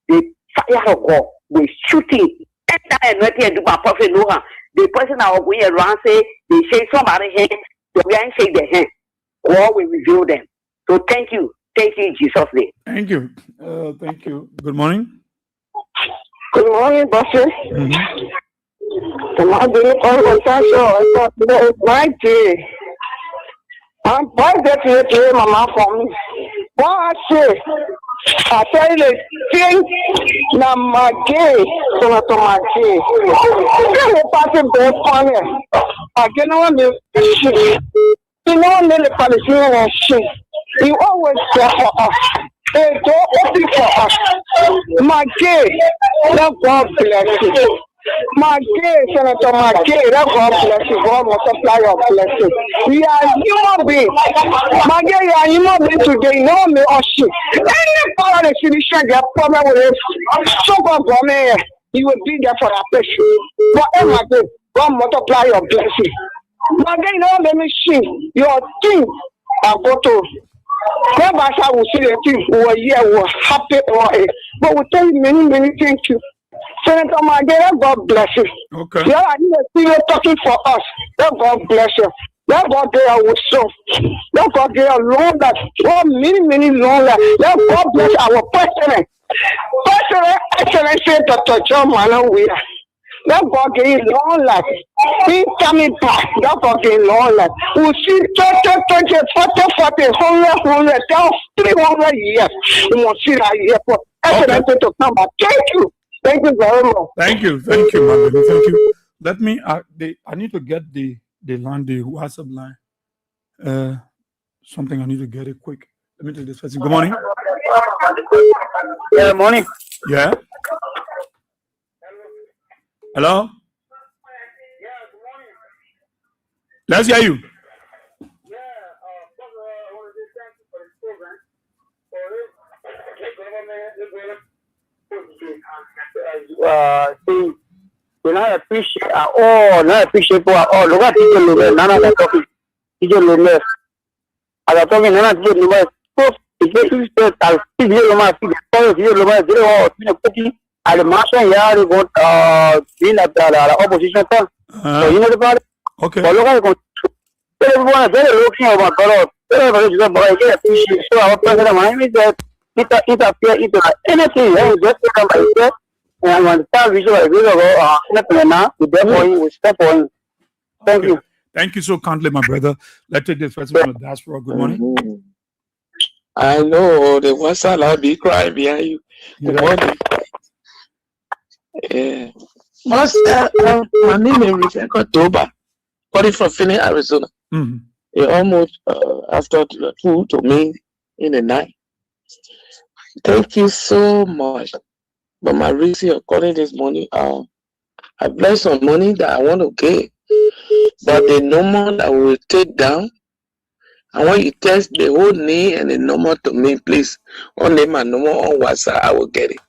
The fire of God will shooting. And nothing to my prophet Noah. The person that was going around say they shake somebody's hand, they can't shake their hand. God will reveal them. So thank you in Jesus' name. Thank you. Thank you. Good morning. Good morning, Buster. My day. I'm quite to Mama for me. What I say, I tell you, think na my gay, so not my gay. I'm passing back on it. I get on the shit. You know, the Palestinian shit. You always care for us. They don't open for us. My gay, let God bless you. My gay, Senator, my gay, let God bless you. God multiply your blessing. We are human beings. My gay, you are human beings today. You know me or shit. Any part of the solution, their problem with it. So God, you will be there for that person. But my gay, God multiply your blessing. My gay, you know, let me see your thing. I go to. Grandmaster will see the thing. We were here, we were happy, but we tell you many thank you. Senator Mandela, God bless you. Okay. Yeah, I need to see you talking for us. Let God bless you. Let God get our soul. Let God get a long life. Oh, many long life. Let God bless our president. President, Excellency Dr. John Manawiya. Let God get a long life. He coming back. Let God get a long life. We see 20, 40, 100, 300 years. We will see that year for Excellency to come back. Thank you. Thank you very much. Thank you, my baby. Thank you. Let me. I need to get the line, the WhatsApp line. Something I need to get it quick. Let me take this person. Good morning. Yeah, morning. Yeah. Hello. Let's hear you. See, we not appreciate at all, not appreciate for at all. Look at teacher Lume, none of that talking. Teacher Lume, as I talking, none of teacher Lume. So, if you say, I'll see you Lume, see the story, teacher Lume, zero or two cookie, and the master here, they got being at the opposition. So, you know the part? Okay. But look at it. Everyone is very looking about God. Everybody is about to appreciate. So, our president, my name is that interfere into anything, just come by that. And when the time visual we step on. Thank you. Thank you so kindly, my brother. Let's take this person from the diaspora. Good morning. I know the ones I'll be crying behind you. Good morning. My name is Rebecca Toba, calling from Phoenix, Arizona. Almost after 2 to me in the night. Thank you so much. But my reason of calling this morning, I bless some money that I want to get, but the number that will take down, I want you to text the whole name and the number to me, please. Only my number on WhatsApp, I will get it.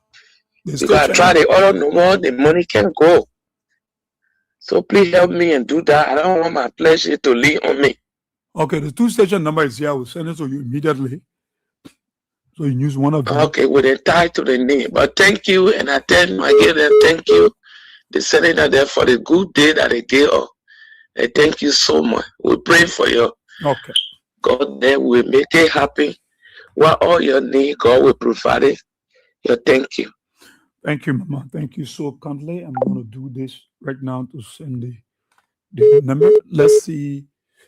Because I try the other number, the money can go. So please help me and do that. I don't want my pleasure to lean on me. Okay, the 2-station number is here. I will send it to you immediately. So you use one of them. Okay, with a tie to the name. But thank you, and I tell my girl and thank you, the senator there, for the good day that they gave us. And thank you so much. We pray for you. Okay. God then will make it happen. What all your need, God will provide it. Thank you. Thank you, Mama. Thank you so kindly. I'm going to do this right now to send the number. Let's see.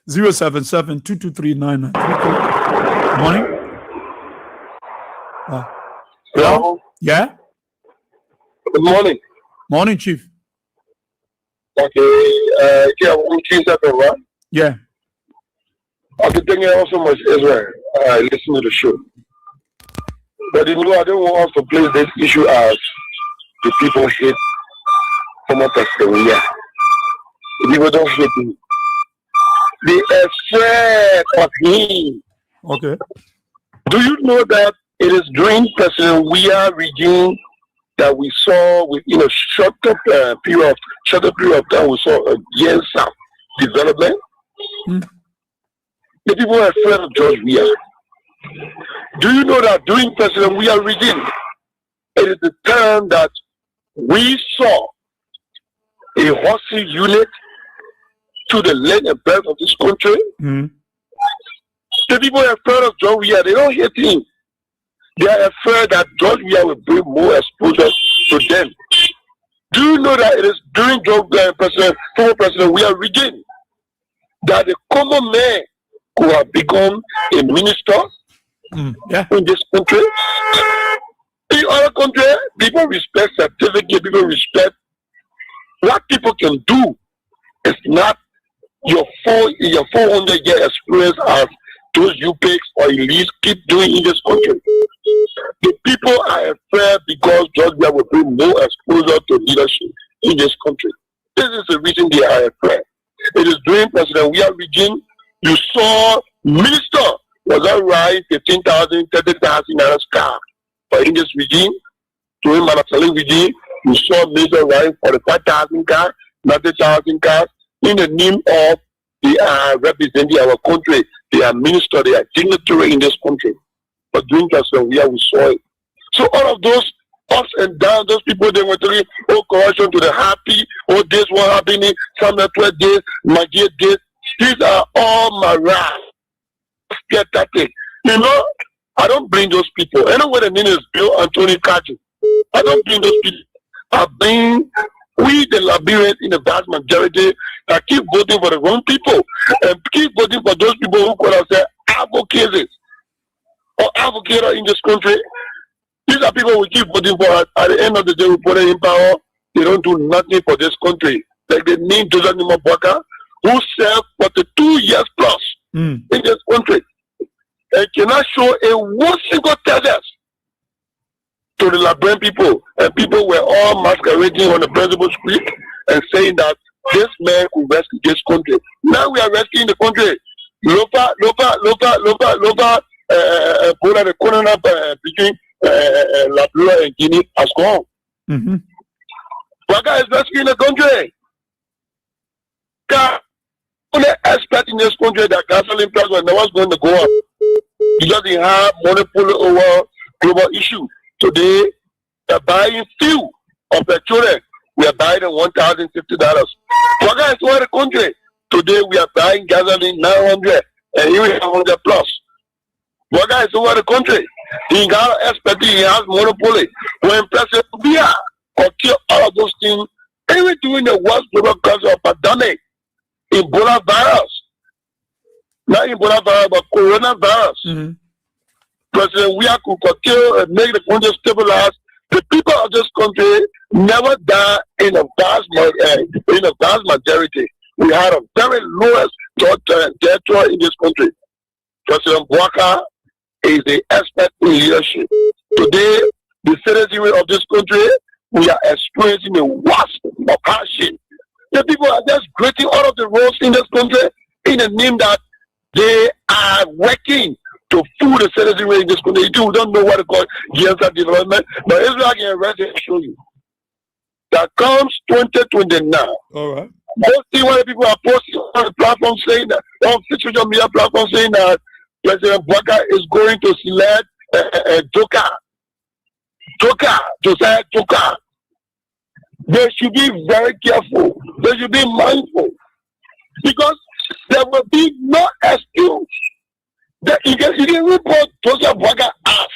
077-223-9932. Good morning. Hello? Yeah? Good morning. Morning, Chief. Okay, right? Yeah. Okay, thank you so much, Israel. I listen to the show. But you know, I don't want us to place this issue as the people hate former president. Yeah. The people don't hate him. They are afraid of him. Okay. Do you know that it is during President Weah regime that we saw, within a shorter period of time, we saw a GenSam development? The people are afraid of George Weah. Do you know that during President Weah regime, it is the time that we saw a horsey unit to the length and breadth of this country? The people are afraid of George Weah. They don't hate him. They are afraid that George Weah will bring more exposure to them. Do you know that it is during former President Weah regime that the common man who have become a minister in this country? In other countries, people respect certificate, people respect what people can do. It's not your 400-year experience as those UPEX or elites keep doing in this country. The people are afraid because George Weah will bring more exposure to leadership in this country. This is the reason they are afraid. It is during President Weah regime, you saw minister was that right, 15,000, 30,000 car. But in this regime, during Manasali regime, you saw minister right 45,000 cars, 90,000 cars, in the name of they are representing our country. They are minister, they are dignitary in this country. But during President Weah, we saw it. So all of those ups and downs, those people, they were telling, oh, corruption to the happy, oh, this one happening, some 12 days, Magia days. These are all mirage. Get that thing. You know, I don't bring those people. Anyway, the name is Bill Anthony Kaji. I don't bring those people. I bring the Liberians in the vast majority that keep voting for the wrong people and keep voting for those people who call themselves advocates or advocator in this country. These are people we keep voting for. At the end of the day, we put them in power. They don't do nothing for this country. Like they need Joseph Nimobwaka, who served 42 years plus in this country. and cannot show a one single test to the Liberian people, and people were all masquerading on the principal street and saying that this man could rescue this country. Now we are rescuing the country. Lopa, Bola, the corner between Liberia and Guinea has gone. Baga is rescuing the country. Only expect in this country that gasoline price was never going to go up. Because they have monopoly over global issue. Today, they're buying fuel of petroleum. We are buying $1,050. Baga is over the country. Today, we are buying gasoline 900 and even 100 plus. Baga is over the country. He got expertise. He has monopoly. When President Bia control all of those things, even during the worst global cause of pandemic, Ebola virus, not Ebola virus, but coronavirus. President Bia could control and make the country stabilize. The people of this country never die in a vast majority. We had a very lowest death toll in this country. President Bwaka is the expert in leadership. Today, the citizenry of this country, we are experiencing the worst of hardship. The people are just gritting all of the roads in this country in the name that they are working to fool the citizenry in this country. You don't know what to call GSR development, but Israel can rest and show you. That comes 2029. All right. Most things when people are posting on the platform saying that, on social media platform saying that President Bwaka is going to select Josiah Joker. They should be very careful. They should be mindful. Because there will be no excuse. You can report Joseph Bwaka as.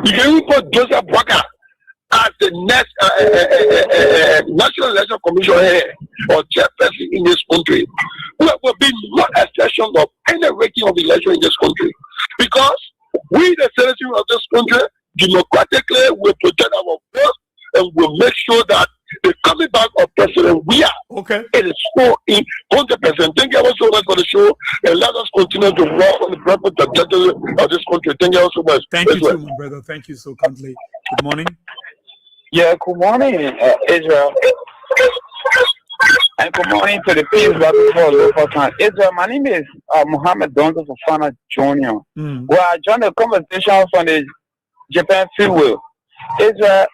You can report Joseph Bwaka as the next National Election Commission head or chairperson in this country. There will be no exception of any ranking of election in this country. Because we, the citizens of this country, democratically will protect our votes and will make sure that the coming back of President Weah, it is so in 100%. Thank you so much for the show, and let us continue to work on the purpose of this country. Thank you so much. Thank you too, my brother. Thank you so kindly. Good morning. Yeah, good morning, Israel. And good morning to the peace for local time. Israel, my name is Mohammed Donzo Fofana Jr. Well, I joined the conversation from the Japan Freeway. Israel,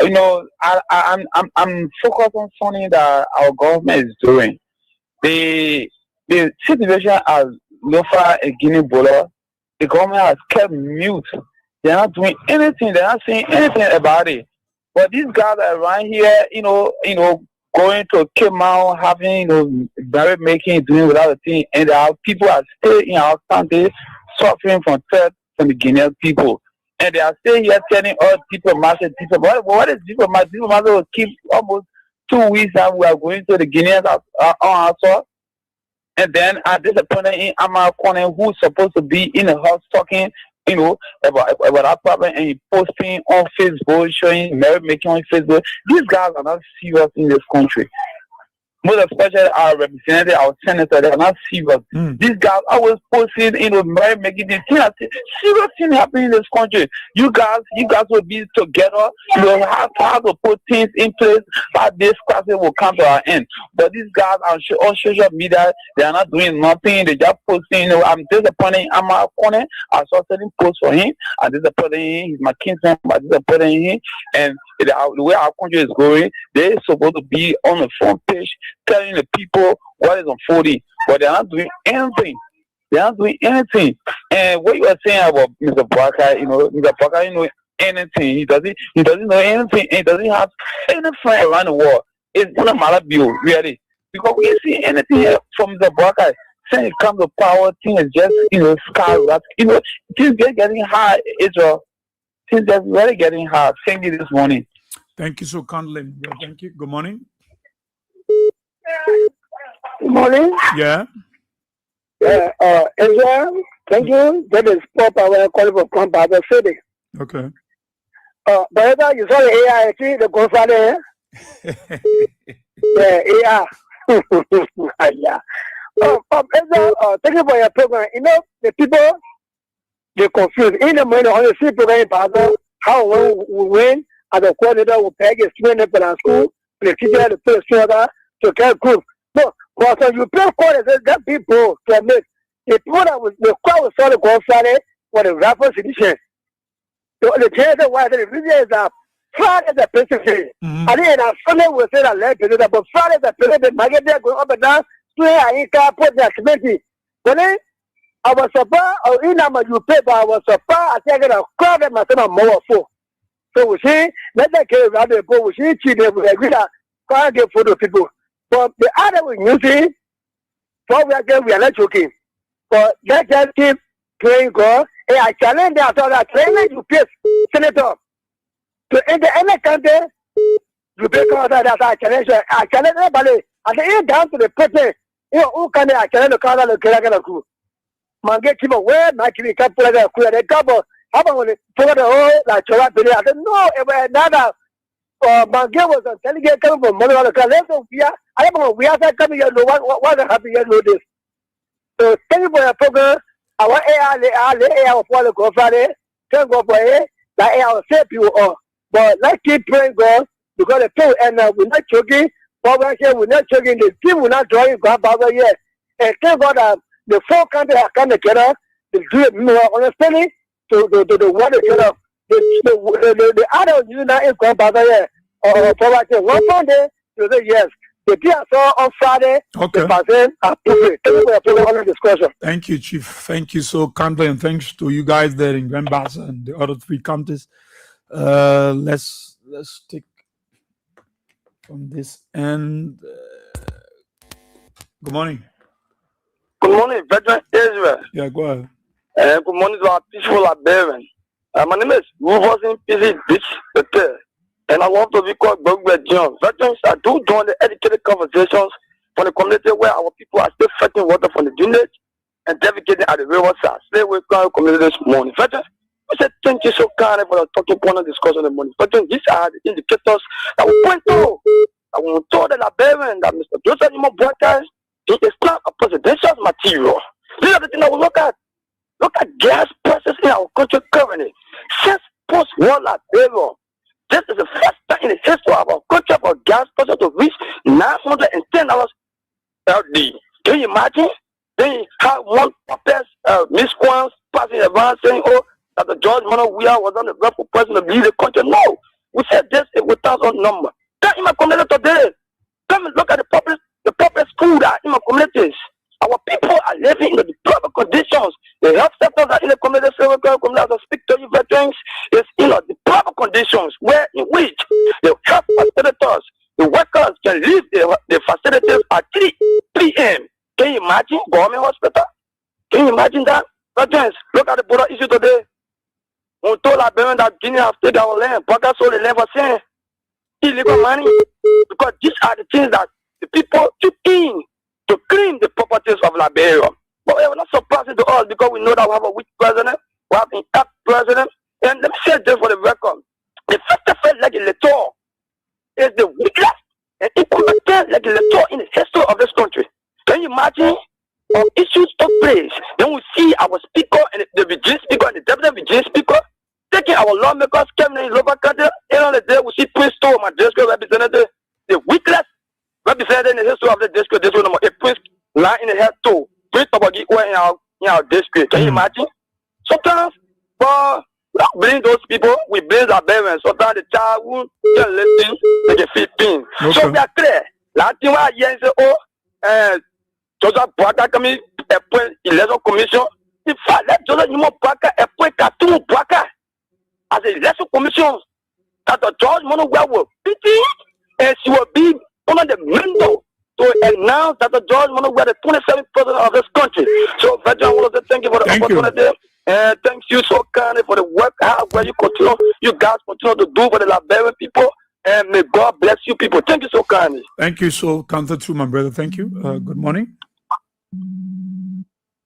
you know, I'm focused on something that our government is doing. The situation as Lofa and Guinea Bola, the government has kept mute. They're not doing anything. They're not saying anything about it. But these guys are around here, you know, going to come out, having, barrel making, doing without a thing, and our people are still in our country suffering from threat from the Guinean people. And they are still here telling all diplomats, what is diplomats? Diplomats will keep almost 2 weeks and we are going to the Guineans on our soil. And then at this point in Amar Corner, who's supposed to be in the house talking, about our problem and posting on Facebook, showing merit making on Facebook. These guys are not serious in this country. Most especially our representative, our senator, they are not serious. These guys always posting, merit making this thing. Serious thing happening in this country. You guys will be together. You have to put things in place that this crisis will come to our end. But these guys on social media, they are not doing nothing. They just posting. I'm disappointed. I'm out corner. I saw certain posts for him. I'm disappointed in him. He's my kinsman. I'm disappointed in him. And the way our country is going, they're supposed to be on the front page telling the people what is unfolding, but they're not doing anything. They're not doing anything. And what you are saying about Mr. Bwaka, Mr. Bwaka, know anything. He doesn't know anything. And he doesn't have any friend around the world. It's not a matter of you, really. Because we see anything from Mr. Bwaka. Saying it comes to power, things is just, skyrocket. Things getting hard, Israel. Things just really getting hard. Thank you this morning. Thank you so kindly. Thank you. Good morning. Good morning. Yeah. Israel, thank you. That is Paul Power calling from Compartment City. Okay. But you saw the AI, actually, the Gonzalez. Yeah, AI. Yeah. Israel, thank you for your program. The people They confused. In the morning, on the simple way, how we win, and the coordinator will peg a student in the school, the teacher, the first order, to get group. No, because you pay quarters, that people to admit. The people that was the crowd was sort of going Friday for the rappers edition. The reason why the reason is that Friday the president. I think on Sunday we say that late president, but Friday the president, Maggie going up and down, I can't put the committee. But then I was surprised, or in a you pay, but I was surprised. I think a crowd of myself more for. So we see, let that get around the boat, we see cheating, we agree that can't get for the people. But the other way you see, we are not joking. But let's just keep praying God. And I challenge them, so that challenge you face, Senator. To enter any country, you pay God that I challenge everybody. And then down to the person, who can I challenge the car of the Kerala? Man, get him away, not giving a couple of the couple. How about it for the whole like Chora Billy? I don't know if another Mangé was a delegate coming from Mother of the car. I don't know, we are coming here, what happy here, know this. So, thank you for your program. Our AI for the go Friday. Thank God for it. Like AI will save you all. But let's keep praying God because the people and we're not choking. We're not choking. The team will not drawing God Baba yet. And thank God that the four countries have come together to do it more understanding to the one together. The other unit is God Baba yet. Or poverty. One Sunday to say yes. The deal saw on Friday. Okay. Thank you, Chief. Thank you so kindly, and thanks to you guys there in Grand-Bassa and the other three counties. Let's take from this end. Good morning. Good morning, veteran Israel. Yeah, go ahead. Good morning to our peaceful Liberian. My name is Rufus Beach Peter. And I want to be called Bogbe John. Veterans are do join the educated conversations from the community where our people are still fetching water from the drainage and defecating at the riverside. Stay with our community this morning. Veterans, we said thank you so kindly for the talking point and discussion this morning. Veterans, these are the indicators that we point to. I want to tell the Liberian that Mr. Joseph Imo Boakai is not a presidential material. These are the things that we look at. Look at gas prices in our country currently. Since post-war Liberia, this is the first time in the history of our country for gas prices to reach $910 per day. Can you imagine? Then you have one misquotes passing around saying, oh, that the George Manuel Weah was on the road for president to lead the country. No, we said this without a number. Come in my community today. Come and look at the public school that in my communities. Our people are living in the deplorable conditions. The health sectors are in the community, community as I speak to you, veterans, is in the deplorable conditions where in which the health facilitators, the workers can leave the facilities at 3 p.m. Can you imagine government hospital? Can you imagine that? Veterans, look at the border issue today. We told Liberians that Guinea have taken our land, Baka sold the land for saying illegal money. Because these are the things that the people took in to clean the properties of Liberia. But we're not surprising to us because we know that we have a weak president, we have an inept president. And let me say this for the record. The first legislator is the weakest and incompetent legislator in the history of this country. Can you imagine? Issues took place. Then we see our speaker and the Virgin speaker and the deputy Virgin speaker taking our lawmakers, coming in local country. And on the day we see Prince Toe, my district representative, the weakest represented in the history of the district, this one number a Prince line in the head too. Prince Tobagi in our district. Can you imagine? Sometimes, but we don't blame those people, we blame our parents. Sometimes the child who can listen, they get 15. Okay. So we are clear. Last thing I hear is, oh, Joseph Boakai coming appoint election commission. In fact, let Joseph Imo Boakai appoint Katumu Boakai as a election commission that the George Manuel Weah will pity, and she will be one of the windows to announce that the George Manuel Weah the 27th president of this country. So, veteran, I want to say thank you for the opportunity. And thank you so kindly for the work where you guys continue to do for the Liberian people. And may God bless you people. Thank you so kindly. Thank you so kindly too, my brother. Thank you. Good morning.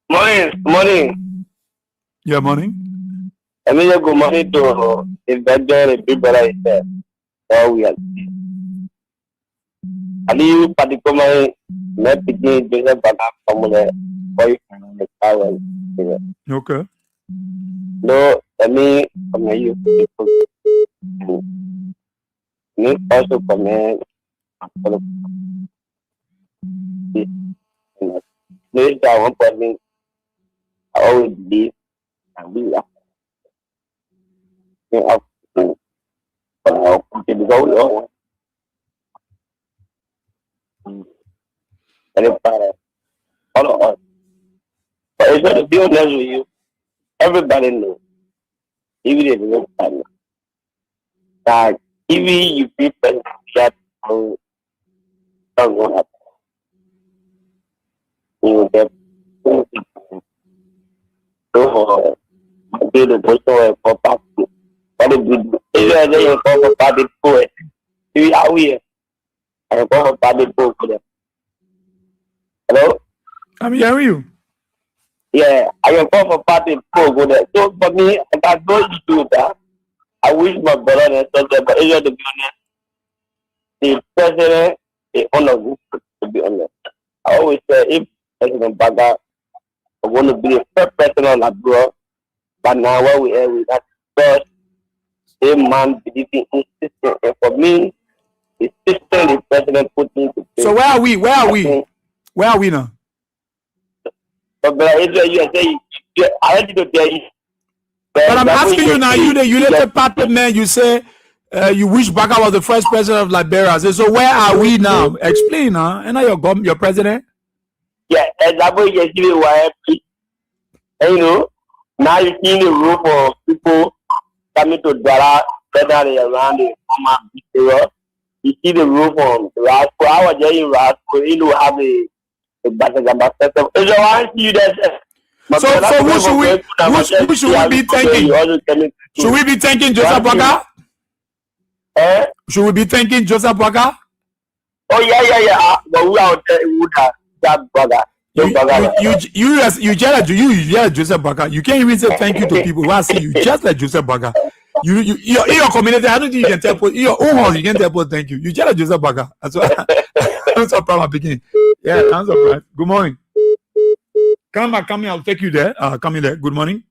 Morning. Yeah, morning. I mean, good morning to the people I said. Oh, we are. Ali particularly met the Joseph Boakai from the boy from the power. Okay. No, I mean, you people. Me also comment for the place that one person I always believe and we are up to the goal. All of us. But it's going to be honest with you. Everybody knows, even if you don't that even you people that don't happen, you will get so the person for party. What is good? If you are for party poet, you are here. I am for party poet for them. Hello? I'm hearing you. Yeah, I am for party poet for them. So for me, I can go do that. I wish my brother and sister, but it's to be honest, the president is honorable, to be honest. I always say, if President Baga I want to be the first person on that bro, but now where we are with that first, a man believing in system. And for me, the system the president put into place. So where are we? Where are we? Where are we now? But you say, I had to tell you. But I'm asking you now, you the party man, you say you wish Baga was the first president of Liberia. So where are we now? Explain, huh? And now your president? Yeah, exactly. Yes, you were. And you know, now you see the rule for people coming to Dara, federally around the former. You see the rule from Rasco. I was there in Rasco. You know, have a basketball ambassador. If you want to see that. So who should we be thanking? Should we be thanking Joseph Baga? Should we be thanking Joseph Baga? Oh yeah. But we are that Baga. You just Joseph Baga. You can't even say thank you to people who are saying you just like Joseph Baga. In your community, I don't think you can tell people in your own house, you can tell people thank you. You just like Joseph Baga. That's what I'm so proud of beginning. Yeah, I'm so proud. Good morning. Come here, I'll take you there. Come in there. Good morning.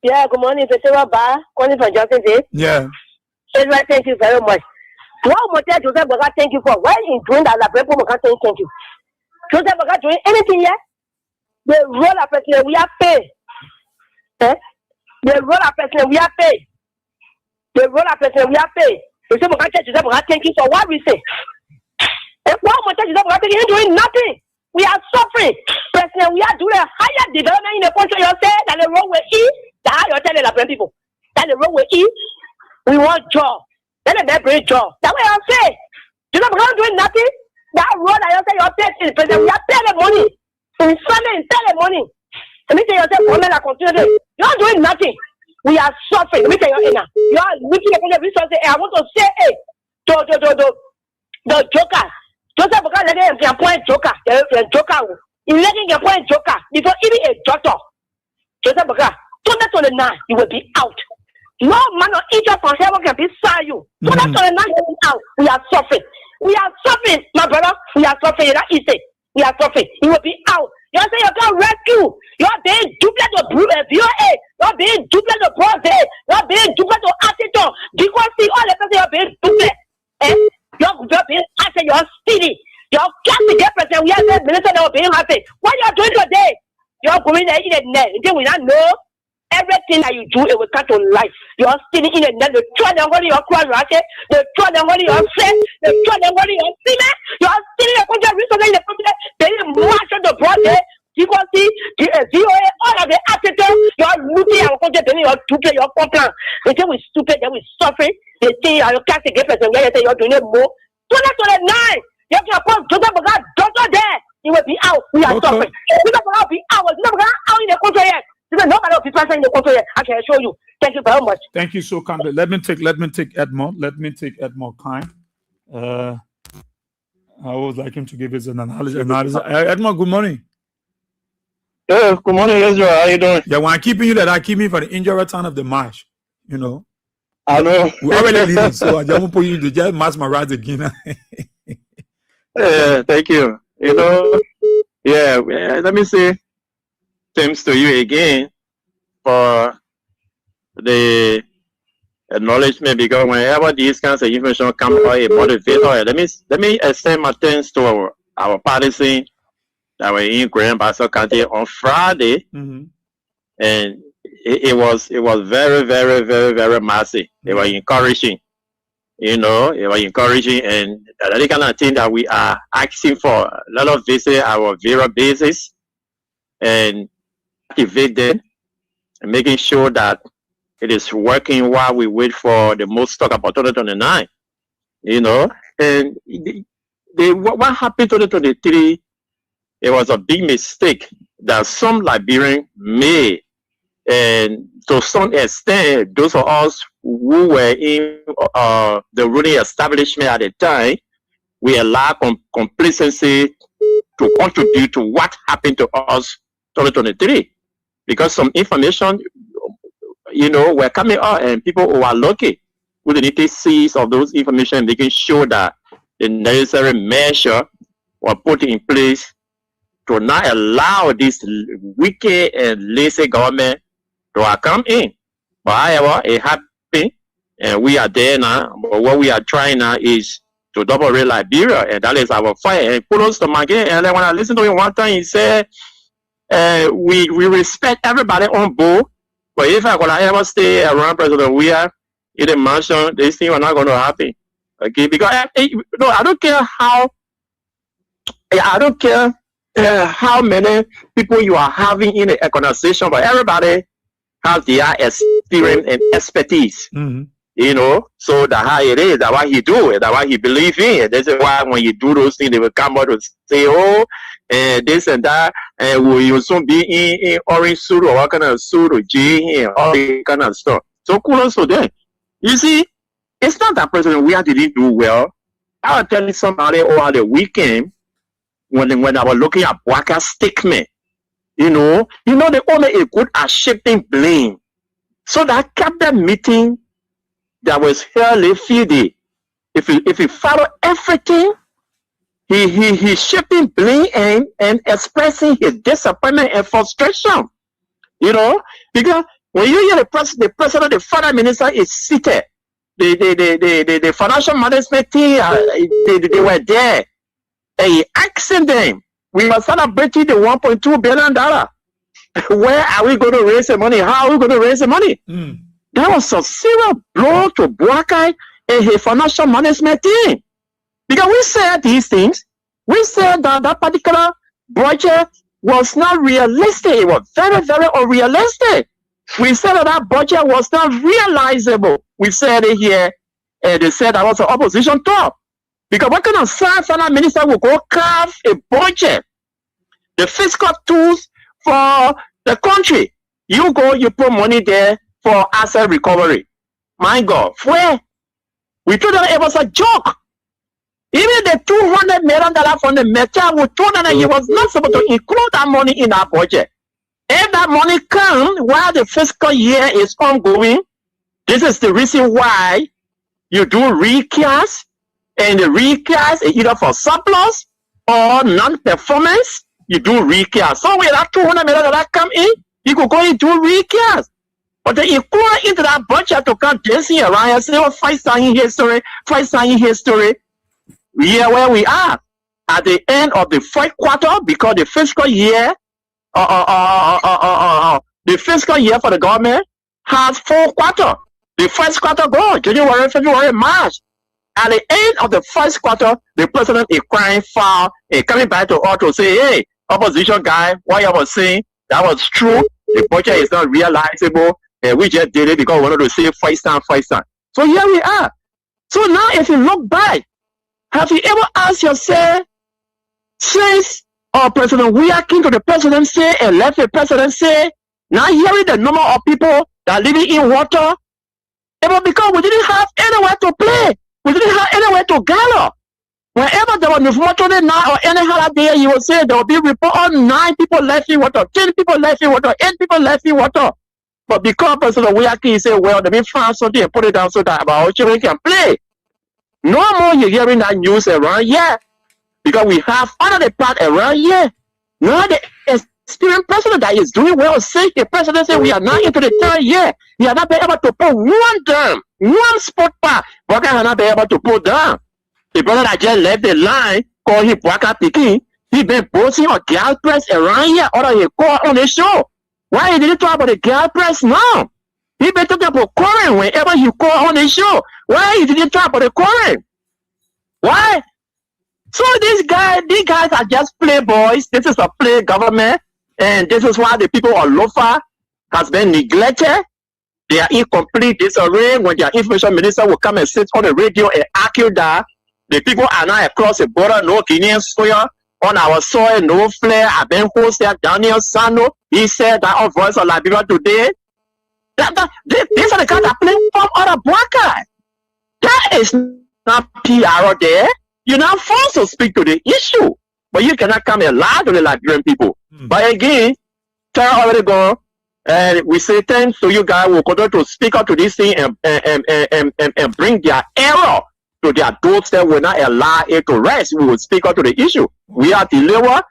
Yeah, good morning. It's a bar calling from Johnson Day. Yeah. Thank you very much. What more Joseph Baga thank you for? Why in doing that? People can't thank you. Joseph Baga doing anything yet? The role of president we are paid. The role of president we are paid. The role of president we are paid. Joseph Baga thank you for what we say. And what more Joseph Baga thank you doing nothing? We are suffering. President, we are doing a higher development in the country. You say that the road we eat, that you're telling the people. That the road we eat, we want job. Then they bring job. That's what I say. You know, we're not doing nothing. That road that you say you're paying, President, we are paying the money. In Sunday, in the money. Let me tell you, you're not doing nothing. We are suffering. Let me tell you, you are looking at the resources. I want to say, hey, the joker. Joseph Baga letting him point joker. He's letting him point joker before even a doctor. Joseph Baga, 2029, you will be out. No man or each from heaven can beside you. 2029, you will be out. We are suffering. We are suffering, my brother. We are suffering. That is it. We are suffering. You will be out. You say you can rescue. You are being duplicate to VOA. You are being duplicate to Bronze. You are being duplicate to Atherton. Because see all the people you are being duplicate. You're being happy, you're steady. You're can't get president. We have the minister that are being happy. What you're doing today, you're going there in the net. Then we don't know everything that you do, it will come to life. You're steady in the net. The try and what you're crying, the try and what you're saying, the try and what you're seeing. You're steady in the country, recently in the country, they march on the broad day. You can see the VOA, all of the Atherton, you're looking at our country, then you're stupid, you're complain. They say we're stupid, then we're suffering. They say you can't get president, you're doing it more. 2029, you can put Joseph Baga doctor there. You will be out. We are suffering. Joseph Baga will be out. Joseph Baga out in the country yet. Nobody will be present in the country yet. I can assure you. Thank you very much. Thank you so kindly. Let me take Edmond. Let me take Edmond kind. I would like him to give his analysis. Edmond, good morning. Yes, good morning, Ezra. How you doing? Yeah, when I keep you that, I keep me for the injury time of the match. You know. I know. We're already leading, so I just won't put you to just match my rides again. Thank you. You know, let me say thanks to you again for the acknowledgement, because whenever these kinds of information come out, a motivator. Let me extend my thanks to our partisan that were in Grand Bassa County on Friday, and it was very, very, very, very massive. It was encouraging, it was encouraging, and the kind of thing that we are asking for. A lot of visit our various bases and activate them and making sure that it is working while we wait for the most stock about 2029. And what happened 2023? It was a big mistake that some Liberians made, and to some extent, those of us who were in the ruling establishment at the time, we allowed complacency to contribute to what happened to us 2023, because some information, were coming out, and people who are lucky who didn't take seize of those information, making sure that the necessary measure were put in place to not allow this wicked and lazy government to come in. But however, it happened, and we are there now. But what we are trying now is to double rate Liberia, and that is our fight. And kudos to Maggie. And then when I listened to him one time, he said, we respect everybody on board. But if I gonna ever stay around President Weah in the mansion, this thing are not going to happen. Okay, because I don't care how many people you are having in the organization, but everybody has their experience and expertise. So that's how it is. That's what he do. That's what he believe in. This is why when you do those things, they will come out and say, "Oh, this and that," and will you soon be in orange suit or what kind of suit or jean and all that kind of stuff. So kudos to them. You see, it's not that President Weah didn't do well. I was telling somebody over the weekend when I was looking at Bwaka's statement, they only a good at shifting blame. So that cabinet meeting that was held a few days, if you follow everything, he shifting blame and expressing his disappointment and frustration. Because when you hear the president, the finance minister is seated, the financial management team, they were there, and he asking them, we are celebrating the $1.2 billion. Where are we going to raise the money? How are we going to raise the money? That was a serious blow to Bwaka and his financial management team. Because we said these things, we said that particular budget was not realistic. It was very, very unrealistic. We said that budget was not realizable. We said it here, and they said that was an opposition talk. Because what kind of finance minister will go carve a budget, the fiscal tools for the country? You go, you put money there for asset recovery. My God, where? We told them it was a joke. Even the $200 million from the Meta, we told them that he was not supposed to include that money in our budget. If that money comes while the fiscal year is ongoing, this is the reason why you do recast, and the recast is either for surplus or non-performance. You do recast. So when that $200 million come in, you could go and do recast. But they include into that budget to come dancing around and say, oh, 5 star in history, 5 star in history. We are where we are at the end of the fourth quarter, because the fiscal year, the fiscal year for the government has 4 quarters. The first quarter go January, February, March. At the end of the first quarter, the president is crying foul and coming back to us to say, hey, opposition guy, what you was saying, that was true. The budget is not realizable, and we just did it because we wanted to say 5 star, 5 star. So here we are. So now if you look back, have you ever asked yourself, since President Weah came to the presidency and left the presidency, now hearing the number of people that are living in water, it was because we didn't have anywhere to play. We didn't have anywhere to gather. Whenever there was water now or any holiday, you will say there will be report on 9 people left in water, 10 people left in water, 8 people left in water. But because President Weah came, he said, well, let me find something and put it down so that our children can play. No more you're hearing that news around here, because we have another part around here. Now the experienced president that is doing well. Since the president said we are now into the third year, he has not been able to put one down, one spot bar. Bwaka has not been able to put down. The brother that just left the line, called him Bwaka Pikin, he been posting on gal press around here, or he call on the show. Why he didn't talk about the gal press now? He been talking about Korean whenever he call on the show. Why he didn't talk about the Korean? Why? So these guys are just playboys. This is a play government, and this is why the people of Lofa has been neglected. They are incomplete disarray. When their information minister will come and sit on the radio and argue that the people are now across the border, no Guinean soil on our soil, no flare. I've been hosted Daniel Sano. He said that on Voice of Liberia today. These are the guys that play from other Bwaka. That is not PR there. You're not forced to speak to the issue, but you cannot come and lie to the Liberian people. But again, time already gone, and we say thanks to you guys. We'll continue to speak up to this thing and bring their error to their doorstep. Will not allow it to rest. We will speak up to the issue. We are delivered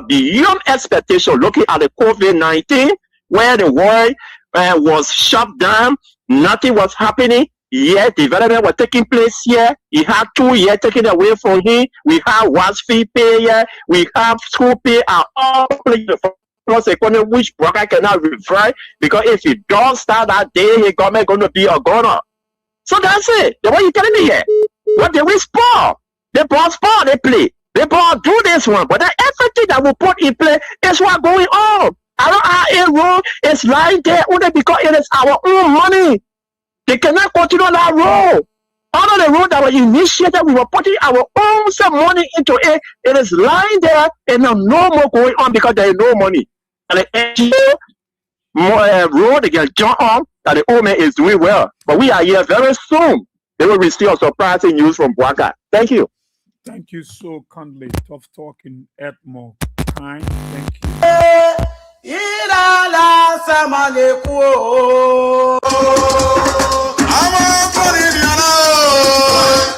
beyond expectation. Looking at the COVID-19, where the world was shut down, nothing was happening. Yeah, development was taking place here. He had 2 years taken away from him. We have was fee pay here. We have school pay at all places plus economy, which Bwaka cannot revert, because if he don't start that day, his government going to be a goner. So that's it. What are you telling me here? What did we spoil? They bought sport, they play. They bought do this one, but that everything that we put in play is what going on. Our road is lying there only because it is our own money. They cannot continue that road. All of the road that was initiated, we were putting our own some money into it. It is lying there and no more going on because there is no money. And the NGO road they can jump on that the old man is doing well. But we are here very soon. They will receive a surprising news from Bwaka. Thank you. Thank you so kindly. Tough talking, Edmo. Kind. Thank you.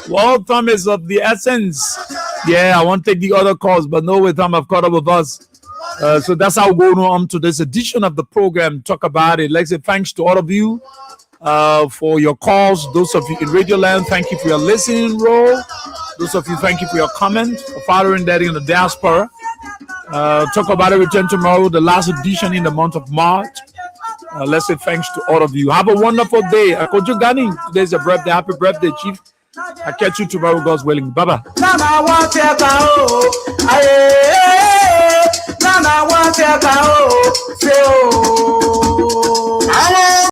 Well, time is of the essence. Yeah, I won't take the other calls, but no way time have caught up with us. So that's how we're going on to this edition of the program. Talk about it. Let's say thanks to all of you for your calls. Those of you in Radio Land, thank you for your listening role. Those of you, thank you for your comment, for following that in the diaspora. Talk about it. Return tomorrow, the last edition in the month of March. Let's say thanks to all of you. Have a wonderful day. Kojo Gani, today's a birthday. Happy birthday, Chief. I'll catch you tomorrow, God's willing. Bye-bye. Nana